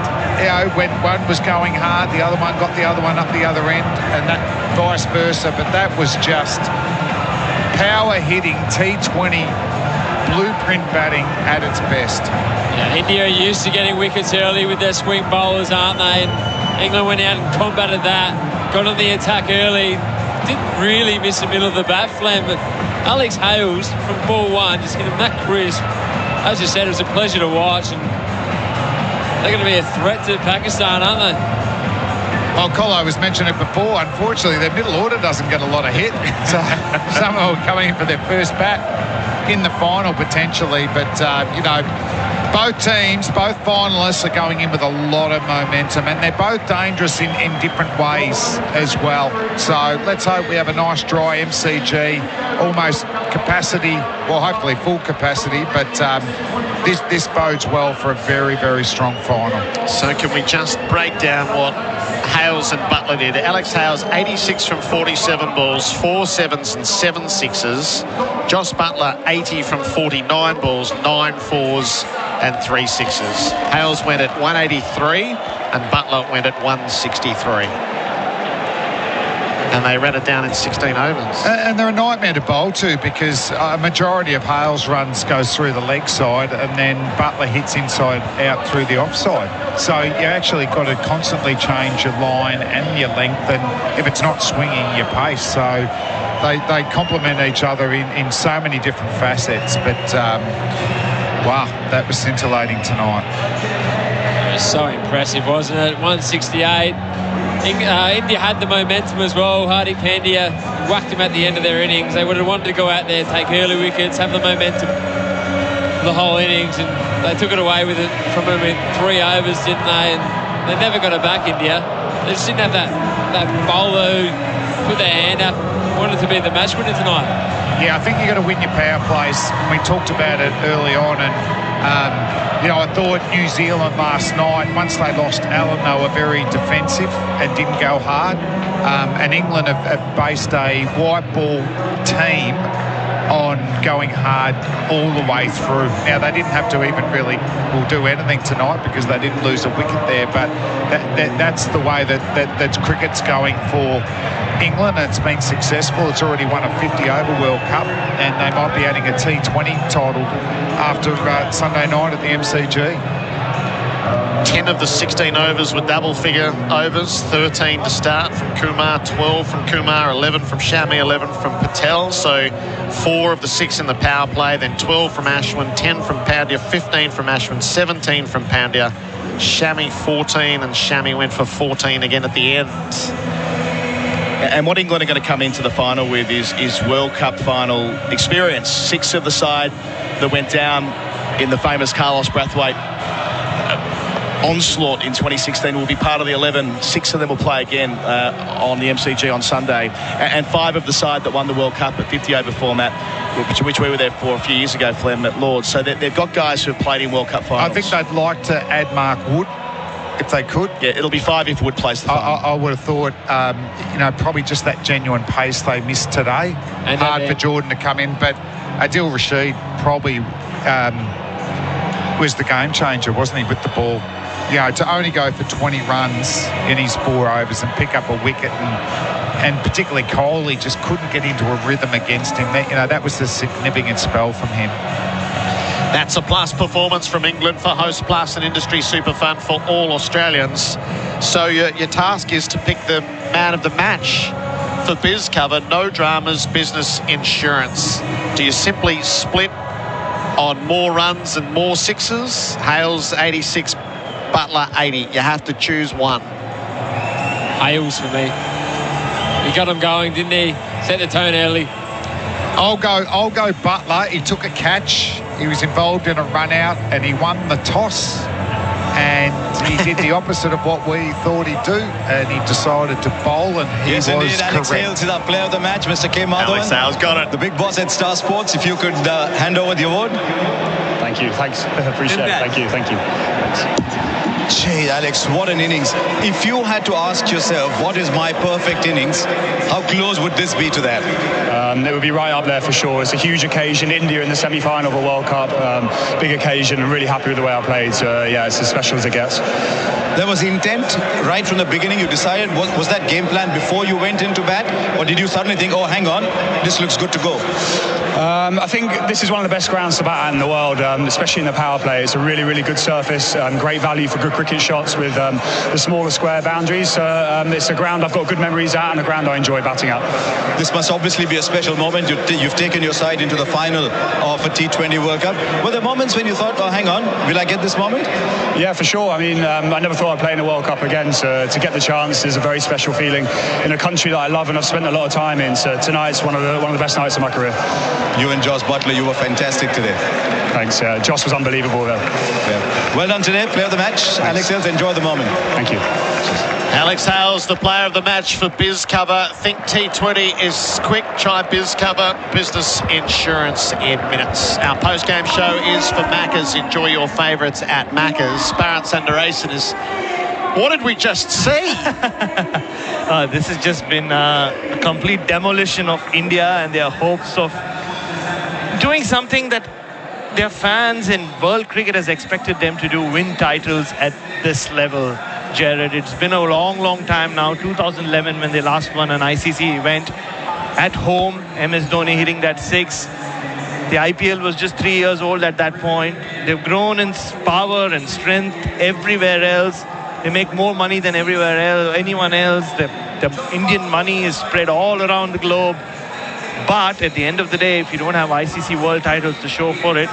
when one was going hard, the other one got the other one up the other end, and that vice versa. But that was just power hitting T20 blueprint batting at its best. Yeah, India are used to getting wickets early with their swing bowlers, aren't they? And England went out and combated that, got on the attack early, didn't really miss the middle of the bat, Flem, but Alex Hales from ball 1 just hit him that crisp. As you said, it was a pleasure to watch, and they're going to be a threat to Pakistan, aren't they? Well, Colo was mentioning it before. Unfortunately, their middle order doesn't get a lot of hit. So some are coming in for their first bat in the final potentially. But, both teams, both finalists are going in with a lot of momentum, and they're both dangerous in different ways as well. So let's hope we have a nice dry MCG, almost capacity, well, hopefully full capacity, but this bodes well for a very, very strong final. So can we just break down what Hales and Butler did? Alex Hales, 86 from 47 balls, 4 sevens and 7 sixes. Joss Butler, 80 from 49 balls, 9 fours and 3 sixes. Hales went at 183 and Butler went at 163. And they ran it down in 16 overs. And they're a nightmare to bowl to, because a majority of Hales' runs goes through the leg side, and then Butler hits inside out through the offside. So you actually got to constantly change your line and your length, and if it's not swinging, your pace. So they complement each other in so many different facets. But wow, that was scintillating tonight. It was so impressive, wasn't it? 168. India had the momentum as well. Hardik Pandya whacked him at the end of their innings. They would have wanted to go out there, take early wickets, have the momentum the whole innings, and they took it away with it from him in 3 overs, didn't they? And they never got it back, India. They just didn't have that bowler who put their hand up, wanted to be the match winner tonight. Yeah, I think you've got to win your power plays. We talked about it early on, and I thought New Zealand last night, once they lost Allen, they were very defensive and didn't go hard. And England have based a white ball team on going hard all the way through. Now, they didn't have to even really do anything tonight because they didn't lose a wicket there, but that's the way that cricket's going for England, and it's been successful. It's already won a 50-over World Cup, and they might be adding a T20 title after Sunday night at the MCG. 10 of the 16 overs were double-figure overs, 13 to start from Kumar, 12 from Kumar, 11 from Shami, 11 from Patel. So 4 of the 6 in the power play, then 12 from Ashwin, 10 from Pandya, 15 from Ashwin, 17 from Pandya, Shami 14, and Shami went for 14 again at the end. And what England are going to come into the final with is World Cup final experience. 6 of the side that went down in the famous Carlos Brathwaite onslaught in 2016 will be part of the 11. 6 of them will play again on the MCG on Sunday. And 5 of the side that won the World Cup at 50-over format, which we were there for a few years ago, Flem, at Lord's. So they've got guys who have played in World Cup finals. I think they'd like to add Mark Wood, if they could. Yeah, it'll be 5 if Wood plays the final. I would have thought, probably just that genuine pace they missed today. And hard for Jordan to come in, but Adil Rashid probably was the game changer, wasn't he, with the ball? to only go for 20 runs in his 4 overs and pick up a wicket, and particularly Kohli just couldn't get into a rhythm against him. That was a significant spell from him. That's a plus performance from England for Host Plus and Industry Super Fund for all Australians. So your task is to pick the man of the match for Biz Cover. No dramas, business insurance. Do you simply split on more runs and more sixes? Hales 86, Butler 80. You have to choose one. Hales for me. He got him going, didn't he? Set the tone early. I'll go Butler. He took a catch. He was involved in a run out and he won the toss. And he did the opposite of what we thought he'd do, and he decided to bowl, and he was indeed, Alex correct. Hales is our player of the match, Mr. K. Madhavan. Alex Hales got it. The big boss at Star Sports. If you could hand over the award. Thank you. Thanks. Appreciate it. Thank you. Thanks. Gee, Alex, what an innings. If you had to ask yourself, what is my perfect innings, how close would this be to that? It would be right up there for sure. It's a huge occasion. India in the semi-final of a World Cup. Big occasion. I'm really happy with the way I played. So, it's as special as it gets. There was intent right from the beginning. You decided, was that game plan before you went into bat? Or did you suddenly think, oh, hang on, this looks good to go? I think this is one of the best grounds to bat at in the world, especially in the power play. It's a really, really good surface, great value for good cricket shots with the smaller square boundaries. It's a ground I've got good memories at and a ground I enjoy batting at. This must obviously be a special moment. You've taken your side into the final of a T20 World Cup. Were there moments when you thought, oh, hang on, will I get this moment? Yeah, for sure. I mean, I never thought I'd play in the World Cup again, so to get the chance is a very special feeling in a country that I love and I've spent a lot of time in. So tonight's one of the best nights of my career. You and Josh Butler, you were fantastic today. Thanks. Josh was unbelievable there. Yeah. Well done today, player of the match. Thanks. Alex Hales, enjoy the moment. Thank you. Alex Hales, the player of the match for Biz Cover. Think T20 is quick. Try Biz Cover. Business insurance in minutes. Our post-game show is for Macca's. Enjoy your favourites at Macca's. Bharat Sundaresan is... What did we just see? This has just been a complete demolition of India and their hopes of doing something that their fans and world cricket has expected them to do, win titles at this level. Gerard, it's been a long time now. 2011 when they last won an ICC event at home. MS Dhoni hitting that 6. The IPL was just 3 years old at that point. They've grown in power and strength everywhere else. They make more money than anyone else. The Indian money is spread all around the globe. But at the end of the day, if you don't have ICC world titles to show for it,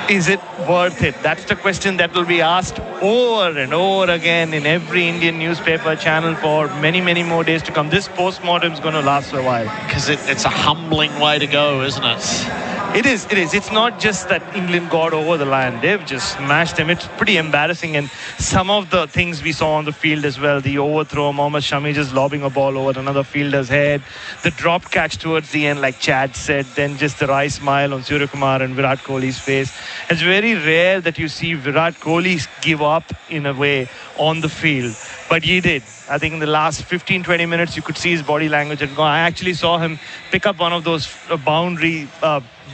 is it worth it? That's the question that will be asked over and over again in every Indian newspaper channel for many more days to come. This post-mortem is going to last a while. Because it's a humbling way to go, isn't it? It is. It's not just that England got over the line. They've just smashed them. It's pretty embarrassing. And some of the things we saw on the field as well, the overthrow, Mohammad Shami just lobbing a ball over another fielder's head, the drop catch towards the end, like Chad said, then just the wry smile on Suryakumar and Virat Kohli's face. It's very rare that you see Virat Kohli give up in a way on the field. But he did. I think in the last 15-20 minutes, you could see his body language had gone. I actually saw him pick up one of those boundary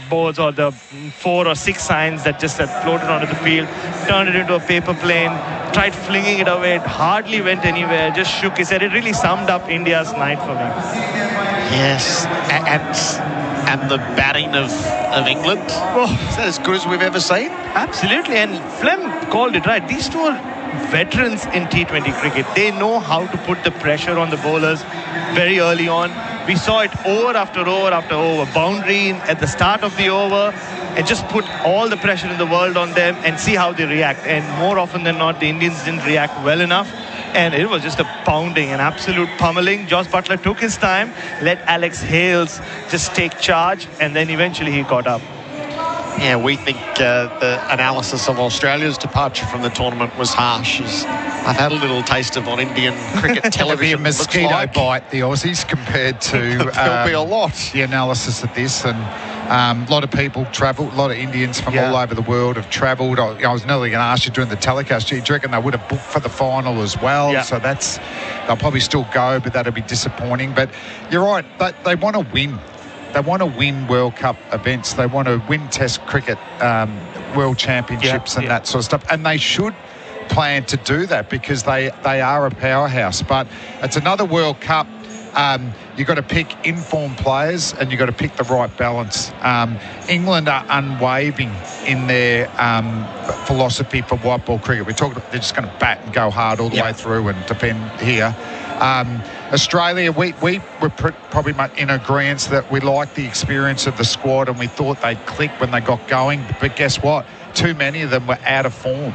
boards or the 4 or 6 signs that just had floated onto the field, turned it into a paper plane, tried flinging it away. It hardly went anywhere, just shook. He said it really summed up India's night for me. Yes, and the batting of England. Oh, is that as good as we've ever seen? Absolutely, and Flem called it right. These two are veterans in T20 cricket. They know how to put the pressure on the bowlers very early on. We saw it over after over after over. Boundary at the start of the over and just put all the pressure in the world on them and see how they react. And more often than not, the Indians didn't react well enough. And it was just a pounding, an absolute pummeling. Josh Butler took his time, let Alex Hales just take charge, and then eventually he caught up. Yeah, we think the analysis of Australia's departure from the tournament was harsh. I've had a little taste of on Indian cricket television. There'll be a mosquito bite, the Aussies, compared to there'll be a lot. The analysis of this. And a lot of people travelled, a lot of Indians from all over the world have travelled. I was nearly going to ask you during the telecast, do you reckon they would have booked for the final as well? Yeah. So they'll probably still go, but that'll be disappointing. But you're right, they want to win. They want to win World Cup events. They want to win Test cricket, World Championships and that sort of stuff. And they should plan to do that because they are a powerhouse. But it's another World Cup. You've got to pick informed players and you've got to pick the right balance. England are unwavering in their philosophy for white ball cricket. They're just going to bat and go hard all the way through and defend here. Australia, we were probably in agreement that we liked the experience of the squad and we thought they'd click when they got going. But guess what? Too many of them were out of form.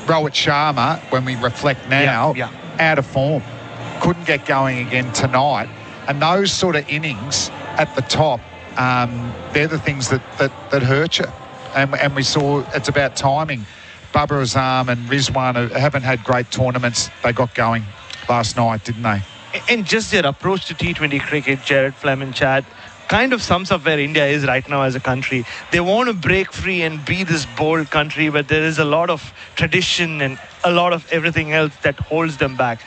Rohit Sharma, when we reflect now, out of form. Couldn't get going again tonight. And those sort of innings at the top, they're the things that hurt you. And we saw it's about timing. Babar Azam and Rizwan haven't had great tournaments. They got going last night, didn't they? And just their approach to T20 cricket, Jared, Flem, Chad, kind of sums up where India is right now as a country. They want to break free and be this bold country, but there is a lot of tradition and a lot of everything else that holds them back.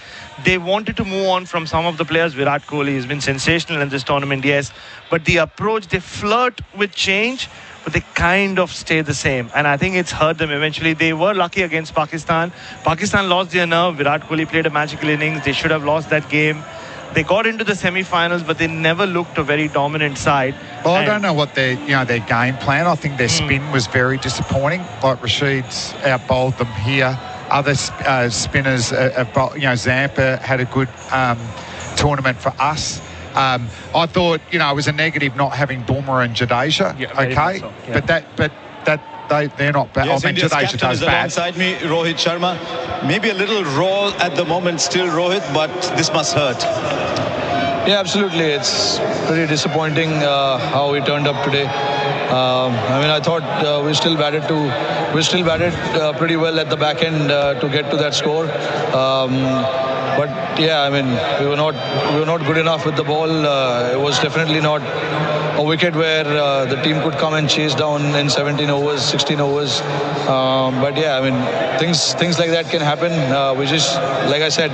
They wanted to move on from some of the players. Virat Kohli has been sensational in this tournament, yes, but the approach, they flirt with change, but they kind of stay the same. And I think it's hurt them eventually. They were lucky against Pakistan. Pakistan lost their nerve. Virat Kohli played a magical innings. They should have lost that game. They got into the semi-finals, but they never looked a very dominant side. Well, I don't know what their game plan. I think their spin was very disappointing. Like Rashid's out-bowled them here. Other spinners, Zampa had a good tournament for us. I thought, it was a negative not having Bumrah and Jadeja. Okay, so, but they're not bad. Yes, I mean, India's Jadeja captain does is bad. alongside me, Rohit Sharma. Maybe a little raw at the moment still, Rohit, but this must hurt. Yeah, absolutely. It's pretty disappointing how we turned up today. I thought we still batted pretty well at the back end to get to that score. But yeah, we were not good enough with the ball. It was definitely not a wicket where the team could come and chase down in 17 overs, 16 overs. But yeah, things like that can happen. We just, like I said,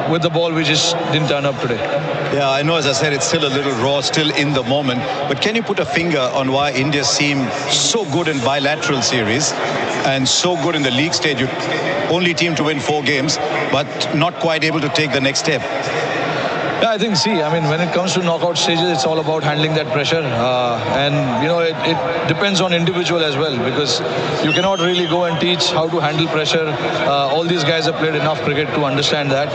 with the ball, we just didn't turn up today. Yeah, I know, as I said, it's still a little raw, still in the moment. But can you put a finger on why India seemed so good in bilateral series and so good in the league stage? Only team to win 4 games, but not quite able to take the next step. Yeah, I think, when it comes to knockout stages, it's all about handling that pressure. It depends on individual as well, because you cannot really go and teach how to handle pressure. All these guys have played enough cricket to understand that.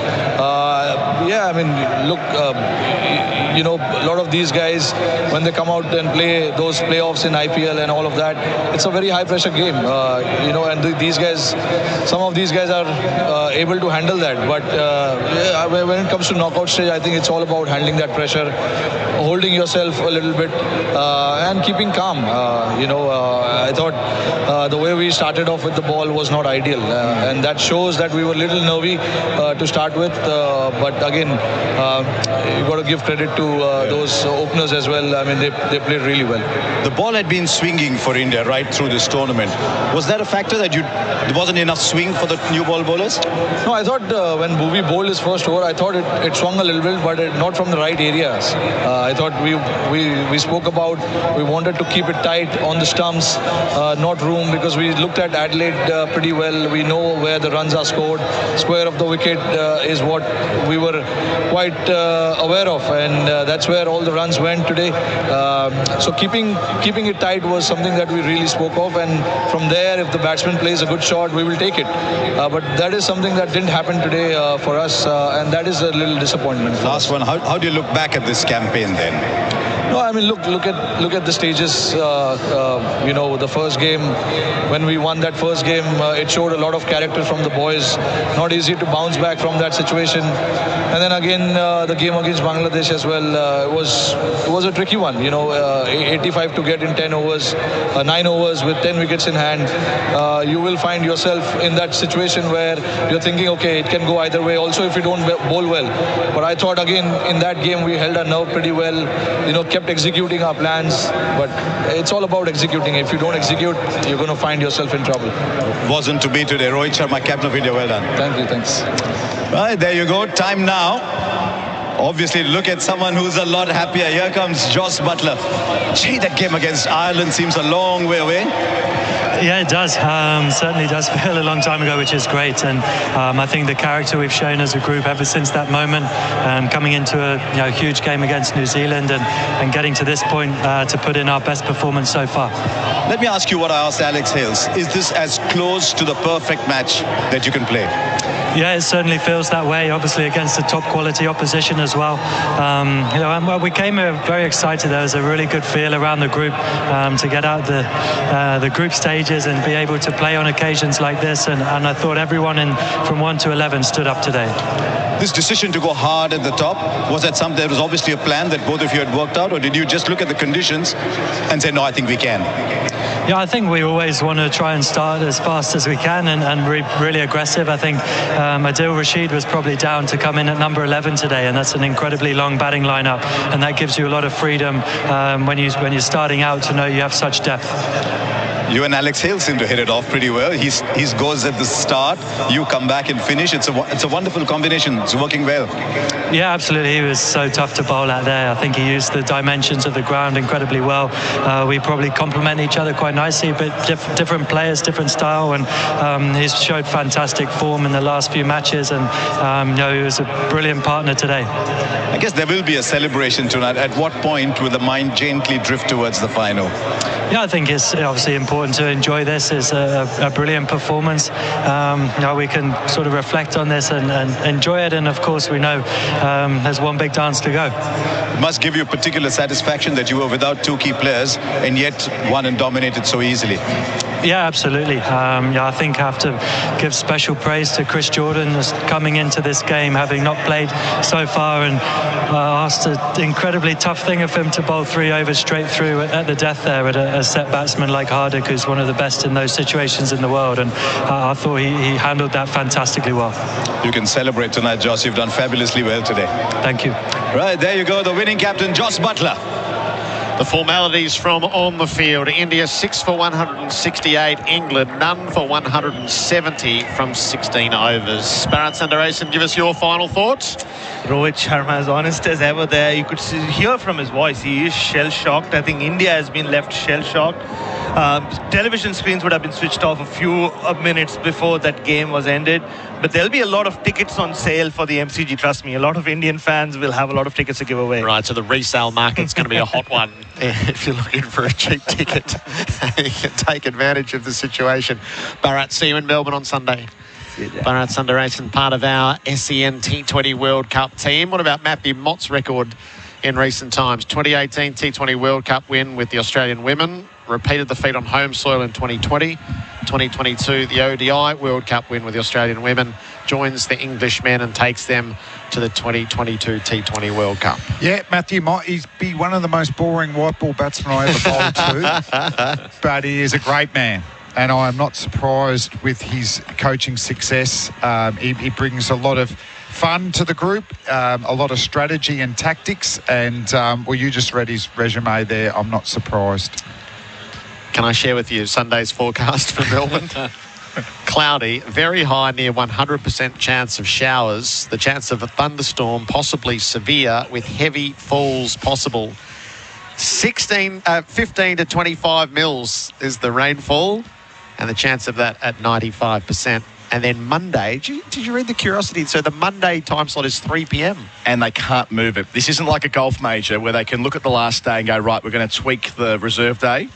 A lot of these guys, when they come out and play those playoffs in IPL and all of that, it's a very high pressure game. And these guys, some of these guys are able to handle that. But when it comes to knockout stage, I think it's all about handling that pressure, holding yourself a little bit, and keeping calm. I thought the way we started off with the ball was not ideal, and that shows that we were a little nervy to start with. But again, you got to give credit to those openers as well. They played really well. The ball had been swinging for India right through this tournament. Was that a factor that there wasn't enough swing for the new ball bowlers? No, I thought when Bhuvi bowled his first over, I thought it swung a little bit, but not from the right areas. I thought we spoke about we wanted to keep it tight on the stumps, not room, because we looked at Adelaide pretty well. We know where the runs are scored. Square of the wicket is what we were quite aware of, and that's where all the runs went today. So keeping it tight was something that we really spoke of, and from there, if the batsman plays a good shot, we will take it. But that is something that didn't happen today for us, and that is a little disappointment. Last one, how do you look back at this campaign then? No, look at the stages. The first game, when we won that first game, it showed a lot of character from the boys. Not easy to bounce back from that situation. And then again, the game against Bangladesh as well, it was a tricky one. 85 to get in 10 overs, 9 overs with 10 wickets in hand. You will find yourself in that situation where you're thinking, okay, it can go either way. Also, if you don't bowl well. But I thought again in that game we held our nerve pretty well. Kept executing our plans, but it's all about executing. If you don't execute, you're going to find yourself in trouble. Wasn't to be today. Rohit Sharma, captain of India, well done. Thank you, thanks. Right, there you go. Time now Obviously, look at someone who's a lot happier. Here comes Jos Buttler. Gee, that game against Ireland seems a long way away. Yeah, it does. Certainly does feel a long time ago, which is great. And I think the character we've shown as a group ever since that moment, coming into a huge game against New Zealand and getting to this point to put in our best performance so far. Let me ask you what I asked Alex Hales. Is this as close to the perfect match that you can play? Yeah, it certainly feels that way. Obviously, against a top quality opposition as well. We came here very excited. There was a really good feel around the group to get out the group stages and be able to play on occasions like this. And I thought everyone from 1 to 11 stood up today. This decision to go hard at the top, was that something? There was obviously a plan that both of you had worked out, or did you just look at the conditions and say, no, I think we can? Yeah, I think we always want to try and start as fast as we can and really aggressive. I think Adil Rashid was probably down to come in at number 11 today, and that's an incredibly long batting lineup, and that gives you a lot of freedom when you're starting out to know you have such depth. You and Alex Hale seem to hit it off pretty well. He goes at the start, you come back and finish. It's a wonderful combination. It's working well. Yeah, absolutely. He was so tough to bowl at there. I think he used the dimensions of the ground incredibly well. We probably complement each other quite nicely, but different players, different style, and he's showed fantastic form in the last few matches, and he was a brilliant partner today. I guess there will be a celebration tonight. At what point will the mind gently drift towards the final? Yeah, I think it's obviously important to enjoy this. It's a brilliant performance. We can sort of reflect on this and enjoy it, and of course we know there's one big dance to go. It must give you particular satisfaction that you were without two key players and yet won and dominated so easily. Yeah, absolutely. I think I have to give special praise to Chris Jordan coming into this game, having not played so far, and asked an incredibly tough thing of him to bowl 3 overs straight through at the death there at a set batsman like Hardik, who's one of the best in those situations in the world, and I thought he handled that fantastically well. You can celebrate tonight, Jos. You've done fabulously well today. Thank you. Right, there you go, the winning captain, Jos Buttler. The formalities from on the field. India 6 for 168. England none for 170 from 16 overs. Bharat Sundaresan, give us your final thoughts. Rohit Sharma is honest as ever there. You could hear from his voice. He is shell-shocked. I think India has been left shell-shocked. Television screens would have been switched off a few minutes before that game was ended. But there'll be a lot of tickets on sale for the MCG, trust me. A lot of Indian fans will have a lot of tickets to give away. Right, so the resale market's going to be a hot one. If you're looking for a cheap ticket, you can take advantage of the situation. Bharat, see you in Melbourne on Sunday. Bharat Sundaresan, part of our SEN T20 World Cup team. What about Matthew Mott's record in recent times? 2018 T20 World Cup win with the Australian women. Repeated the feat on home soil in 2020. 2022, the ODI World Cup win with the Australian women. Joins the English men and takes them to the 2022 T20 World Cup. Yeah, Matthew Mott, he's be one of the most boring white ball batsmen I ever bowled to. But he is a great man. And I am not surprised with his coaching success. He brings a lot of fun to the group, a lot of strategy and tactics. And, well, you just read his resume there. I'm not surprised. Can I share with you Sunday's forecast for Melbourne? Cloudy, very high, near 100% chance of showers. The chance of a thunderstorm, possibly severe, with heavy falls possible. 15 to 25 mils is the rainfall, and the chance of that at 95%. And then Monday, did you read the curiosity? So the Monday time slot is 3 p.m. And they can't move it. This isn't like a golf major where they can look at the last day and go, right, we're going to tweak the reserve day.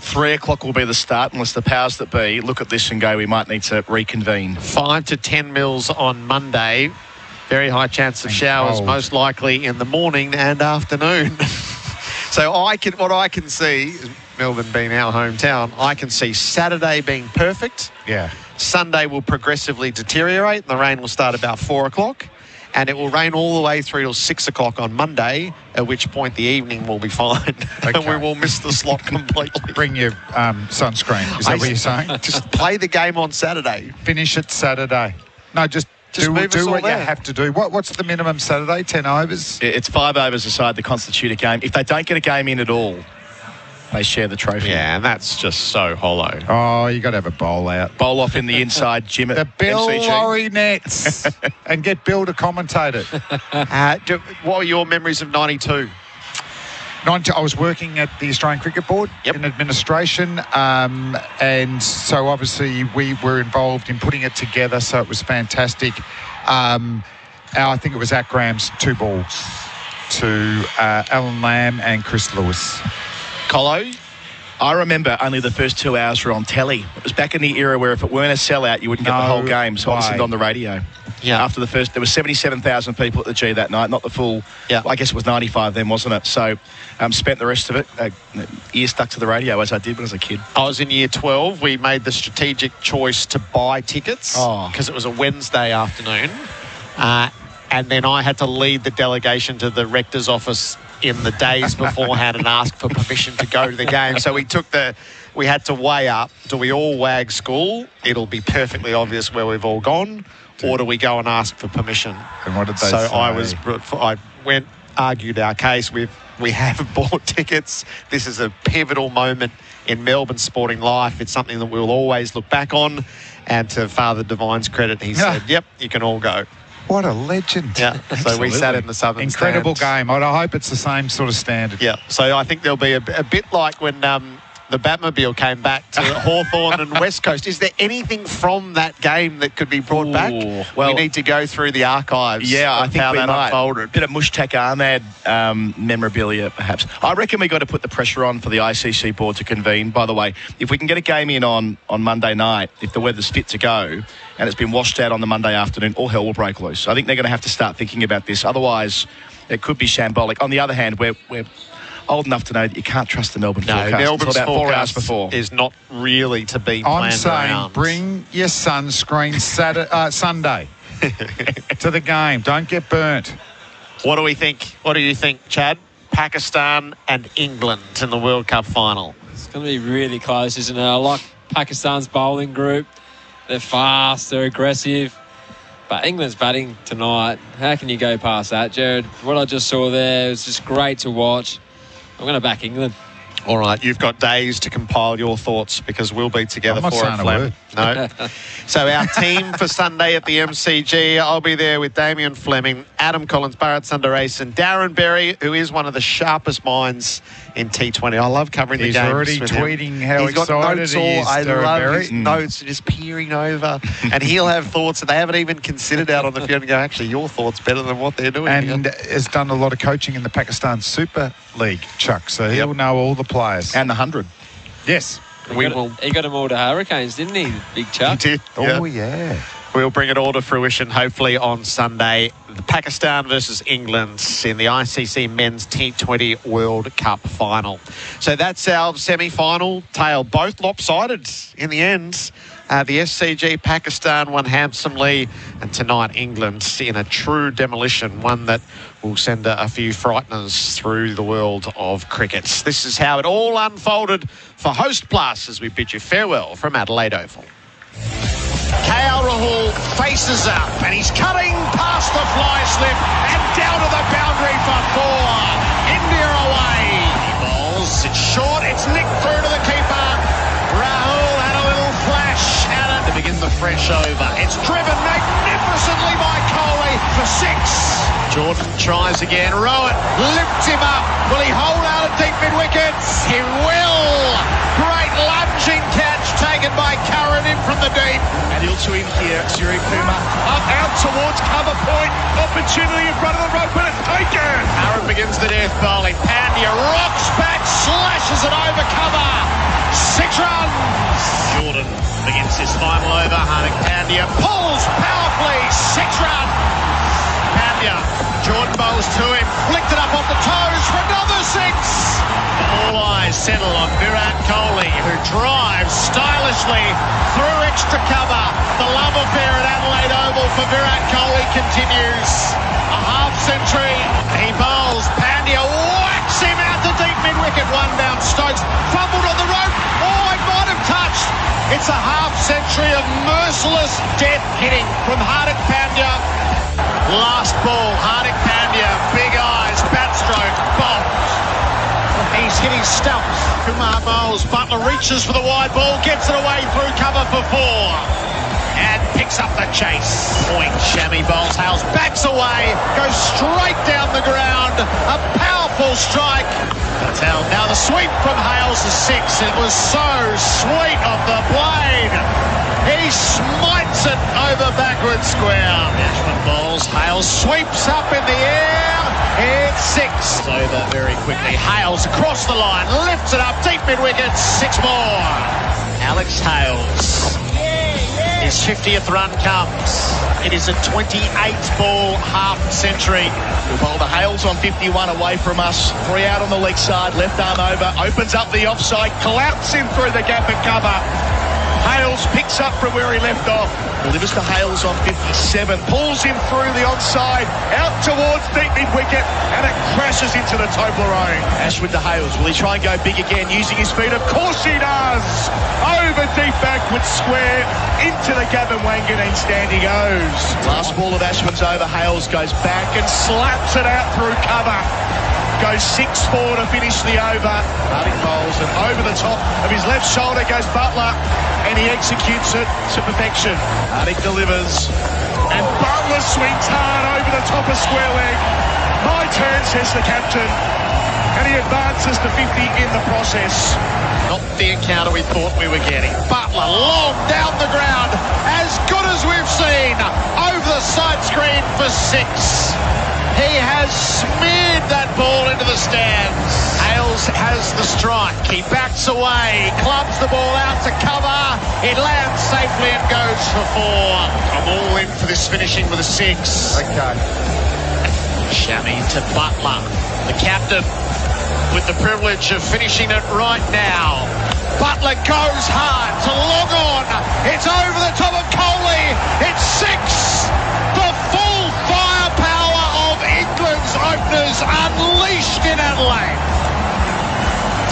3 o'clock will be the start unless the powers that be look at this and go, we might need to reconvene. 5 to 10 mils on Monday. Very high chance of showers, most likely in the morning and afternoon. So what I can see, Melbourne being our hometown, I can see Saturday being perfect. Yeah. Sunday will progressively deteriorate. The rain will start about 4 o'clock. And it will rain all the way through till 6 o'clock on Monday, at which point the evening will be fine. Okay. And we will miss the slot completely. Bring your sunscreen. Is that what you're saying? Just play the game on Saturday. Finish it Saturday. No, just do what you have to do. What's the minimum Saturday? 10 overs? It's 5 overs aside to constitute a game. If they don't get a game in at all, they share the trophy. Yeah, and that's just so hollow. Oh, you got to have a bowl out. Bowl off in the inside gym at the Bill MCG. Laurie nets and get Bill to commentate it. What were your memories of 92? I was working at the Australian Cricket Board in administration, and so obviously we were involved in putting it together, so it was fantastic. I think it was at Graham's 2 balls to Alan Lamb and Chris Lewis. Colo, I remember only the first 2 hours were on telly. It was back in the era where if it weren't a sellout, you wouldn't get the whole game, so I listened on the radio. Yeah. After the first, there were 77,000 people at the G that night, not the full. Yeah. I guess it was 95 then, wasn't it? So, spent the rest of it ear stuck to the radio as I did when I was a kid. I was in year 12. We made the strategic choice to buy tickets because it was a Wednesday afternoon, and then I had to lead the delegation to the rector's office in the days beforehand and ask for permission to go to the game. So we had to weigh up: do we all wag school? It'll be perfectly obvious where we've all gone. Or do we go and ask for permission? And what did they say? So I went, argued our case. We have bought tickets. This is a pivotal moment in Melbourne sporting life. It's something that we'll always look back on. And to Father Divine's credit, he said, yep, you can all go. What a legend. Yeah. So we sat in the southern Incredible stand. game. I hope it's the same sort of standard. Yeah. So I think there'll be a bit like when the Batmobile came back to Hawthorn and West Coast. Is there anything from that game that could be brought back? Well, we need to go through the archives. Yeah, I think how we that might. unfolded. Bit of Mushtaq Ahmed memorabilia, perhaps. I reckon we've got to put the pressure on for the ICC board to convene. By the way, if we can get a game in on Monday night, if the weather's fit to go, and it's been washed out on the Monday afternoon, all hell will break loose. I think they're going to have to start thinking about this. Otherwise, it could be shambolic. On the other hand, we're old enough to know that you can't trust the Melbourne forecast. Melbourne's about 4 hours forecast before. Is not really to be planned I'm saying around. Bring your sunscreen Sunday to the game. Don't get burnt. What do we think? What do you think, Chad? Pakistan and England in the World Cup final. It's going to be really close, isn't it? I like Pakistan's bowling group. They're fast, they're aggressive. But England's batting tonight. How can you go past that, Gerard? What I just saw there was just great to watch. I'm going to back England. All right, you've got days to compile your thoughts because we'll be together for it, Flem. No. So our team for Sunday at the MCG, I'll be there with Damien Fleming, Adam Collins, Bharat Sundaresan, Darren Berry, who is one of the sharpest minds in T20. I love covering the games. He's already tweeting how excited he is. I love his notes, just peering over. And he'll have thoughts that they haven't even considered out on the field and go, actually, your though's better than what they're doing. And has done a lot of coaching in the Pakistan Super League, Chuck. So he'll know all the players. And the 100. Yes. He got them all to Hurricanes, didn't he, Big Chuck? He did. Oh, yeah. We'll bring it all to fruition, hopefully, on Sunday. Pakistan versus England in the ICC Men's T20 World Cup final. So that's our semi-final tale. Both lopsided in the end. The SCG Pakistan won handsomely, and tonight England in a true demolition, one that will send a few frighteners through the world of cricket. This is how it all unfolded for Host Plus as we bid you farewell from Adelaide Oval. KL Rahul faces up and he's cutting past the fly slip and down to the boundary for 4. India away. He bowls, it's short, it's nicked through to the keeper. Rahul had a little flash at it to begin the fresh over. It's driven magnificently by Kohli for 6. Jordan tries again. Rowan lifts him up. Will he hold out at deep mid-wickets? He will. Great lunging catch taken by Curran in from the deep. Adil to him here. Suri Puma up out towards cover point. Opportunity in front of the rope, but it's taken. Curran begins the death bowling. Pandya rocks back, slashes it over cover. 6 runs. Jordan begins his final over. Hardik Pandya pulls powerfully. 6 runs. Pandya. Jordan bowls to him. Flicked it up off the toes for another 6. All eyes settle on Virat Kohli, who drives stylishly through extra cover. The love affair at Adelaide Oval for Virat Kohli continues. A half century. He bowls. Pandya whacks him out to deep mid-wicket. One down. Stokes fumbled on the rope. Oh, it might have touched. It's a half century of merciless death hitting from Hardik Pandya. Last ball, Hardik Pandya, big eyes, bat stroke, bolt. He's hitting stumps. Kumar Miles. Butler reaches for the wide ball, gets it away through cover for 4. And picks up the chase. Point. Shammy bowls. Hales backs away, goes straight down the ground. A powerful strike. Patel. Now the sweep from Hales to 6. It was so sweet off the blade. He smites it over backward square. Ashman bowls. Hales sweeps up in the air. It's 6. Over very quickly. Hales across the line, lifts it up, deep mid-wicket, 6 more. Alex Hales. His 50th run comes. It is a 28-ball half-century. We'll bowl the Hales on 51 away from us. 3 out on the leg side, left arm over, opens up the offside, collapsing through the gap and cover. Hales picks up from where he left off. Delivers to Hales on 57, pulls him through the onside, out towards deep mid-wicket, and it crashes into the Toblerone. Ashwood to Hales. Will he try and go big again using his feet? Of course he does! Over deep backward square, into the Gavin Wanganeen stand he goes. Last ball of Ashwood's over. Hales goes back and slaps it out through cover. Goes 6-4 to finish the over. Harding bowls and over the top of his left shoulder goes Butler, and he executes it to perfection. Harding delivers, and Butler swings hard over the top of square leg. My turn, says the captain, and he advances to 50 in the process. Not the encounter we thought we were getting. Butler long down the ground, as good as we've seen, over the side screen for 6. He has smeared that ball into the stands. Hales has the strike. He backs away, clubs the ball out to cover. It lands safely and goes for 4. I'm all in for this finishing with a 6. Okay. Shammy to Butler, the captain, with the privilege of finishing it right now. Butler goes hard to long on. It's over the top of Coley. It's 6. The full firepower of England's openers unleashed in Adelaide.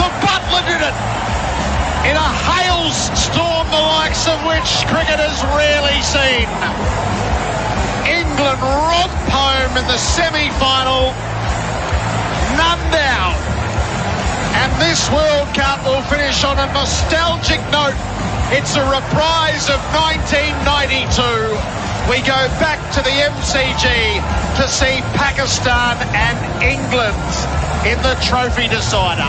The Butler did it in a hailstorm the likes of which cricket has rarely seen. England romp home in the semi-final, none down. And this World Cup will finish on a nostalgic note. It's a reprise of 1992. We go back to the MCG to see Pakistan and England in the trophy decider.